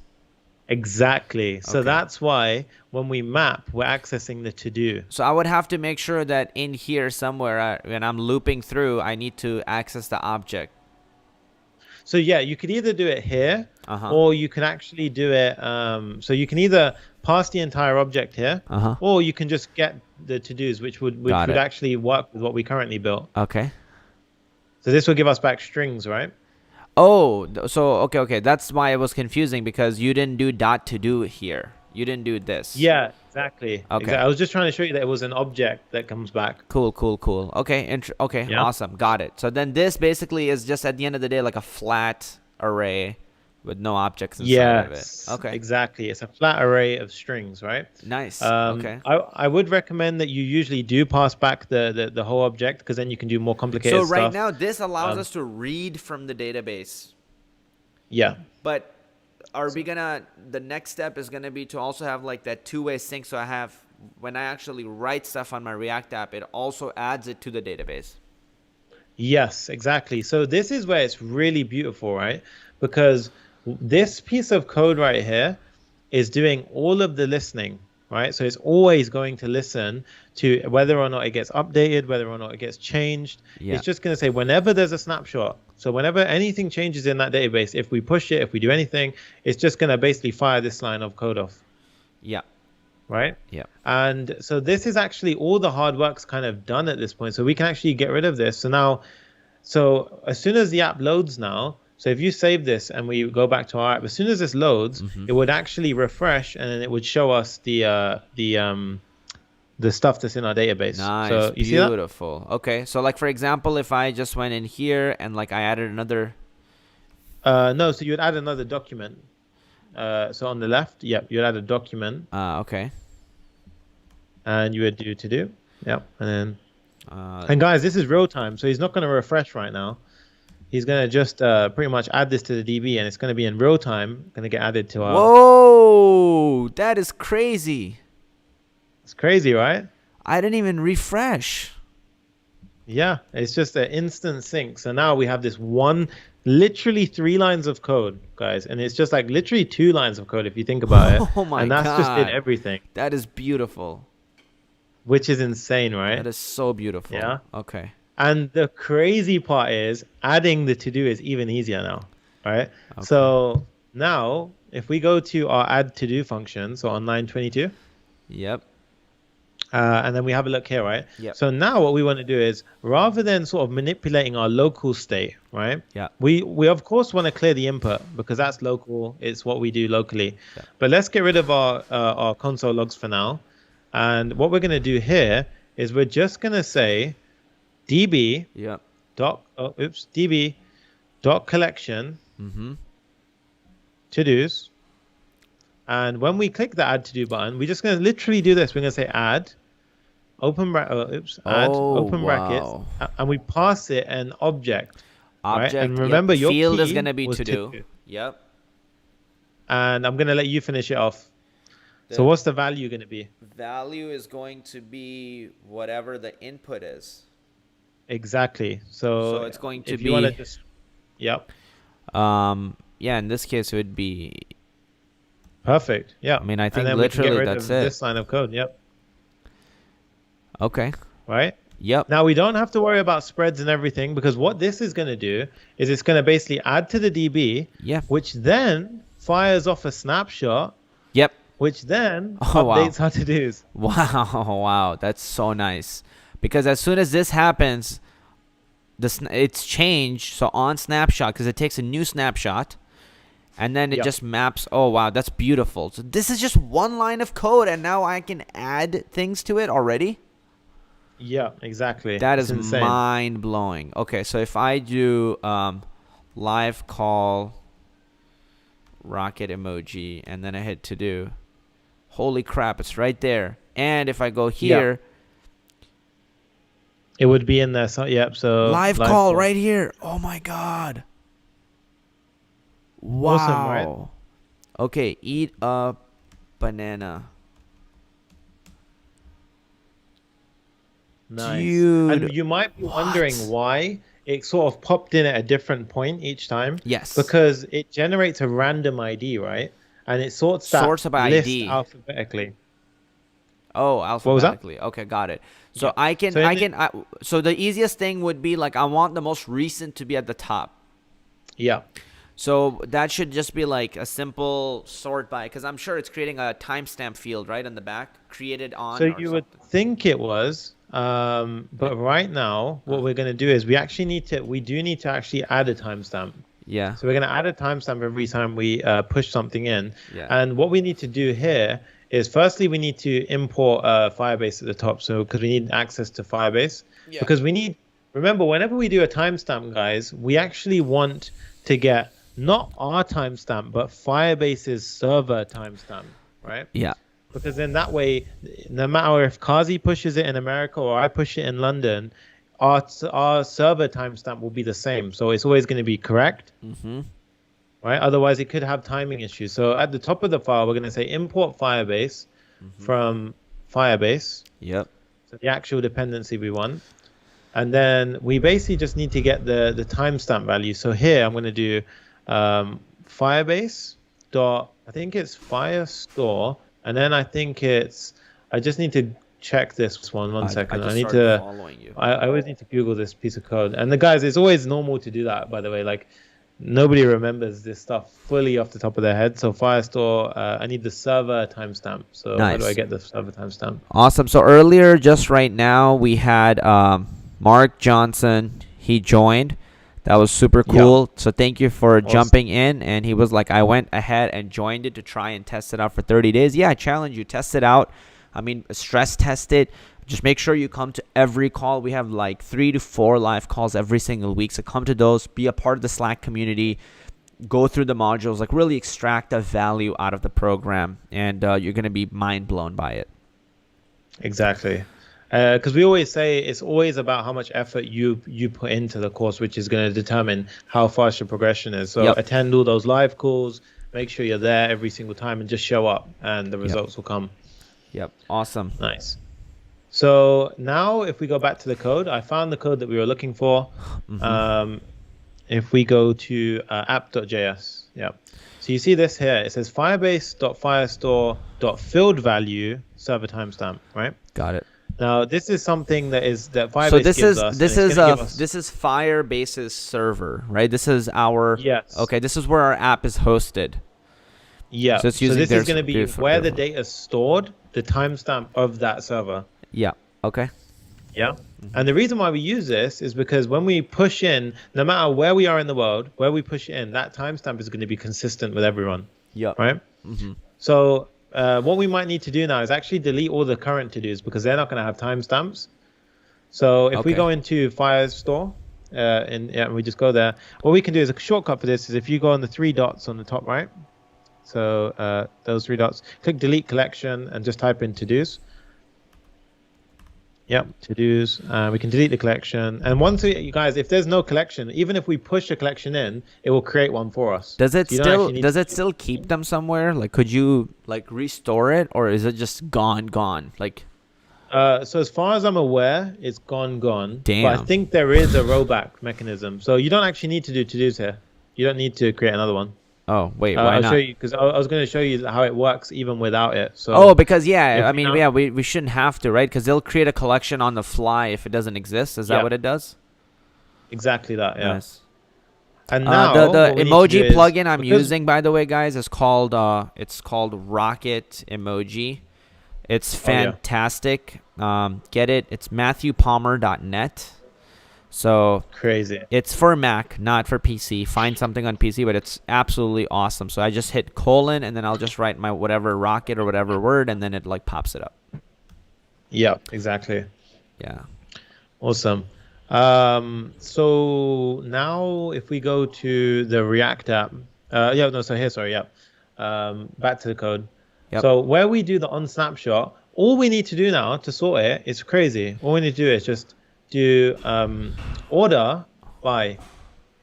Exactly. So that's why when we map, we're accessing the to-do. So I would have to make sure that in here somewhere, when I'm looping through, I need to access the object. So yeah, you could either do it here, or you can actually do it. So you can either pass the entire object here, or you can just get the to-dos, which would actually work with what we currently built. Okay. So this will give us back strings, right? Oh, so okay. That's why it was confusing because you didn't do dot to do here. You didn't do this. Yeah, exactly. Okay. Exactly. I was just trying to show you that it was an object that comes back. Cool. Okay, Yeah. Awesome. Got it. So then this basically is just at the end of the day like a flat array with no objects inside of it. Okay. Exactly. It's a flat array of strings, right? Nice. Okay. I would recommend that you usually do pass back the whole object because then you can do more complicated stuff. So right now this allows us to read from the database. Yeah. But are we gonna, the next step is gonna be to also have like that two-way sync, so I have, when I actually write stuff on my React app, it also adds it to the database. Yes, exactly. So this is where it's really beautiful, right? Because this piece of code right here is doing all of the listening, right? So it's always going to listen to whether or not it gets updated, whether or not it gets changed. Yeah. It's just going to say whenever there's a snapshot. So whenever anything changes in that database, if we push it, if we do anything, it's just going to basically fire this line of code off. Yeah. Right? Yeah. And so this is actually all the hard work's kind of done at this point. So we can actually get rid of this. So now, so as soon as the app loads now, so if you save this and we go back to our app, as soon as this loads, it would actually refresh and then it would show us the stuff that's in our database. Nice. So you beautiful. See that? Okay. So like for example, if I just went in here and like I added another. No, so you would add another document. So on the left, you'd add a document. Okay. And you would do to do. Yep. And then. And guys, this is real time, so he's not going to refresh right now. He's going to just pretty much add this to the DB, and it's going to be in real time, going to get added to our... Whoa! That is crazy. It's crazy, right? I didn't even refresh. Yeah, it's just an instant sync. So now we have this one, literally 3 lines of code, guys. And it's just like literally 2 lines of code if you think about it. Oh my God. And that's just did everything. That is beautiful. Which is insane, right? That is so beautiful. Yeah. Okay. And the crazy part is adding the to-do is even easier now, right? Okay. So now if we go to our add to-do function, so on line 22. Yep. And then we have a look here, right? Yep. So now what we want to do is rather than sort of manipulating our local state, right? Yeah. We of course want to clear the input because that's local. It's what we do locally. Yeah. But let's get rid of our console logs for now. And what we're going to do here is we're just going to say db db dot collection to-dos. And when we click the add to do button, we're just going to literally do this. We're going to say add open brackets, and we pass it an object. right? Object. And remember, Yep. your Field is key gonna be was to do. 2. Yep. And I'm going to let you finish it off. So The what's the value going to be? value is going to be whatever the input is. Exactly. So So it's going to if you want to be just, yep, yeah, in this case it would be, perfect. Yeah. I mean, I And think then we can get literally rid that's of it. this line of code. Yep. Okay. Right. Yep. Now we don't have to worry about spreads and everything, because what this is going to do is it's going to basically add to the DB, Yeah. which then fires off a snapshot, Yep. which then Oh, wow. updates our to-dos. Wow, wow, that's so nice. Because as soon as this happens, it's changed. So on snapshot, because it takes a new snapshot, and then it Yep. just maps. Oh, wow, that's beautiful. So this is just one line of code, and now I can add things to it already. Yeah, exactly. That It's is insane. mind blowing. Okay, so if I do live call rocket emoji, and then I hit to do, holy crap, it's right there. And if I go here, It would be in there. So, yep. So live call right here. Oh my god. Wow. Awesome, right? Okay, eat a banana. Nice. Dude, And you might be what? wondering why it sort of popped in at a different point each time. Yes. Because it generates a random ID, right? And it sorts that Sorts by list ID. alphabetically. Oh, was that? alphabetically. Okay, got it. So Yeah. So the easiest thing would be like, I want the most recent to be at the top. Yeah. So that should just be like a simple sort by, because I'm sure it's creating a timestamp field right in the back, created on. So or you something. would think it was, but right now what we're going to do is we do need to actually add a timestamp. Yeah. So we're going to add a timestamp every time we push something in. Yeah. And what we need to do here is, firstly, we need to import Firebase at the top. So because we need access to Firebase. Yeah. Because remember, whenever we do a timestamp, guys, we actually want to get not our timestamp, but Firebase's server timestamp, right? Yeah. Because then that way, no matter if Kazi pushes it in America or I push it in London, our server timestamp will be the same. So it's always going to be correct, right? Otherwise, it could have timing issues. So at the top of the file, we're going to say import Firebase from Firebase. Yep. So the actual dependency we want. And then we basically just need to get the timestamp value. So here I'm going to do Firebase dot, I think it's Firestore. And then I just need to check this one second. I need to, following you. I always need to Google this piece of code. And the guys, it's always normal to do that, by the way. Like, nobody remembers this stuff fully off the top of their head. So Firestore, I need the server timestamp. So Nice. how do I get the server timestamp? Awesome. So earlier, just right now, we had Mark Johnson. He joined. That was super cool. So thank you for jumping in. And he was like, I went ahead and joined it to try and test it out for 30 days. Yeah, I challenge you. Test it out. I mean, stress test it. Just make sure you come to every call. We have like 3 to 4 live calls every single week. So come to those. Be a part of the Slack community. Go through the modules. Like, really extract the value out of the program. And you're going to be mind blown by it. Exactly. Because we always say it's always about how much effort you put into the course, which is going to determine how fast your progression is. So attend all those live calls, make sure you're there every single time, and just show up, and the results will come. Yep. Awesome. Nice. So now if we go back to the code, I found the code that we were looking for. If we go to app.js, so you see this here. It says firebase.firestore.fieldValue server timestamp, right? Got it. Now this is something that Firebase So this gives is us. this is Firebase's server, right? This is our Okay, this is where our app is hosted. Yeah. So, it's So using this their is going to be where the data is stored, the timestamp of that server. Yeah. Okay. Yeah. And the reason why we use this is because when we push in, no matter where we are in the world, where we push in, that timestamp is going to be consistent with everyone. Yeah. Right. So what we might need to do now is actually delete all the current to-dos, because they're not going to have timestamps. So if we go into Firestore, and we just go there, what we can do is a shortcut for this is if you go on the 3 dots on the top right. So those 3 dots, click delete collection and just type in to-dos. Yep, to-dos. We can delete the collection. And once we, you guys, if there's no collection, even if we push a collection in, it will create one for us. Does it So you don't still actually need does to it still keep them somewhere? Like, could you like restore it, or is it just gone? Like, so as far as I'm aware, it's gone. But I damn. think there is a rollback mechanism. So you don't actually need to do to-dos here. You don't need to create another one. Oh, wait, why I'll not? show you because I was going to show you how it works even without it. So Oh, because yeah, if I we mean, don't- yeah, we shouldn't have to, right? Because they'll create a collection on the fly if it doesn't exist. Is that Yeah. what it does? exactly that, yeah. Nice. And now The what we need to emoji do is- plugin I'm because- using, by the way, guys, is called it's called Rocket Emoji. It's Oh, yeah. fantastic. Get it? It's MatthewPalmer.net. So Crazy. it's for Mac, not for PC. Find something on PC, but it's absolutely awesome. So I just hit colon, and then I'll just write my whatever rocket or whatever word, and then it like pops it up. Yeah, exactly. Yeah. Awesome. So now if we go to the React app, back to the code. Yep. So where we do the on snapshot, all we need to do now to sort it is crazy. All we need to do is just do order by.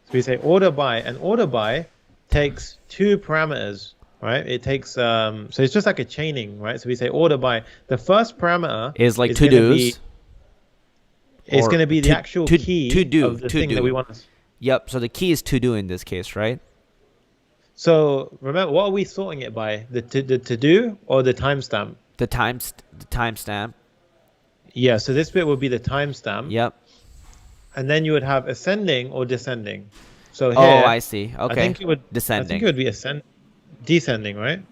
So we say order by, and order by takes two parameters, right? It takes so it's just like a chaining, right? So we say order by. The first parameter Is like gonna to-dos. be- It's Or going to be the to- actual to- key to do, of the to thing do. that we want to. Yep. So the key is to do in this case, right? So remember, what are we sorting it by? The to do or the timestamp? The timestamp. Yeah. So this bit would be the timestamp, Yep. and then you would have ascending or descending. So here, Oh, I see. Okay. I think it would. I Descending. think it would be descending, right?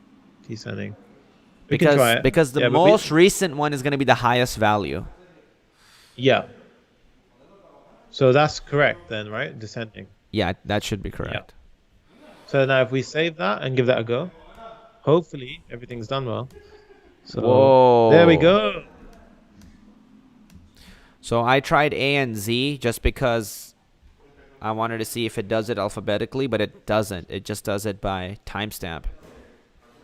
Descending. We can try it. Because the Yeah, but we- most recent one is going to be the highest value. Yeah. So that's correct then, right? Descending. Yeah, that should be correct. So now if we save that and give that a go, hopefully everything's done well. So Whoa. there we go. So I tried A and Z just because I wanted to see if it does it alphabetically, but it doesn't. It just does it by timestamp.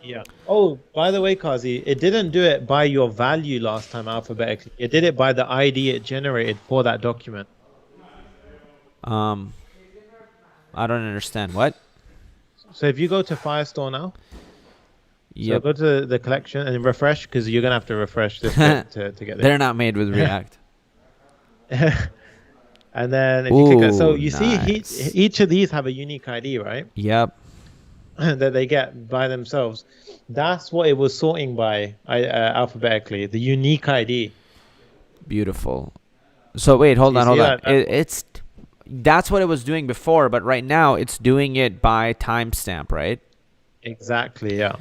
Yeah. Oh, by the way, Kazi, it didn't do it by your value last time alphabetically. It did it by the ID it generated for that document. I don't understand. What? So if you go to Firestore now, Yep. so go to the collection and refresh because you're gonna have to refresh this bit to get there. They're not made with React. And then if you click it, so Ooh, you nice. see each of these have a unique ID, right? Yep. That they get by themselves. That's what it was sorting by alphabetically, the unique ID. Beautiful. So wait, hold You on, hold see on. that? That's what it was doing before, but right now it's doing it by timestamp, right? Exactly, yeah.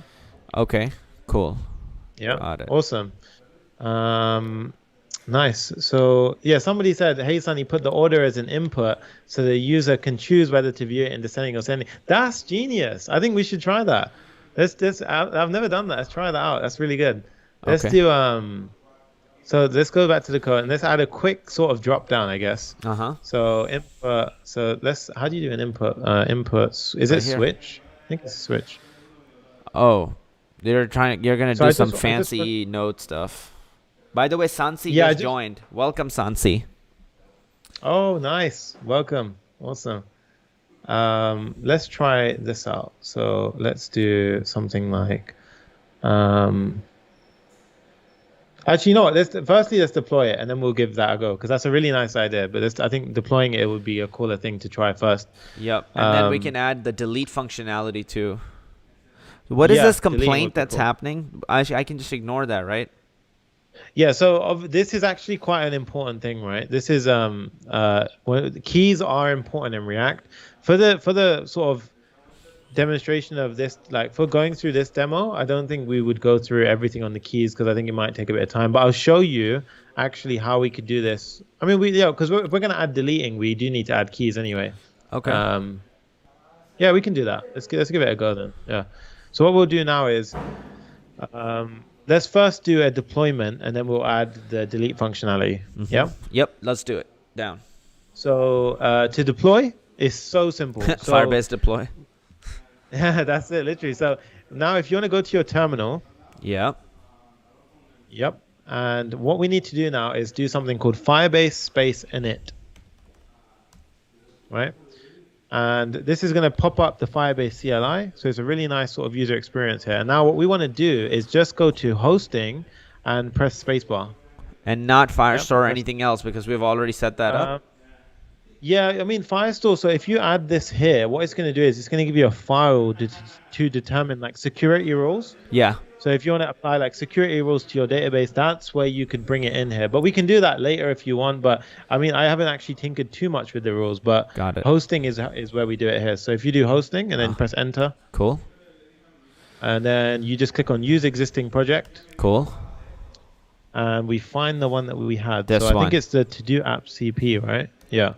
Okay, cool. Yeah, Got it. awesome. Nice. So yeah, somebody said, "Hey, Sunny, put the order as an input so the user can choose whether to view it in descending or ascending." That's genius. I think we should try that. I've never done that. Let's try that out. That's really good. Let's Okay. do So let's go back to the code and let's add a quick sort of drop down, I guess. Uh-huh. So input. So how do you do an input? Inputs. Is Right it here. switch? I think it's a switch. Oh, you're gonna So do I some just fancy node stuff. By the way, Sansi Yeah, I just just- joined. Welcome, Sansi. Oh, nice. Welcome. Awesome. Let's try this out. So let's do something like, actually, you know what? Firstly, let's deploy it and then we'll give that a go because that's a really nice idea. But I think deploying it would be a cooler thing to try first. Yep. And then we Um, can add the delete functionality too. What is Yeah, this deleting would complaint be that's cool. happening? I can just ignore that, right? Yeah, so this is actually quite an important thing, right? This is keys are important in React for the sort of demonstration of this. Like for going through this demo, I don't think we would go through everything on the keys because I think it might take a bit of time. But I'll show you actually how we could do this. I mean, because if we're gonna add deleting, we do need to add keys anyway. Okay. Yeah, we can do that. Let's give it a go then. Yeah. So what we'll do now is, let's first do a deployment and then we'll add the delete functionality. Mhm. Yeah. Yep. Let's do it. Down. So to deploy is so simple. So, Firebase deploy. Yeah, that's it, literally. So now if you want to go to your terminal, Yep. yep, And what we need to do now is do something called Firebase space init, right? And this is going to pop up the Firebase CLI. So it's a really nice sort of user experience here. And now what we want to do is just go to hosting and press spacebar. And not Firestore or anything else, because we've already set that up. Yeah, I mean, Firestore, so if you add this here, what it's going to do is it's going to give you a file to determine like security rules. Yeah. So if you want to apply like security rules to your database, that's where you could bring it in here. But we can do that later if you want. But I mean, I haven't actually tinkered too much with the rules, but Got it. Hosting is where we do it here. So if you do hosting and then press enter. Cool. And then you just click on use existing project. Cool. And we find the one that we had. This so I one. think it's the to-do app CP, right? Yeah.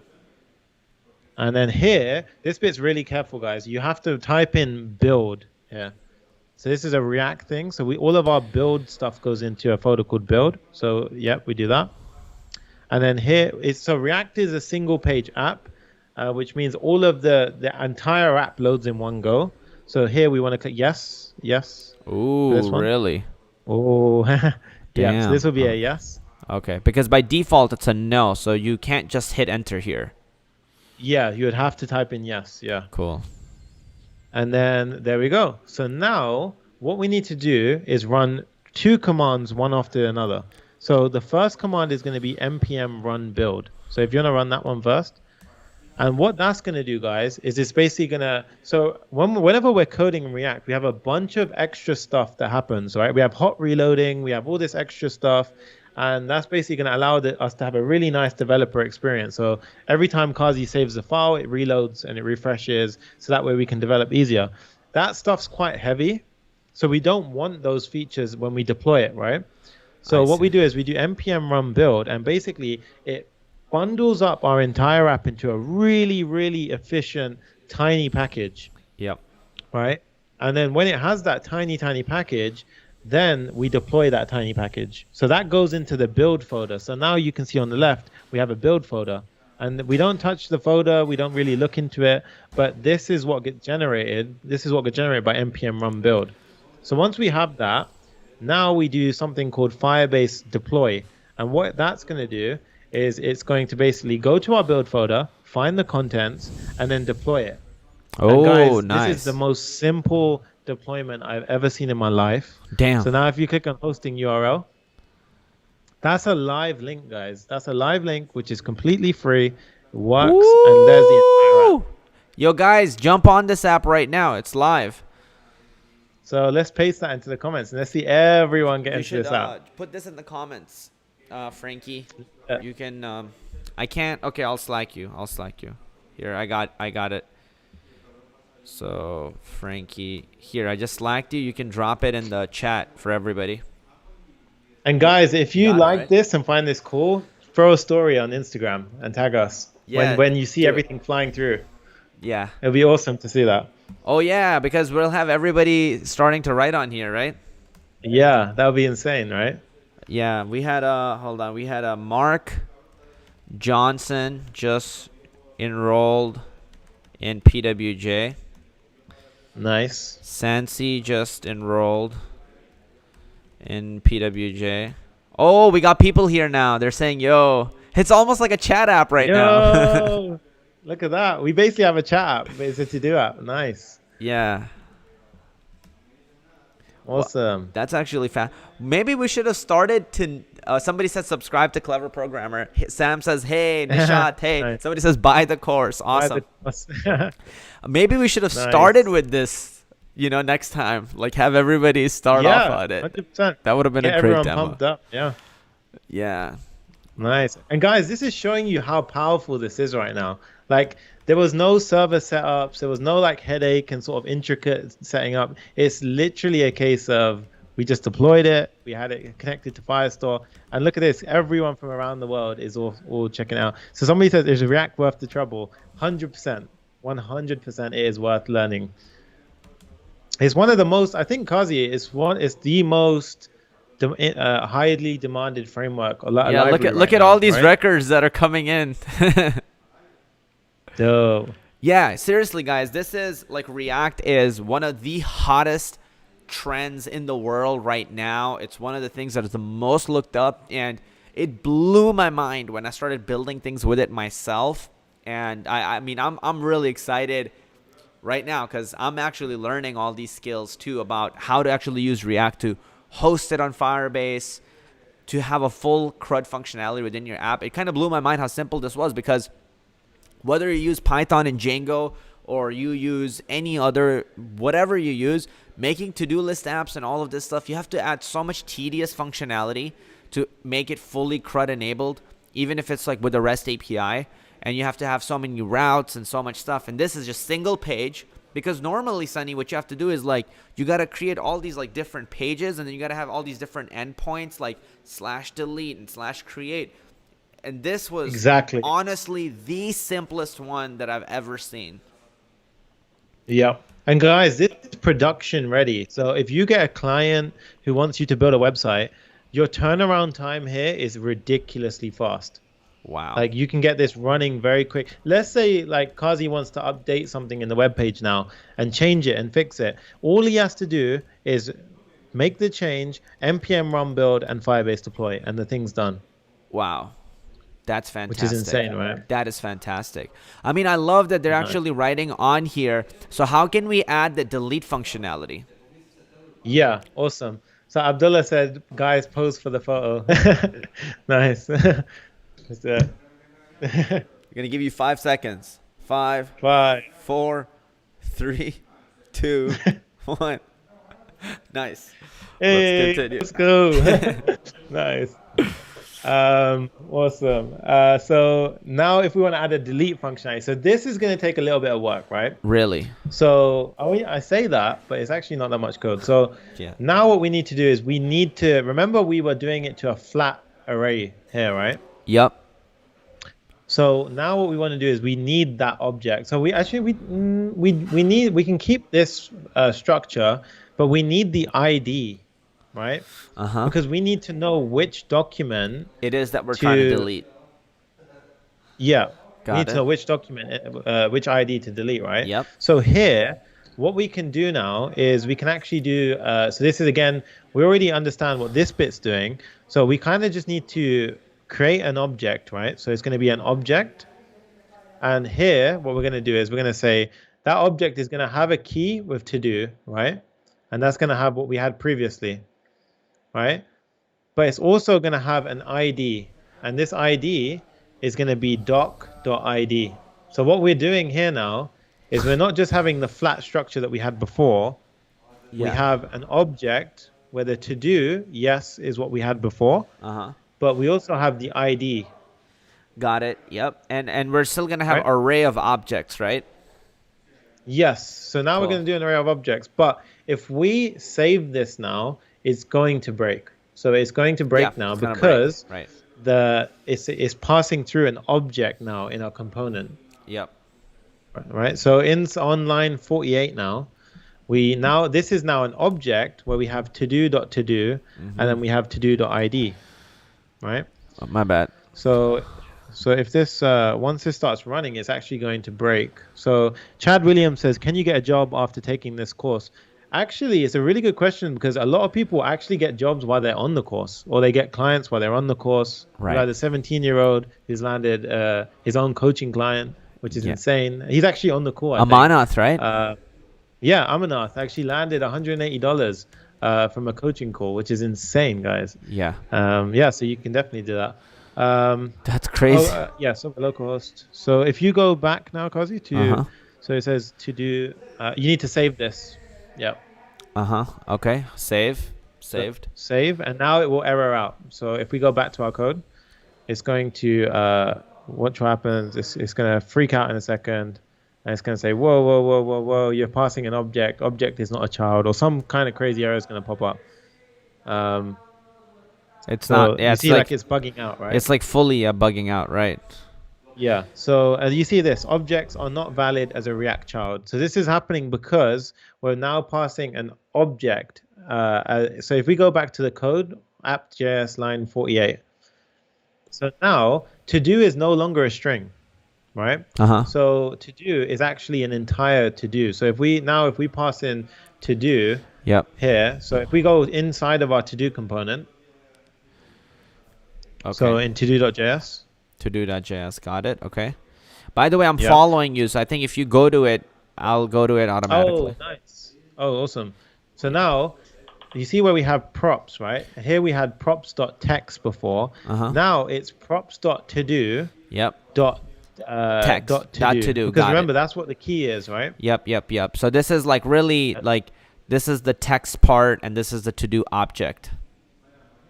And then here, this bit's really careful, guys. You have to type in build here. So this is a React thing. So all of our build stuff goes into a folder called build. So yep, we do that. And then here, so React is a single page app, which means all of the entire app loads in one go. So here we want to click yes, yes. Ooh, really? Oh, yeah. Damn. So this will be a yes. Okay, because by default it's a no, so you can't just hit enter here. Yeah, you would have to type in yes. Yeah. Cool. And then there we go. So now what we need to do is run two commands, one after another. So the first command is going to be npm run build. So if you want to run that one first. And what that's going to do, guys, is it's basically going to... So whenever we're coding in React, we have a bunch of extra stuff that happens, right? We have hot reloading. We have all this extra stuff. And that's basically going to allow us to have a really nice developer experience. So every time Kazi saves a file, it reloads and it refreshes. So that way we can develop easier. That stuff's quite heavy. So we don't want those features when we deploy it, right? So what we do is we do npm run build. And basically, it bundles up our entire app into a really, really efficient, tiny package. Yep. Right? And then when it has that tiny, tiny package, then we deploy that tiny package. So that goes into the build folder. So now you can see on the left, we have a build folder. And we don't touch the folder. We don't really look into it. But this is what gets generated. This is what gets generated by npm run build. So once we have that, now we do something called Firebase deploy. And what that's going to do is it's going to basically go to our build folder, find the contents, and then deploy it. Oh, guys, nice. This is the most simple deployment I've ever seen in my life. Damn. So now if you click on hosting URL, that's a live link, guys. That's a live link, which is completely free. It works, and there's the entire app. Yo, guys, jump on this app right now. It's live. So let's paste that into the comments, and let's see everyone get into this app. Put this in the comments, Frankie. You can. I can't. Okay, I'll Slack you. Here, I got it. So Frankie, here, I just Slacked you. You can drop it in the chat for everybody. And guys, if you like this and find this cool, throw a story on Instagram and tag us when you see everything flying through. Yeah. It'll be awesome to see that. Oh, yeah, because we'll have everybody starting to write on here, right? Yeah, that would be insane, right? Yeah, we had a Mark Johnson just enrolled in PWJ. Nice. Sansi just enrolled in PWJ. Oh, we got people here now. They're saying, yo, it's almost like a chat app right now. Look at that. We basically have a chat app, but it's a to-do app. Nice. Yeah. Awesome. Well, that's actually fast. Maybe we should have started to... somebody said subscribe to Clever Programmer. Sam says, hey, Nishat, hey. Nice. Somebody says buy the course. Awesome. Maybe we should have started with this, next time. Like have everybody start off on it. 100%. That would have been a great demo. Pumped up. Yeah. Yeah. Nice. And guys, this is showing you how powerful this is right now. Like there was no server setups. There was no like headache and sort of intricate setting up. It's literally a case of we just deployed it. We had it connected to Firestore. And look at this. Everyone from around the world is all checking out. So somebody says, is React worth the trouble? 100%. 100% it is worth learning. It's one of the most, I think Kazi is the most highly demanded framework. Look at all these records that are coming in. Dope. Yeah, seriously, guys, this is like React is one of the hottest trends in the world right now. It's one of the things that is the most looked up, and it blew my mind when I started building things with it myself. And I mean, I'm really excited right now because I'm actually learning all these skills too about how to actually use React to host it on Firebase, to have a full CRUD functionality within your app. It kind of blew my mind how simple this was, because whether you use Python and Django or you use any other, whatever you use, making to-do list apps and all of this stuff, you have to add so much tedious functionality to make it fully CRUD enabled, even if it's like with the REST API. And you have to have so many routes and so much stuff. And this is just single page, because normally, Sunny, what you have to do is like, you got to create all these like different pages, and then you got to have all these different endpoints like /delete and /create. And this was exactly honestly the simplest one that I've ever seen. Yeah. And guys, this is production ready. So if you get a client who wants you to build a website, your turnaround time here is ridiculously fast. Wow. Like you can get this running very quick. Let's say like Kazi wants to update something in the web page now and change it and fix it. All he has to do is make the change, npm run build, and Firebase deploy, and the thing's done. Wow. That's fantastic. Which is insane, right? That is fantastic. I mean, I love that they're actually writing on here. So how can we add the delete functionality? Yeah, awesome. So Abdullah said, guys, pose for the photo. Nice. We're going to give you 5 seconds. 5, 4, 3, 2, 1. Nice. Hey, let's continue. Let's go. Nice. Awesome. So now if we want to add a delete functionality, so this is going to take a little bit of work, right? Really? So I say that, but it's actually not that much code. So now what we need to do is we need to remember we were doing it to a flat array here, right? Yep. So now what we want to do is we need that object. So we can keep this structure, but we need the ID, right? Because we need to know which document it is that we're trying to delete. Yeah. We need to know which document, which ID to delete, right? Yep. So here, what we can do now is we can actually do, so this is again, we already understand what this bit's doing. So we kind of just need to create an object, right? So it's going to be an object. And here, what we're going to do is we're going to say that object is going to have a key with to do, right? And that's going to have what we had previously, right? But it's also going to have an ID. And this ID is going to be doc.id. So what we're doing here now is we're not just having the flat structure that we had before. We have an object where the to do, yes, is what we had before. But we also have the ID. Got it. Yep. And we're still going to have an array of objects, right? Yes. So now we're going to do an array of objects. But if we save this now, it's going to break. So it's going to break now because it's passing through an object now in our component. Yep. Right. So on line 48 now, this is now an object where we have to-do.to-do, and then we have to-do.id. Right? Oh, my bad. So if this once this starts running, it's actually going to break. So Chad Williams says, can you get a job after taking this course? Actually, it's a really good question because a lot of people actually get jobs while they're on the course, or they get clients while they're on the course. Right. Like the 17-year-old who's landed his own coaching client, which is insane. He's actually on the call. Amanath, right? Yeah, Amanath actually landed $180 from a coaching call, which is insane, guys. Yeah. So you can definitely do that. That's crazy. So localhost. So if you go back now, Kazi, to so it says to do. You need to save this. Yeah. Okay. Saved. Save, and now it will error out. So if we go back to our code, it's going to what happens? It's going to freak out in a second. And it's going to say, whoa, you're passing an object. Object is not a child, or some kind of crazy error is going to pop up. It's not. Yeah, you see, like it's bugging out, right? It's like fully bugging out, right? Yeah. So as you see this, objects are not valid as a React child. So this is happening because we're now passing an object. So if we go back to the code, app.js line 48. So now to do is no longer a string. Right. So to do is actually an entire to do. So if we pass in to do, Yep. here. So if we go inside of our to-do component, Okay. so in to-do.js. To-do.js. Got it. Okay. By the way, I'm Yeah. following you, so I think if you go to it, I'll go to it automatically. Oh, nice. Oh, awesome. So now you see where we have props, right? Here we had props.text before. Now it's props.todo. Yep. Dot Text. dot to Dot do. to do. Because Got remember, it. that's what the key is, right? Yep. So this is like really like this is the text part, and this is the to-do object.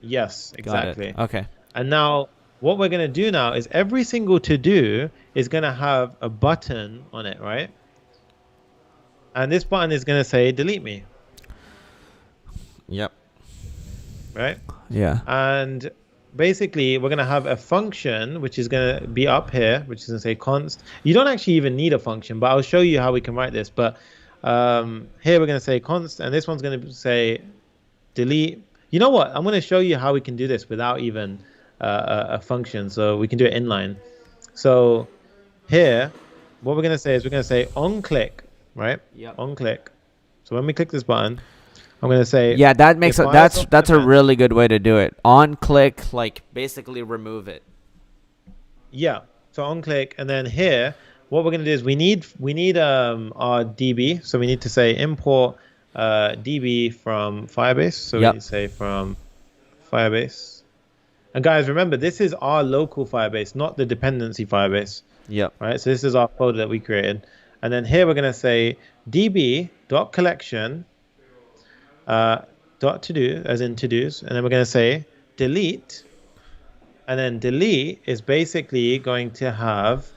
Yes, exactly. Got it. Okay. And now what we're going to do now is every single to do is going to have a button on it, right? And this button is going to say delete me, Yep. right? Yeah. And basically we're going to have a function which is going to be up here, which is going to say const. You don't actually even need a function, but I'll show you how we can write this. But here we're going to say const, and this one's going to say delete. You know what? I'm going to show you how we can do this without even a function. So we can do it inline. So here, what we're going to say is we're going to say on click, right? Yep. On click. So when we click this button, I'm going to say, yeah, that makes if that's a really good way to do it. On click, like basically remove it. yeah. So on click, and then here, what we're going to do is we need our DB. So we need to say import DB from Firebase. So we Yep. need to say from Firebase. And guys, remember, this is our local Firebase, not the dependency Firebase. Yep. Right. So this is our folder that we created. And then here we're going to say db.collection dot to do, as in to dos. And then we're going to say delete. And then delete is basically going to have,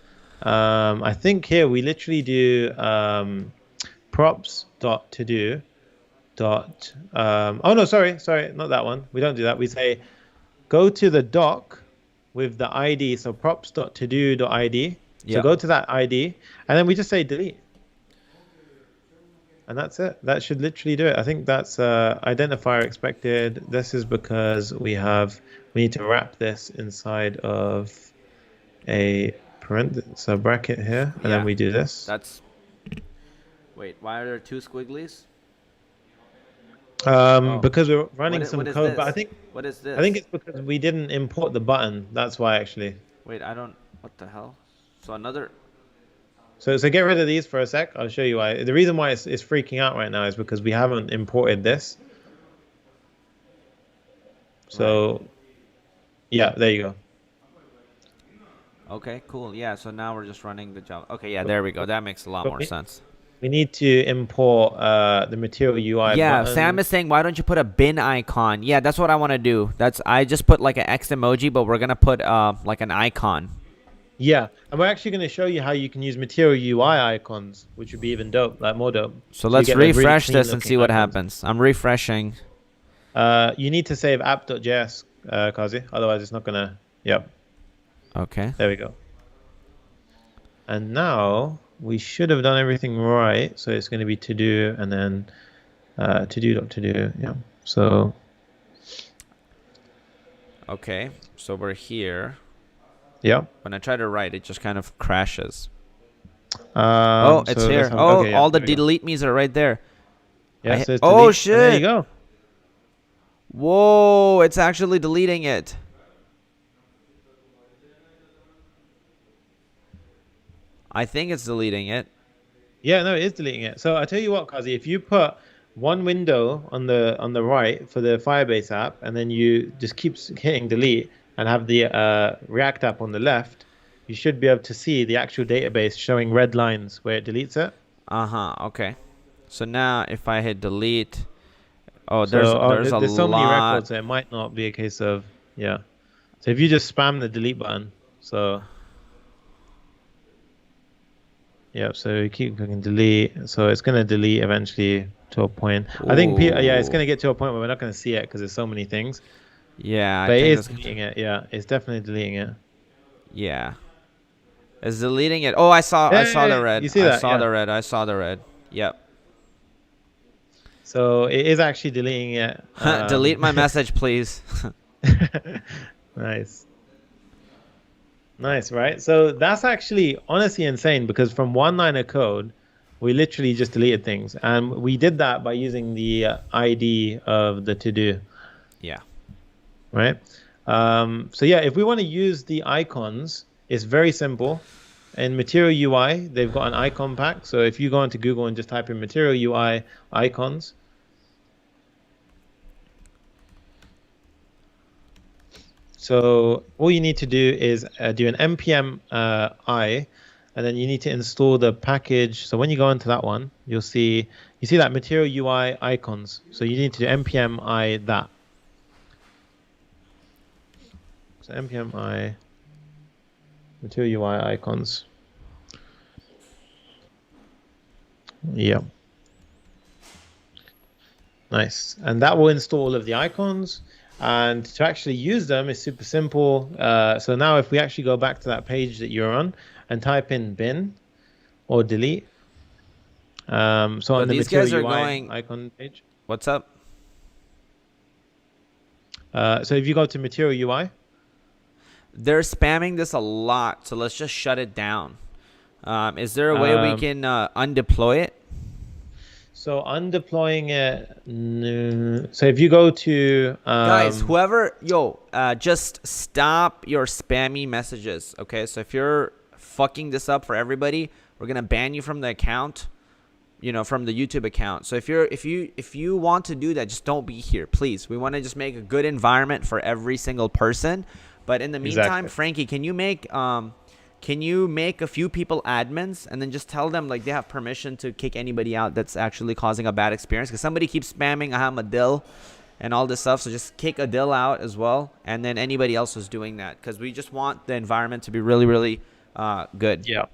I think here we literally do props dot to do dot, oh no, sorry, not that one. We don't do that. We say go to the doc with the ID. So props.todo.id. So Yep. go to that ID, and then we just say delete. And that's it. That should literally do it. I think that's identifier expected. This is because we need to wrap this inside of a parenthesis, a bracket here, and then we do this. That's. Wait, why are there two squigglies? Because we're running What some is code, this? but I think What is this? it's because we didn't import the button. That's why actually. Wait, I don't. What the hell? So another. So get rid of these for a sec. I'll show you why. The reason why it's freaking out right now is because we haven't imported this. So, yeah, there you go. Okay, cool. Yeah, so now we're just running the Java. Okay, yeah, there we go. That makes a lot more sense. We need to import the material UI. Yeah, button. Sam is saying, why don't you put a bin icon? Yeah, that's what I want to do. I just put like an X emoji, but we're gonna put like an icon. Yeah, and we're actually going to show you how you can use material UI icons, which would be even dope, like more dope. So let's you get, like, really refresh this and clean-looking see what icons. happens. I'm refreshing. You need to save app.js, Kazi. Otherwise, it's not going to. Yep. Okay. There we go. And now we should have done everything right. So it's going to be to do and then to do. Yeah. So. Okay. So we're here. Yeah. When I try to write, it just kind of crashes. Oh, It's here. All the delete me's are right there. Yeah. So it's oh delete, shit! and there you go. Whoa! It's actually deleting it. I think it's deleting it. Yeah, no, it is deleting it. So I tell you what, Kazi, if you put one window on the right for the Firebase app, and then you just keep hitting delete and have the React app on the left, you should be able to see the actual database showing red lines where it deletes it. Okay. So now if I hit delete, there's there's so many lot. records, so it might not be a case of So if you just spam the delete button, so you keep clicking delete, so it's going to delete eventually to a point. I think it's going to get to a point where we're not going to see it because there's so many things. Yeah, But it is deleting it. Yeah, it's definitely deleting it. Yeah, it's deleting it. Oh, I saw the red. You see that? I saw the red. Yep. So it is actually deleting it. Delete my message, please. Nice, right? So that's actually honestly insane because from one line of code, we literally just deleted things, and we did that by using the ID of the to-do. Yeah. Right. So yeah, if we want to use the icons, it's very simple. In Material UI, they've got an icon pack. So if you go into Google and just type in Material UI icons, so all you need to do is do an npm I, and then you need to install the package. So when you go into that one, you see that Material UI icons. So you need to do npm I that. So npm I Material UI icons. Yeah. Nice. And that will install all of the icons. And to actually use them is super simple. So now if we actually go back to that page that you're on and type in bin or delete. So on the Material UI icon page. What's up? So if you go to Material UI. They're spamming this a lot, so let's just shut it down. Is there a way we can undeploy it? So undeploying it. No. So if you go to guys, whoever, just stop your spammy messages. Okay, so if you're fucking this up for everybody, we're gonna ban you from the account. From the YouTube account. So if you want to do that, just don't be here, please. We want to just make a good environment for every single person. But in the meantime, Frankie, can you make a few people admins and then just tell them like they have permission to kick anybody out that's actually causing a bad experience? Because somebody keeps spamming Aham Adil and all this stuff. So just kick Adil out as well, and then anybody else who's doing that, because we just want the environment to be really, really good. Yeah.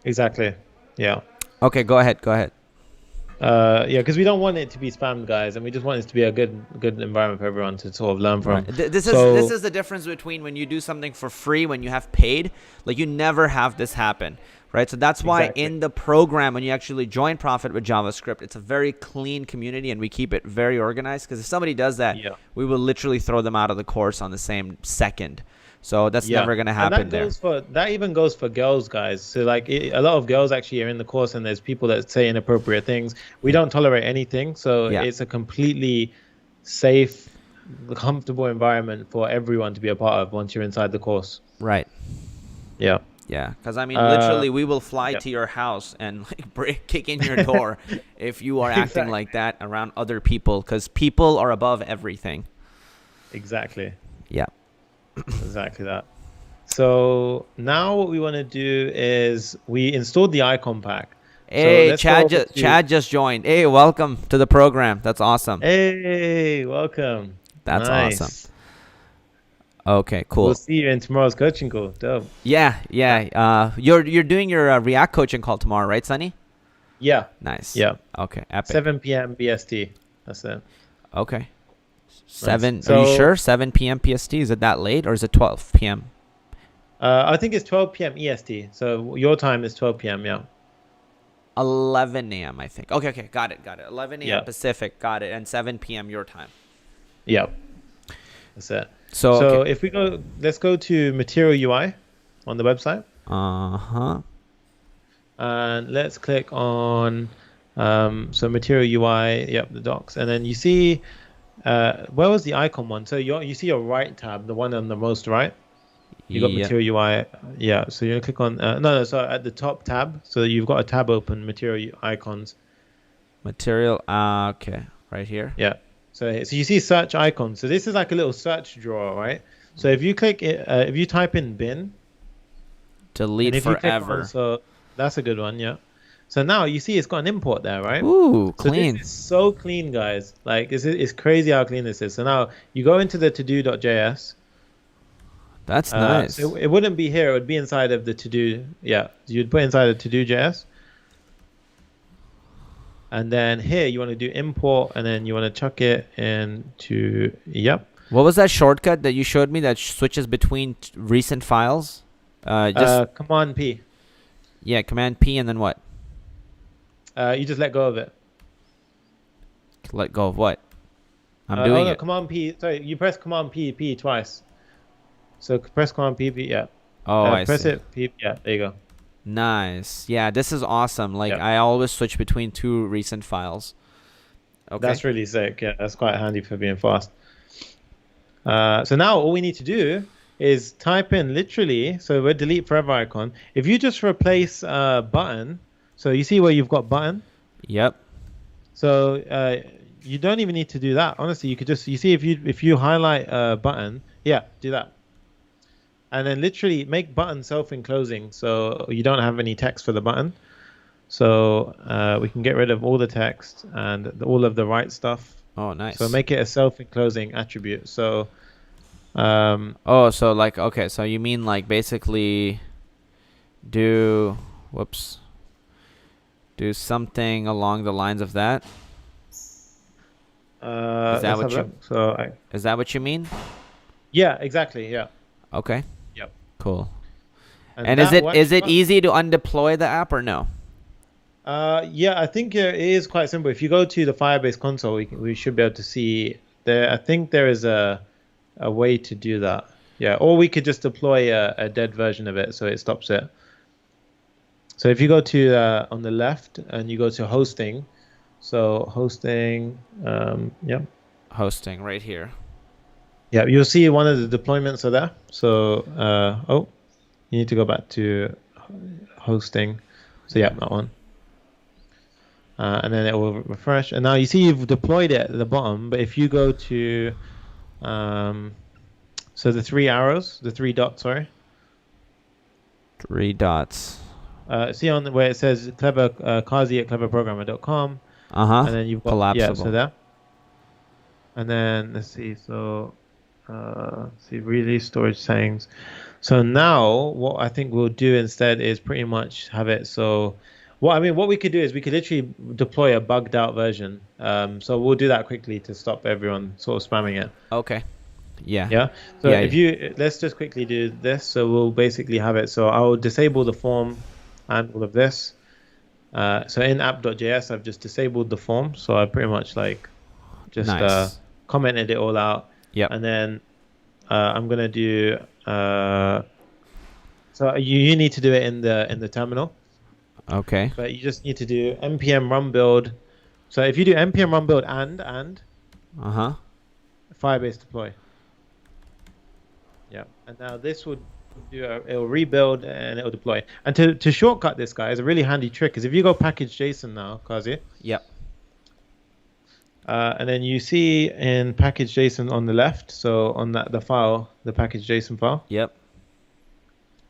Exactly. Yeah. Okay, go ahead. Yeah, because we don't want it to be spammed, guys, and we just want it to be a good environment for everyone to sort of learn from. Right. This is the difference between when you do something for free, when you have paid. Like, you never have this happen, right? So that's why in the program, when you actually join Profit with JavaScript, it's a very clean community, and we keep it very organized. Because if somebody does that, we will literally throw them out of the course on the same second. So that's never going to happen there. That even goes for girls, guys. So like a lot of girls actually are in the course, and there's people that say inappropriate things. We don't tolerate anything. So it's a completely safe, comfortable environment for everyone to be a part of once you're inside the course. Right. Yeah. Yeah, because I mean, literally, we will fly to your house and like kick in your door if you are acting like that around other people, because people are above everything. Exactly. Yeah. Exactly that. So now what we want to do is we installed the icon pack. Hey, so Chad just joined. Hey, welcome to the program. That's awesome. Hey, welcome. That's awesome. Okay, cool. We'll see you in tomorrow's coaching call. Dope. Yeah. You're doing your React coaching call tomorrow, right, Sonny? Yeah. Nice. Yeah. Okay. Epic. 7 p.m. BST. That's it. Okay. 7. Nice. Are you sure? 7 p.m. PST. Is it that late, or is it 12 p.m.? I think it's 12 p.m. EST. So your time is 12 p.m. Yeah. 11 a.m. I think. Okay. Got it. 11 a.m. Pacific. Got it. And 7 p.m. your time. Yep. That's it. So if we go, let's go to Material UI on the website. And let's click on so Material UI. Yep, the docs, and then you see. Where was the icon one? So you see your right tab, the one on the most right. You got Material UI. Yeah. So you're gonna click on no. So at the top tab. So you've got a tab open, Material icons. Material. Okay. Right here. Yeah. So you see search icons. So this is like a little search drawer, right? So if you click it, if you type in bin, delete forever. So that's a good one. Yeah. So now you see it's got an import there, right? Ooh, clean. So this is so clean, guys. Like it's crazy how clean this is. So now you go into the todo.js. That's nice. So it wouldn't be here. It would be inside of the to-do. Yeah. So you'd put inside the to-do.js. And then here you want to do import, and then you want to chuck it into, What was that shortcut that you showed me that switches between recent files? Command P. Yeah, Command P, and then what? You just let go of it. Let go of what? I'm doing it. Command P. Sorry, you press Command P twice. So press Command P, yeah. Oh, I press see. it, P, yeah, there you go. Nice. Yeah, this is awesome. Like Yeah, I always switch between two recent files. Okay. that's really sick. Yeah, that's quite handy for being fast. So now all we need to do is type in literally, so we're delete forever icon. If you just replace button, so you see where you've got button. Yep. So you don't even need to do that. Honestly, you could just, you see if you highlight button, yeah, do that. And then literally make button self-enclosing so you don't have any text for the button. So we can get rid of all the text and all of the right stuff. Oh, nice. So make it a self-enclosing attribute. So oh, so like, okay, so you mean like basically do, whoops, do something along the lines of that? Is that what you? So Is that what you mean? yeah, exactly. Yeah. Okay. Yep. Cool. And And that will is actually it easy to undeploy the app or no? Yeah, I think it is quite simple. If you go to the Firebase console, we should be able to see there. I think there is a way to do that. Yeah, or we could just deploy a dead version of it so it stops it. So if you go to on the left and you go to hosting, so hosting, yeah, Hosting right here. yeah, you'll see one of the deployments are there. So oh, you need to go back to hosting. So yeah, that one. And then it will refresh. And now you see you've deployed it at the bottom. But if you go to, so the three arrows, the three dots, sorry. 3 dots. See on where it says clever Kazi at cleverprogrammer.com. Uh-huh. And then you've got collapsible. yeah, so there. And then let's see. So see release storage settings. So now what I think we'll do instead is pretty much have it so. What we could do is we could literally deploy a bugged out version. So we'll do that quickly to stop everyone sort of spamming it. Okay. Yeah. Yeah. So Yeah, if you let's just quickly do this. So we'll basically have it. So I'll disable the form and all of this. So in app.js, I've just disabled the form. So I pretty much like just Nice. commented it all out. Yep. And then I'm gonna do. So you need to do it in the terminal. Okay. But you just need to do npm run build. So if you do npm run build and Uh-huh. Firebase deploy. Yeah. And now this would do it'll rebuild and it'll deploy. And to shortcut this, guys, a really handy trick is if you go package JSON now, Kazi. Yep. And then you see in package JSON on the left, so on the file, the package JSON file. Yep.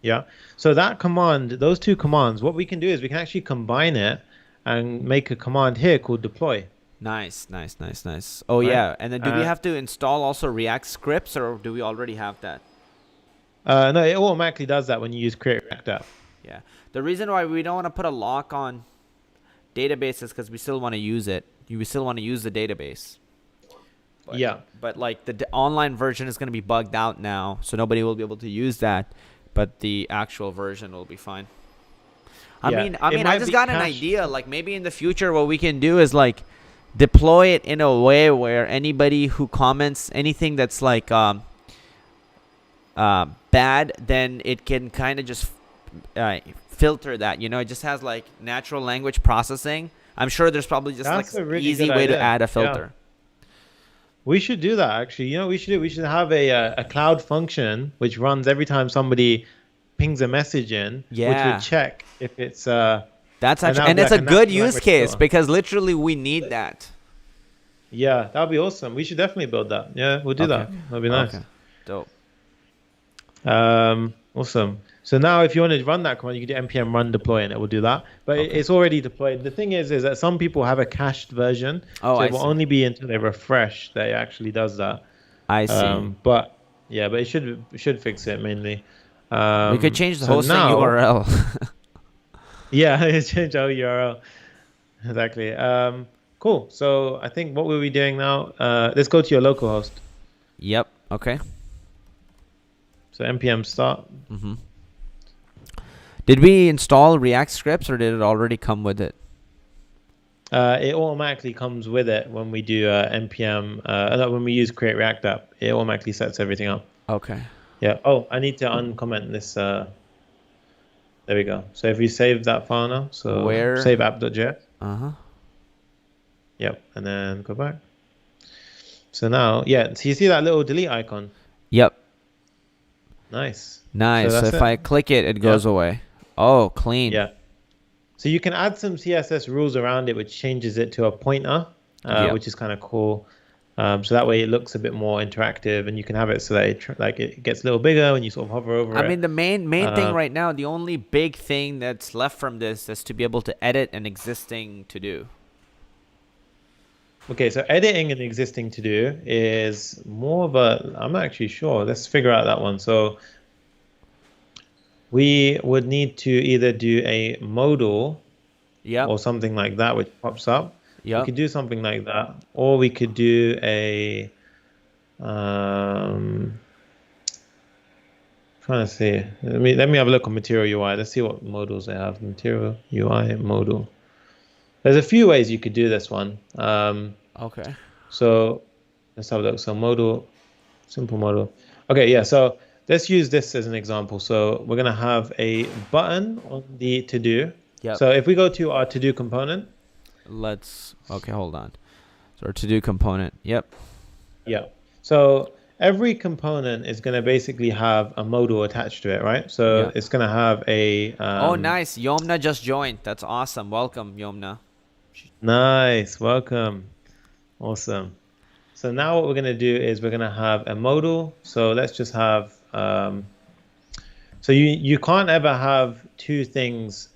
Yeah. So that command, those two commands, what we can do is we can actually combine it and make a command here called deploy. Nice. Oh, Right. yeah. And then do we have to install also React scripts or do we already have that? No, it automatically does that when you use create React app. Yeah. The reason why we don't want to put a lock on databases because we still want to use it. We still want to use the database. But, Yeah. But like the online version is going to be bugged out now, so nobody will be able to use that. But the actual version will be fine. I Yeah. mean, It I might just be got an cached. idea. Like maybe in the future, what we can do is like deploy it in a way where anybody who comments anything that's like bad, then it can kind of just filter that. You know, it just has like natural language processing. I'm sure there's probably just That's like a really easy good way to idea. add a Yeah. filter. We should do that actually. You know, we should have a cloud function which runs every time somebody pings a message in, which Yeah. would check if it's That's and actually, that would and be it's like a a good natural use language case filter. because literally we need that. Yeah, that would be awesome. We should definitely build that. Yeah, we'll do Okay. that. That'd be nice. Okay. Dope. Awesome. So now if you want to run that command, you can do npm run deploy and it will do that. But it's already deployed. The thing is that some people have a cached version. Oh, so I it will see. only be until they refresh that it actually does that. I see. But yeah, but it should fix it mainly. We could change the so hosting now- URL. Yeah, change our URL. Exactly. Cool. So I think what we'll be doing now, let's go to your local host. Yep. Okay. So npm start. Mm-hmm. Did we install React scripts or did it already come with it? It automatically comes with it when we do npm. When we use create React app, it automatically sets everything up. Okay. Yeah. Oh, I need to uncomment this There we go. So if we save that file now, so Where? save app.js. Uh-huh. Yep, and then go back. So now, yeah, so you see that little delete icon? Yep. Nice. Nice. So that's if I click it, it goes away. Oh, clean. Yeah. So you can add some CSS rules around it, which changes it to a pointer, Yep. which is kind of cool. So that way it looks a bit more interactive, and you can have it so that it gets a little bigger when you sort of hover over it. I mean, the main thing right now, the only big thing that's left from this is to be able to edit an existing to-do. Okay, so editing an existing to-do is more of a, I'm not actually sure. Let's figure out that one. So we would need to either do a modal Yep. or something like that, which pops up. We Yep. could do something like that, or we could do a trying to see. Let me have a look on Material UI. Let's see what modals they have. Material UI modal. There's a few ways you could do this one. Okay. So let's have a look. So modal, simple modal. Okay, yeah. So let's use this as an example. So we're gonna have a button on the to-do. Yep. So if we go to our to-do component. Okay, hold on. So our to-do component. Yep. Yeah. So every component is going to basically have a modal attached to it, right? So Yeah. it's going to have a... oh, nice. Yomna just joined. That's awesome. Welcome, Yomna. Nice. Welcome. Awesome. So now what we're going to do is we're going to have a modal. So let's just have... so you can't ever have two things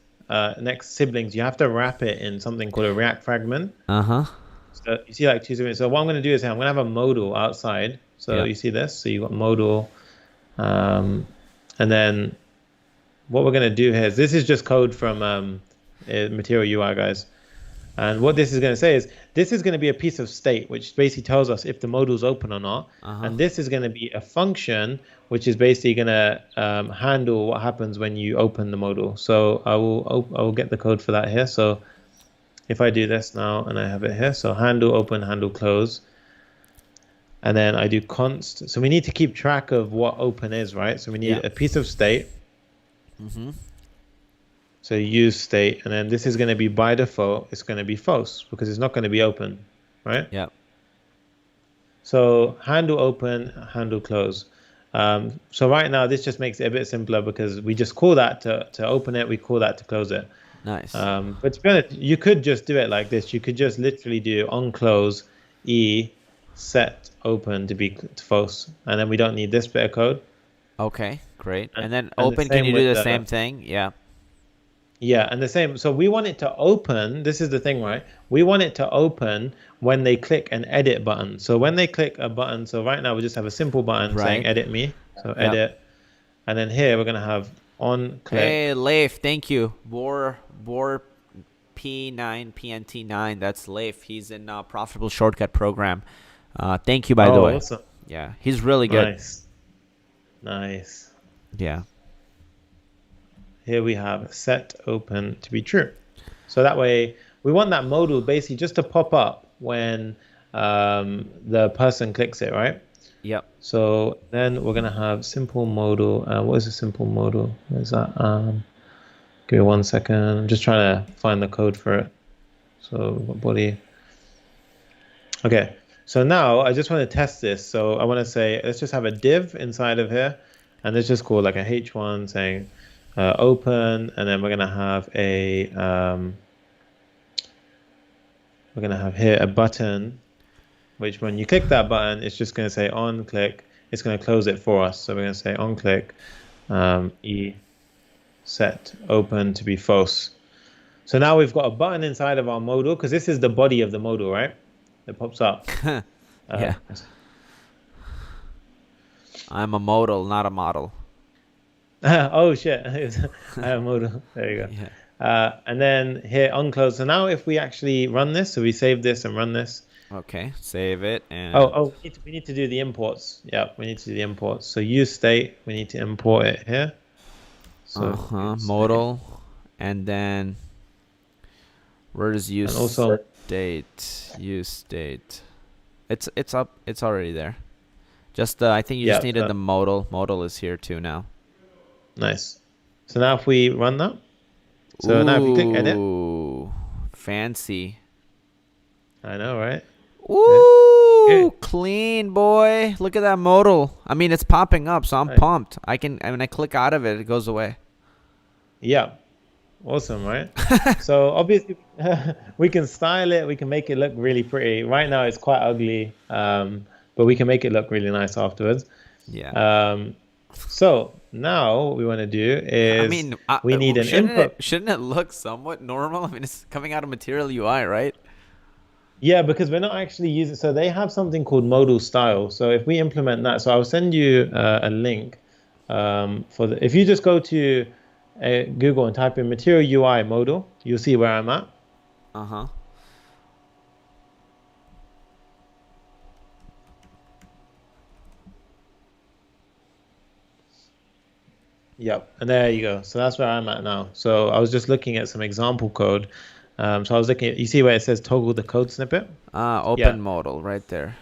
next siblings. You have to wrap it in something called a React fragment. Uh-huh. So you see like two siblings. So what I'm going to do is I'm going to have a modal outside. So Yeah. you see this. So you got modal. And then what we're going to do here is this is just code from Material UI, guys. And what this is going to say is this is going to be a piece of state, which basically tells us if the modal is open or not. Uh-huh. And this is going to be a function, which is basically going to handle what happens when you open the modal. So I will get the code for that here. So if I do this now and I have it here, so handle open, handle close. And then I do const. So we need to keep track of what open is, right? So we need a piece of state. Mm-hmm. So use state, and then this is going to be by default, it's going to be false because it's not going to be open, right? Yep. So handle open, handle close. So right now, this just makes it a bit simpler because we just call that to open it, we call that to close it. Nice. But to be honest, you could just do it like this. You could just literally do on close, E, set open to be false. And then we don't need this bit of code. Okay, great. And then and the open, can same you do with the same thing? Yeah. Yeah, and the same. So we want it to open. This is the thing, right? We want it to open when they click an edit button. So when they click a button, so right now we just have a simple button saying edit me. So edit. And then here we're going to have on click. Hey, Leif, thank you. War P9, PNT9. That's Leif. He's in Profitable Shortcut program. Thank you, by the way. Awesome. Yeah, he's really good. Nice. Yeah. Here we have set open to be true. So that way we want that modal basically just to pop up when the person clicks it, right? Yep. So then we're going to have simple modal. What is a simple modal? What is that? Give me 1 second. I'm just trying to find the code for it. So body. Okay. So now I just want to test this. So I want to say, let's just have a div inside of here. And let's just call like a H1 saying open. And then we're going to have a, we're going to have here a button, which when you click that button, it's just going to say on click. It's going to close it for us. So we're going to say on click, E set open to be false. So now we've got a button inside of our modal because this is the body of the modal, right? It pops up. Yeah. I'm a modal, not a model. Oh shit! I have a modal. There you go. Yeah. And then here on close. So now if we actually run this, so we save this and run this. Okay, save it and. Oh, we need to do the imports. Yeah, we need to do the imports. So use state. We need to import it here. So modal, and then where's use state? Use state. It's up. It's already there. Just I think you just needed the modal. Modal is here too now. Nice. So now if we run that, so now if you click edit, Ooh, fancy. I know, right? Ooh, Good. clean, boy. Look at that modal. I mean, it's popping up, so I'm Nice. pumped. When I click out of it, it goes away. Yeah, awesome, right? So obviously we can style it, we can make it look really pretty. Right now it's quite ugly, but we can make it look really nice afterwards. Yeah. Um, so now what we want to do I is mean, we need an input. shouldn't it look somewhat normal? I mean, it's coming out of Material UI, right? Yeah, because we're not actually using, so they have something called modal style. So if we implement that, so I'll send you a link for the, if you just go to Google and type in Material UI modal, you'll see where I'm at. Uh-huh. Yep, and there you go. So that's where I'm at now. So I was just looking at some example code. So I was looking at, you see where it says toggle the code snippet? Yeah. Open modal right there.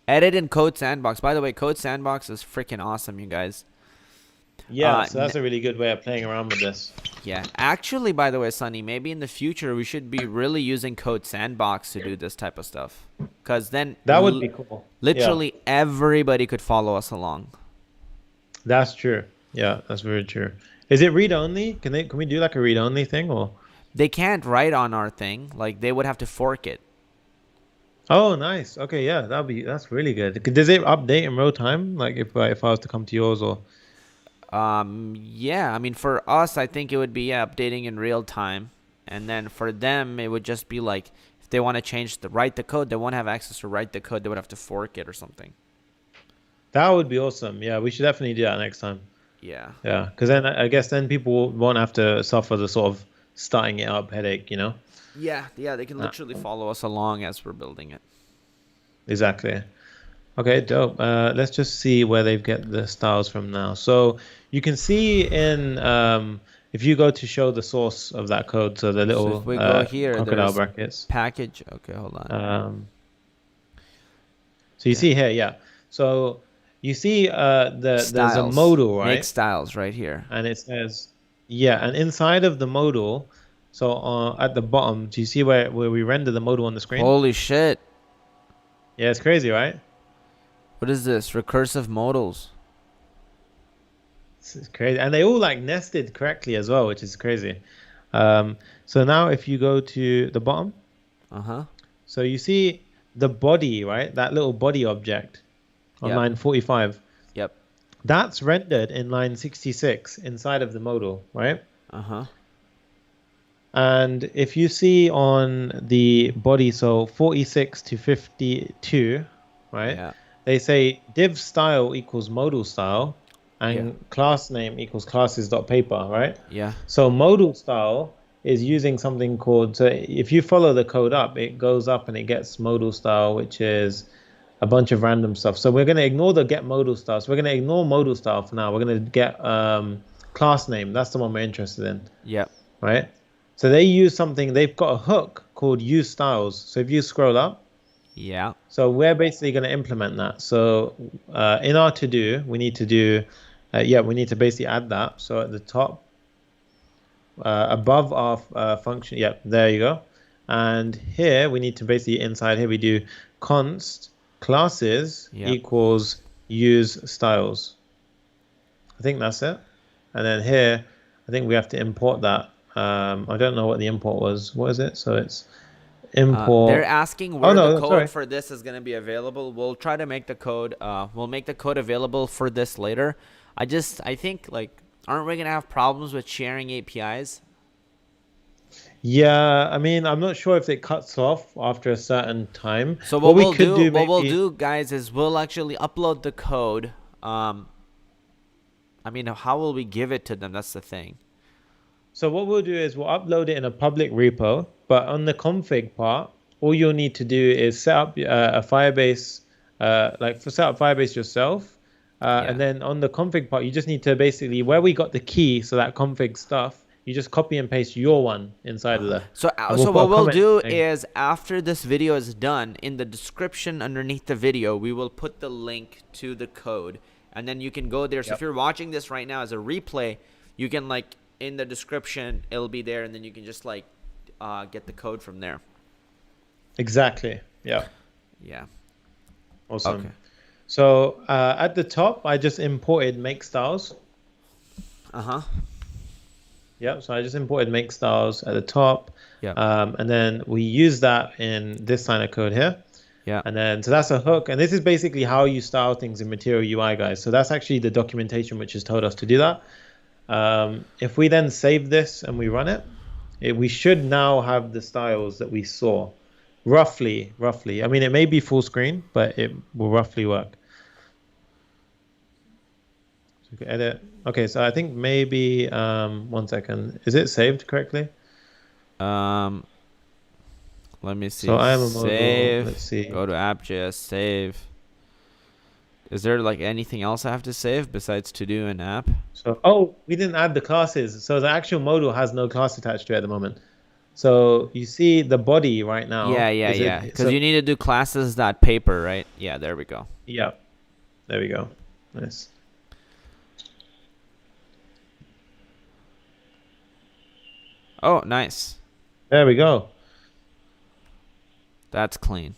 Edit in Code Sandbox. By the way, Code Sandbox is freaking awesome, you guys. Yeah, so that's a really good way of playing around with this. Yeah. Actually, by the way, Sunny, maybe in the future we should be really using Code Sandbox to do this type of stuff. Because then That would be cool. Yeah, literally everybody could follow us along. that's true. Yeah, that's very true. Is it read only? Can we do like a read only thing or? They can't write on our thing. Like, they would have to fork it. Oh, nice. Okay, yeah, that's really good. Does it update in real time? Like if I was to come to yours or? Yeah, I mean, for us, I think it would be updating in real time. And then for them, it would just be like, if they want to write the code, they won't have access to write the code. They would have to fork it or something. That would be awesome. Yeah, we should definitely do that next time. Yeah. Yeah, because then I guess then people won't have to suffer the sort of starting it up headache, you know? Yeah, they can literally follow us along as we're building it. Exactly. Okay, dope. Let's just see where they've get the styles from now. So you can see in if you go to show the source of that code, so the So little if we go here, crocodile there's brackets. package. Okay, hold on. So you Yeah. see here, yeah. So you see there's a Styles. modal, Make right? styles right here. And it says, yeah, and inside of the modal, so at the bottom, do you see where we render the modal on the screen? Holy shit. Yeah, it's crazy, right? What is this? Recursive modals. It's crazy, and they all like nested correctly as well, which is crazy. So now if you go to the bottom, Uh-huh. so you see the body, right? That little body object on Yep. line 45. Yep. That's rendered in line 66 inside of the modal, right? Uh-huh. And if you see on the body, so 46 to 52, right? Yeah. They say div style equals modal style and Yeah. class name equals classes.paper, right? Yeah. So modal style is using something called, so if you follow the code up, it goes up and it gets modal style, which is a bunch of random stuff. So we're going to ignore the get modal style. So we're going to ignore modal style for now. We're going to get class name. That's the one we're interested in, Yep. right? So they use something, they've got a hook called use styles. So if you scroll up, Yeah. so we're basically going to implement that. So in our to-do, we need to do, we need to basically add that. So at the top, above our function, there you go. And here we need to basically, inside here we do const classes equals use styles. I think that's it. And then here, I think we have to import that. I don't know what the import was. What is it? So it's import. They're asking where the code for this is going to be available. We'll try to make the code. We'll make the code available for this later. I think, like, aren't we going to have problems with sharing APIs? Yeah, I mean, I'm not sure if it cuts off after a certain time. So what we'll do, guys, is we'll actually upload the code. I mean, how will we give it to them? That's the thing. So what we'll do is we'll upload it in a public repo, but on the config part, all you'll need to do is set up a Firebase, set up Firebase yourself. And then on the config part, you just need to basically, where we got the key, so that config stuff, you just copy and paste your one inside of there. So what we'll do is, after this video is done, in the description underneath the video, we will put the link to the code. And then you can go there. So if you're watching this right now as a replay, you can like in the description it'll be there, and then you can just like get the code from there. Exactly. Yeah. Yeah. Awesome. Okay. So at the top, I just imported make styles. Yep. So I just imported make styles at the top. Yeah. And then we use that in this line of code here. Yeah. And then, so that's a hook. And this is basically how you style things in Material UI, guys. So that's actually the documentation which has told us to do that. If we then save this and we run it, we should now have the styles that we saw. Roughly. I mean, it may be full screen, but it will roughly work. So we can edit. Okay, so I think maybe, 1 second. Is it saved correctly? Let me see. So I am a modal. Save. Let's see. Go to app.js, save. Is there like anything else I have to save besides to do an app? So, oh, we didn't add the classes. So the actual modal has no class attached to it at the moment. So you see the body right now. Yeah. Because you need to do classes.paper, right? Yeah, there we go. Yeah. There we go. Nice. Oh, nice. There we go. That's clean.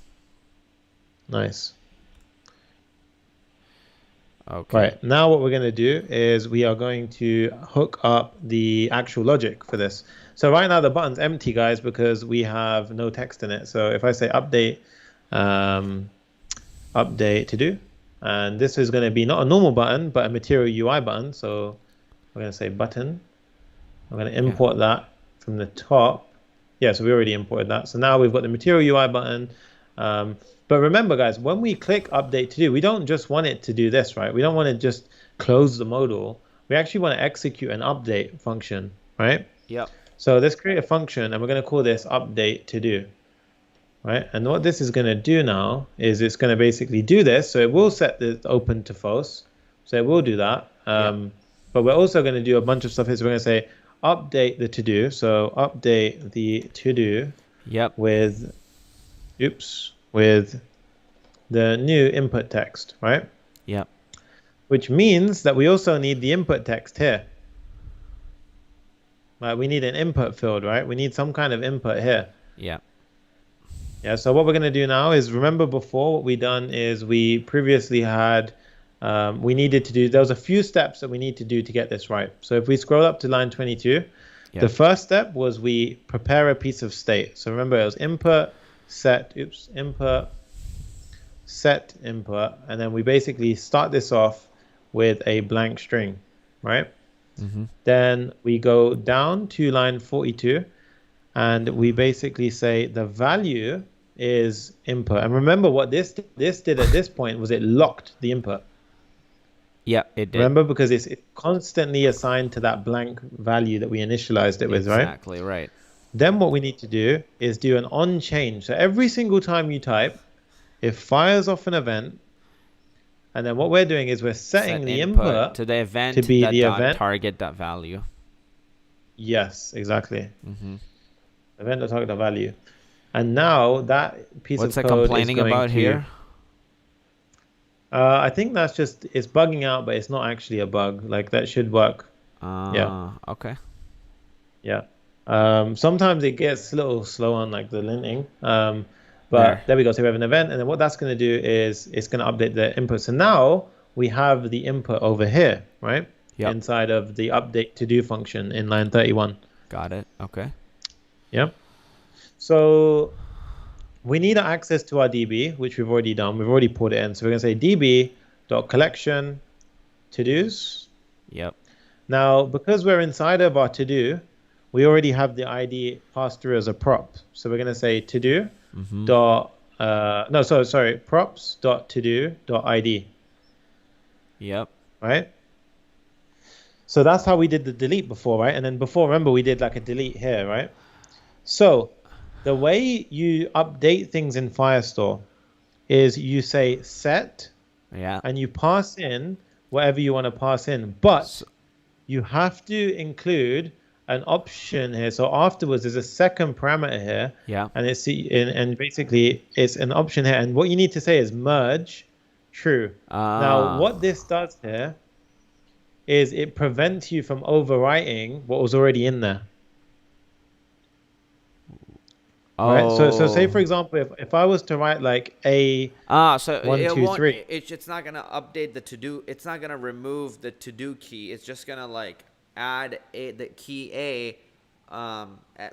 Nice. Okay. Right. Now what we're going to do is we are going to hook up the actual logic for this. So right now the button's empty, guys, because we have no text in it. So if I say update, update to do, and this is going to be not a normal button, but a Material UI button. So we're going to say button. I'm going to import that from the top. Yeah, so we already imported that. So now we've got the Material UI button. But remember, guys, when we click update to do, we don't just want it to do this, right? We don't want to just close the modal. We actually want to execute an update function, right? Yep. So let's create a function, and we're going to call this update to do, right? And what this is going to do now is it's going to basically do this. So it will set the open to false. So it will do that. But we're also going to do a bunch of stuff here. So we're going to say update the to do. So update the to do. Yep. With the new input text, right? Yep. Which means that we also need the input text here. Right, we need an input field, right? We need some kind of input here. Yeah. Yeah, so what we're going to do now is, remember before what we done is we previously had, we needed to do, there was a few steps that we need to do to get this right. So if we scroll up to line 22, the first step was we prepare a piece of state. So remember it was input, set, input, set input, and then we basically start this off with a blank string, right? Then we go down to line 42, and we basically say the value is input. And remember what this did at this point was it locked the input. Yeah, it did. Remember, because it's constantly assigned to that blank value that we initialized it with, right? Exactly, right. Then what we need to do is do an on change. So every single time you type, it fires off an event. And then what we're doing is we're setting the input to the event to be the event target.value. Yes, exactly. Event.target.value. And now that piece What's of it code complaining is going about here? I think that's just, it's bugging out, but it's not actually a bug. Like that should work. Yeah. Okay. Yeah. Sometimes it gets a little slow on like the linting. But there we go. So we have an event, and then what that's going to do is it's going to update the input. So now we have the input over here, right? Yep. Inside of the update to do function in line 31. Got it. Okay. Yeah. So we need access to our DB, which we've already done. We've already put it in. So we're going to say db.collection to-dos. Yep. Now, because we're inside of our to-do, we already have the ID passed through as a prop. So we're going to say to-do. Props dot to do dot id. Yep. Right. So that's how we did the delete before, right? And then before, remember, we did like a delete here, right? So the way you update things in Firestore is you say set, and you pass in whatever you want to pass in, but you have to include an option here. So afterwards there's a second parameter here, and it's and basically it's an option here, and what you need to say is merge true. Now what this does here is it prevents you from overwriting what was already in there. Right. So say for Oh. example, if I was to write like a So one, it two, won't. three. It's not gonna update the to do. It's not gonna remove the to do key. It's just gonna like add the key A,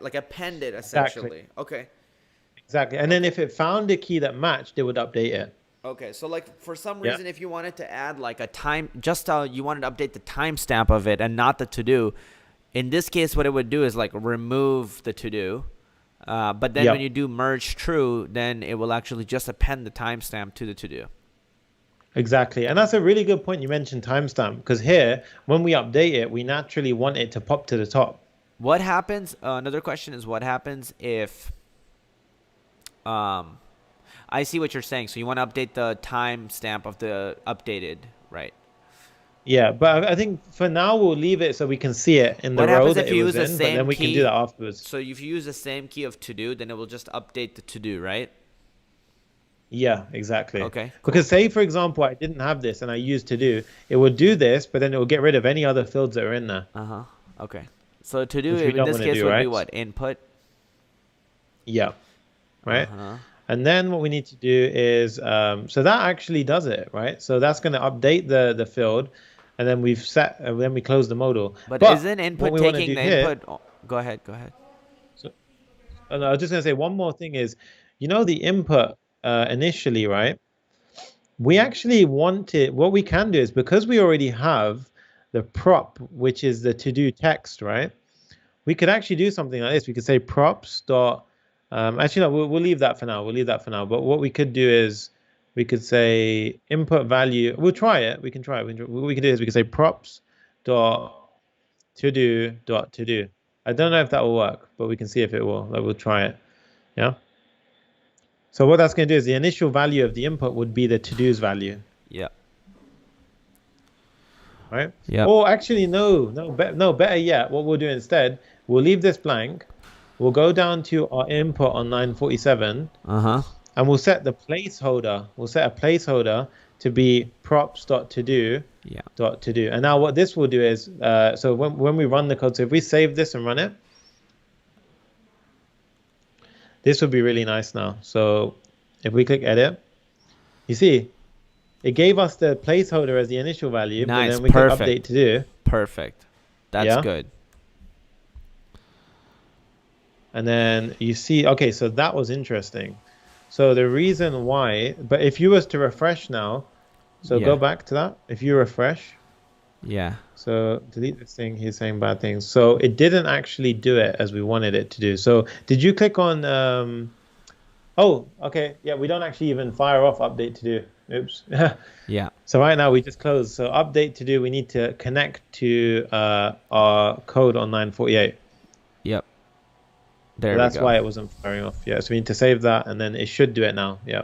like append it Exactly. essentially. Okay. Exactly. And then Okay. if it found a key that matched, it would update it. Okay. So like for some Yeah. reason, if you wanted to add like a time, just you wanted to update the timestamp of it and not the to do. In this case, what it would do is like remove the to do. But then when Yep. you do merge true, then it will actually just append the timestamp to the to do. Exactly. And that's a really good point you mentioned timestamp because here, when we update it, we naturally want it to pop to the top. What happens? Another question is what happens if I see what you're saying. So you want to update the timestamp of the updated, right? Yeah, but I think for now we'll leave it so we can see it in the What row happens that if it you was use the in, but then same we can do key? that afterwards. So if you use the same key of to do, then it will just update the to do, right? Yeah, exactly. Okay, cool. Because say, for example, I didn't have this and I used to do, it would do this, but then it will get rid of any other fields that are in there, Uh-huh. Okay. So to do which we in don't this want to case do, would be right? what? Input? Yeah, right. Uh-huh. And then what we need to do is, so that actually does it, right? So that's going to update the field, and then then we close the modal. But But isn't what input we want to taking do the here, input? Go ahead, go ahead. so, and I was just going to say one more thing is, the input initially, right? We actually want it. What we can do is because we already have the prop, which is the to-do text, right? We could actually do something like this. We could say props dot. Actually, no, we'll leave that for now. We'll leave that for now. But what we could do is we could say input value. We'll try it. We can try it. What we can do is we can say props dot to do. I don't know if that will work, but we can see if it will. Like we'll try it. Yeah. So what that's going to do is the initial value of the input would be the to do's value, Yep. right? Yep. Or actually, no, better yet, what we'll do instead, we'll leave this blank. We'll go down to our input on 947 Uh-huh. and we'll set the placeholder. We'll set a placeholder to be props.todo Yeah. dot to do. And now what this will do is, so when we run the code, so if we save this and run it, this would be really nice now. So if we click edit, you see, it gave us the placeholder as the initial value, but Nice. then we click Perfect. update to do. Perfect. That's Yeah. good. And then you see, okay, so that was interesting. So the reason why, but if you was to refresh now, so Yeah. go back to that. If you refresh, Yeah. so delete this thing, he's saying bad things. So it didn't actually do it as we wanted it to do. So did you click on, oh, okay. Yeah, we don't actually even fire off update to do. Oops. Yeah. So right now we just closed. So update to do, we need to connect to our code on 948. Yep. So There we that's go. why it wasn't firing off. Yeah, so we need to save that and then it should do it now. Yeah.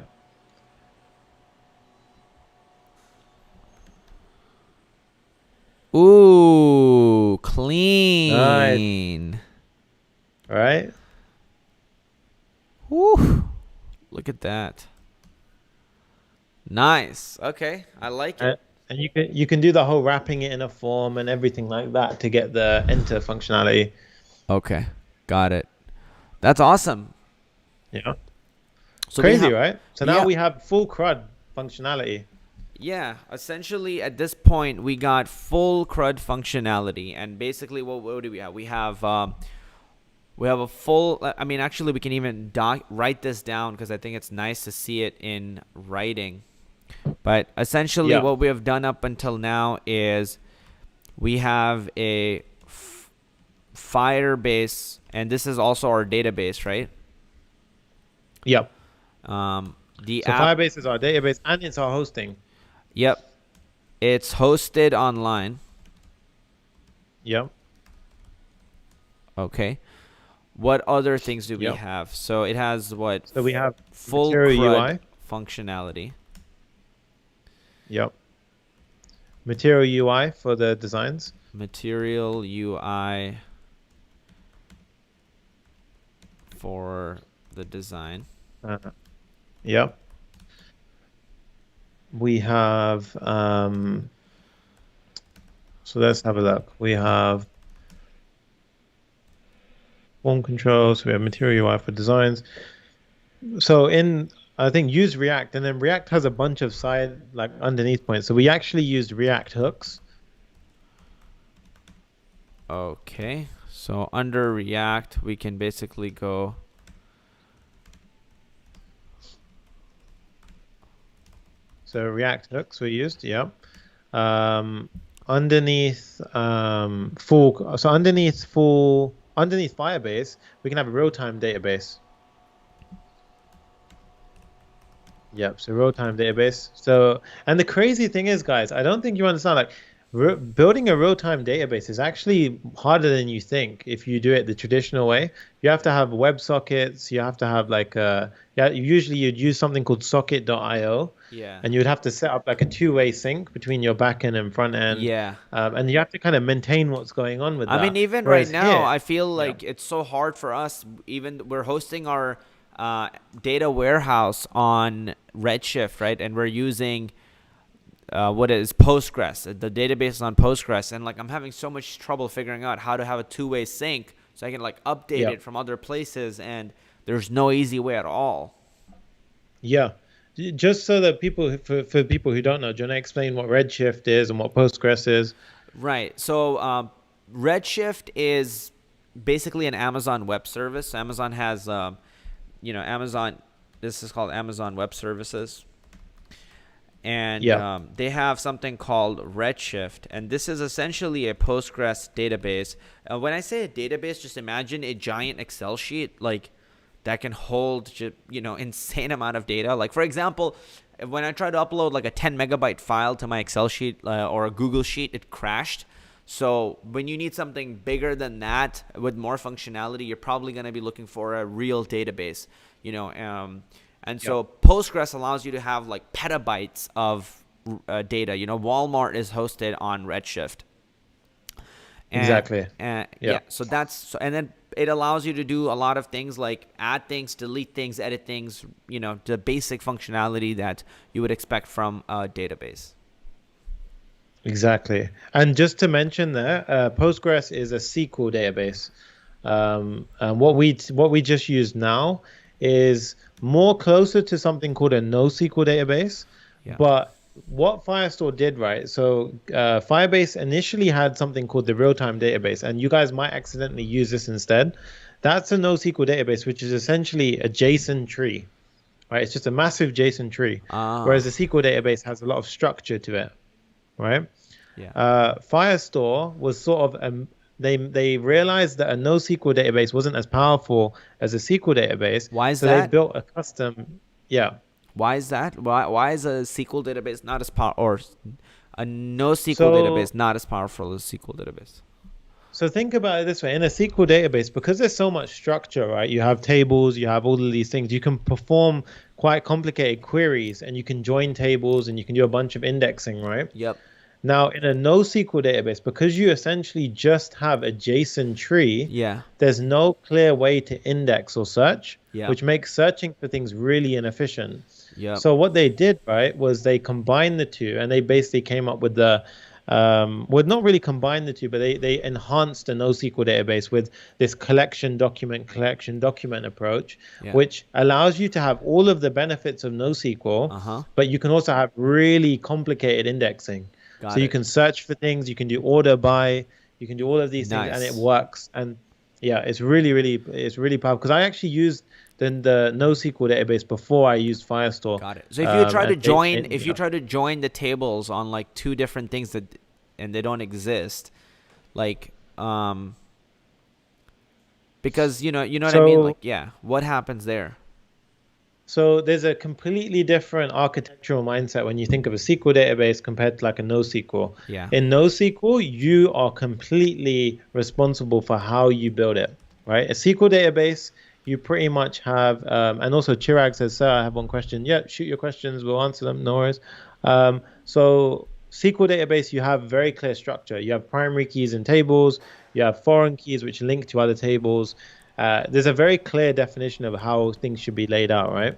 Ooh, clean. All right. Woo. Look at that. Nice. Okay, I like it. And you can do the whole wrapping it in a form and everything like that to get the enter functionality. Okay, got it. That's awesome. Yeah. So Crazy, right? So now yeah. we have full CRUD functionality. Yeah, essentially at this point we got full CRUD functionality, and basically what do we have? We have a full. I mean, actually, we can even write this down because I think it's nice to see it in writing. But essentially, Yeah. what we have done up until now is we have a Firebase, and this is also our database, right? Yep. The So app. Firebase is our database and it's our hosting. Yep, it's hosted online. Yep. Okay. What other things do we Yep. have? So it has what? So we have Full Material CRUD UI. functionality. Yep. Material UI for the designs. Material UI for the design. Yep. We have So let's have a look. We have form controls. We have material UI for designs. So I think use React, and then React has a bunch of side like underneath points. So we actually used React hooks. Okay, so under React, we can basically go. So React hooks we used, yeah. Underneath underneath Firebase, we can have a real-time database. Yep, so real-time database. So, and the crazy thing is, guys, I don't think you understand, like, building a real-time database is actually harder than you think if you do it the traditional way. You have to have WebSockets, you have to have like usually you'd use something called socket.io. Yeah. And you would have to set up like a two-way sync between your backend and front end. Yeah. And you have to kind of maintain what's going on with that. I mean, even Whereas right now, here, I feel like it's so hard for us. Even we're hosting our data warehouse on Redshift, right? And we're using what is Postgres. The database is on Postgres, and like I'm having so much trouble figuring out how to have a two-way sync so I can like update it from other places, and there's no easy way at all. Yeah. Just so that for people who don't know, do you want to explain what Redshift is and what Postgres is? Right. So Redshift is basically an Amazon Web Service. Amazon has, Amazon. This is called Amazon Web Services, and they have something called Redshift, and this is essentially a Postgres database. When I say a database, just imagine a giant Excel sheet, like, that can hold, insane amount of data. Like, for example, when I tried to upload like a 10 megabyte file to my Excel sheet or a Google sheet, it crashed. So when you need something bigger than that with more functionality, you're probably going to be looking for a real database, So Postgres allows you to have like petabytes of data. Walmart is hosted on Redshift. Exactly. So and then it allows you to do a lot of things like add things, delete things, edit things, the basic functionality that you would expect from a database. Exactly. And just to mention there, Postgres is a SQL database. And what we just use now is more closer to something called a NoSQL database. Yeah. But what Firestore did, right? So Firebase initially had something called the real-time database, and you guys might accidentally use this instead. That's a NoSQL database, which is essentially a JSON tree, right? It's just a massive JSON tree, whereas a SQL database has a lot of structure to it, right? Yeah. Firestore was sort of they realized that a NoSQL database wasn't as powerful as a SQL database. Why is that? So they built a custom, Why is that? Why is a SQL database not as powerful, or a NoSQL database not as powerful as a SQL database? So think about it this way: in a SQL database, because there's so much structure, right? You have tables, you have all of these things. You can perform quite complicated queries, and you can join tables, and you can do a bunch of indexing, right? Yep. Now, in a NoSQL database, because you essentially just have a JSON tree, there's no clear way to index or search, which makes searching for things really inefficient. So what they did, right, was they combined the two, and they basically came up with not really combined the two, but they enhanced a NoSQL database with this collection document approach, which allows you to have all of the benefits of NoSQL, but you can also have really complicated indexing. You can search for things, you can do order by, you can do all of these things, and it works. And it's really powerful, because I actually used the NoSQL database before I used Firestore. Got it. So if you try to join the tables on like two different things and they don't exist, like because you know what I mean, like what happens there? So there's a completely different architectural mindset when you think of a SQL database compared to like a NoSQL. In NoSQL, you are completely responsible for how you build it, right? A SQL database, you pretty much have, and also Chirag says, sir, I have one question. Yeah, shoot your questions, we'll answer them, no worries. So SQL database, you have very clear structure. You have primary keys in tables, you have foreign keys which link to other tables. There's a very clear definition of how things should be laid out, right?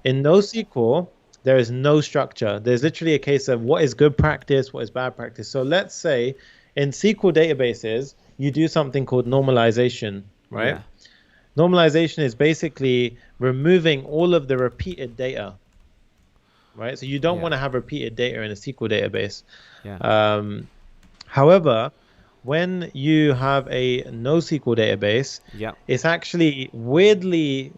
In NoSQL, there is no structure. There's literally a case of what is good practice, what is bad practice. So let's say in SQL databases, you do something called normalization, right? Yeah. Normalization is basically removing all of the repeated data, right? So you don't Yeah. want to have repeated data in a SQL database. Yeah. Um, However, when you have a NoSQL database, Yeah. it's actually weirdly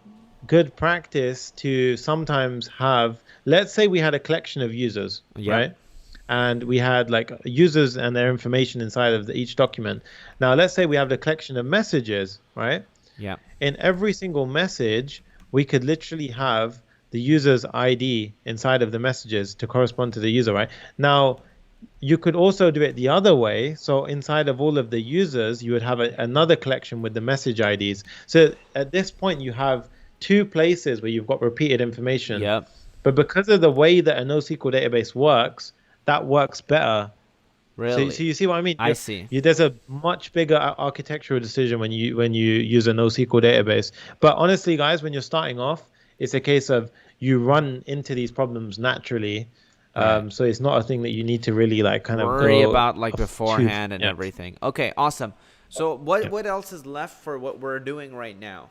good practice to sometimes have, let's say we had a collection of users, Yeah. right? And we had like users and their information inside of each document. Now, let's say we have the collection of messages, right? Yeah. In every single message, we could literally have the user's ID inside of the messages to correspond to the user, right? Now, you could also do it the other way. So inside of all of the users, you would have another collection with the message IDs. So at this point, you have two places where you've got repeated information. Yep. But because of the way that a NoSQL database works, that works better. So Really? you see what I mean? I see. There's a much bigger architectural decision when you use a NoSQL database. But honestly, guys, when you're starting off, it's a case of you run into these problems naturally. Right. So it's not a thing that you need to really like kind of Worry go about like choose. beforehand and Yeah. everything. Okay, awesome. So Yeah. what else is left for what we're doing right now?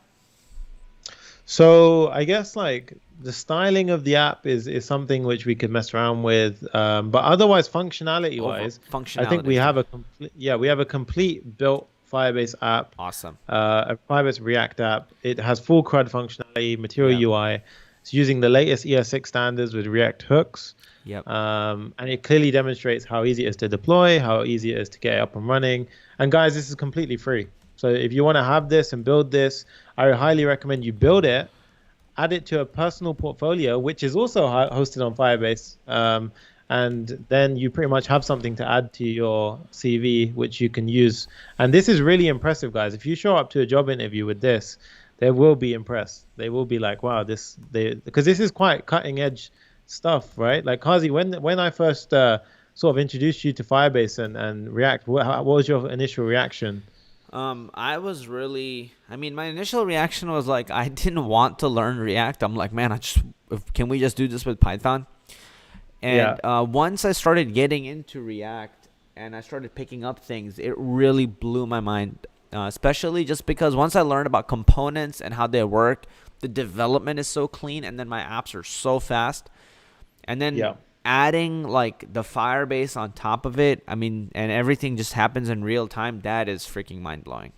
So I guess like the styling of the app is something which we could mess around with. But otherwise, functionality wise, I think we Functionality. have a complete we have a complete built Firebase app, Awesome. a Firebase React app. It has full CRUD functionality, Material Yeah. UI. It's using the latest ES6 standards with React hooks. Yep. And it clearly demonstrates how easy it is to deploy, how easy it is to get it up and running. And guys, this is completely free. So if you want to have this and build this, I highly recommend you build it, add it to a personal portfolio, which is also hosted on Firebase. And then you pretty much have something to add to your CV, which you can use. And this is really impressive, guys. If you show up to a job interview with this, they will be impressed. They will be like, wow, because this is quite cutting edge stuff, right? Like Kazi, when I first sort of introduced you to Firebase and React, what was your initial reaction? I was really, I mean, my initial reaction was like, I didn't want to learn React. I'm like, man, can we just do this with Python? And once I started getting into React and I started picking up things, it really blew my mind, especially just because once I learned about components and how they work, the development is so clean and then my apps are so fast. And then adding like the Firebase on top of it, I mean, and everything just happens in real time, that is freaking mind-blowing.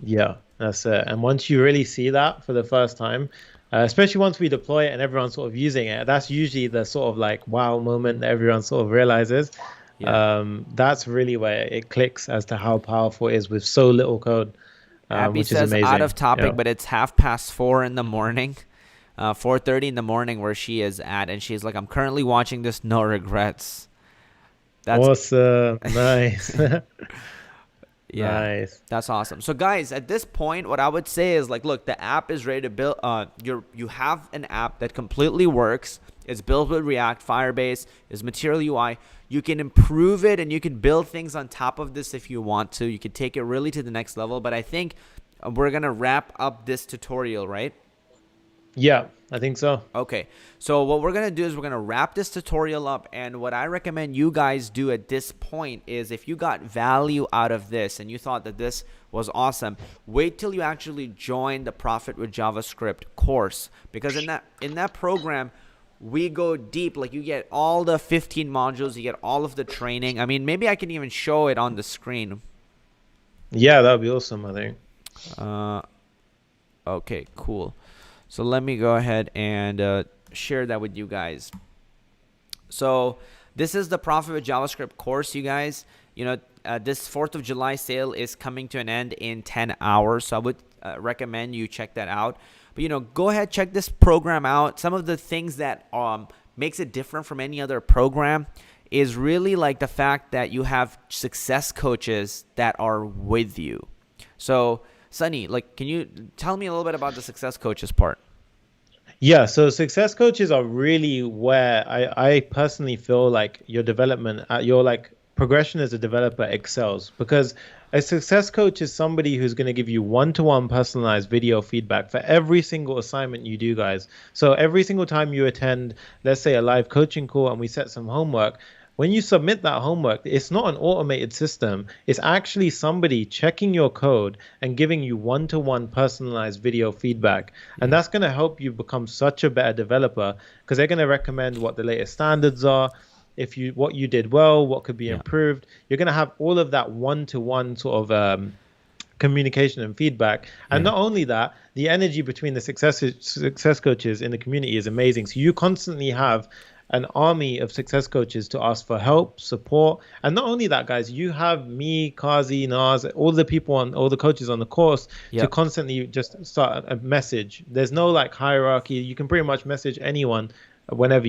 Yeah, that's it. And once you really see that for the first time, especially once we deploy it and everyone's sort of using it, that's usually the sort of like wow moment that everyone sort of realizes. That's really where it clicks as to how powerful it is with so little code, Abby which is says amazing. out of topic, but it's 4:30 in the morning. 4:30 in the morning where she is at, and she's like, I'm currently watching this, no regrets. That's awesome. Nice. Yeah, nice. That's awesome. So guys, at this point, what I would say is like, look, the app is ready to build. You have an app that completely works. It's built with React, Firebase, is Material UI. You can improve it and you can build things on top of this if you want to. You can take it really to the next level. But I think we're gonna wrap up this tutorial, right? Yeah, I think so. Okay, so what we're going to do is we're going to wrap this tutorial up, and what I recommend you guys do at this point is if you got value out of this and you thought that this was awesome, wait till you actually join the Profit with JavaScript course, because in that program, we go deep. Like you get all the 15 modules, you get all of the training. I mean, maybe I can even show it on the screen. Yeah, that would be awesome, I think. Okay, cool. So let me go ahead and share that with you guys. So this is the Profit with JavaScript course, you guys. You know, this 4th of July sale is coming to an end in 10 hours. So I would recommend you check that out. But, you know, go ahead, check this program out. Some of the things that makes it different from any other program is really like the fact that you have success coaches that are with you. So Sunny, like, can you tell me a little bit about the success coaches part? Yeah, so success coaches are really where I personally feel like your development, your like progression as a developer excels, because a success coach is somebody who's going to give you one-to-one personalized video feedback for every single assignment you do, guys. So every single time you attend, let's say a live coaching call and we set some homework, when you submit that homework, it's not an automated system. It's actually somebody checking your code and giving you one-to-one personalized video feedback. And Yeah. that's going to help you become such a better developer because they're going to recommend what the latest standards are, if you what you did well, what could be Yeah. improved. You're going to have all of that one-to-one sort of communication and feedback. And Yeah. not only that, the energy between the success coaches in the community is amazing. So you constantly have an army of success coaches to ask for help, support. And not only that, guys, you have me, Kazi, Naz, all the people on all the coaches on the course to Yep. constantly just start a message. There's no like hierarchy. You can pretty much message anyone whenever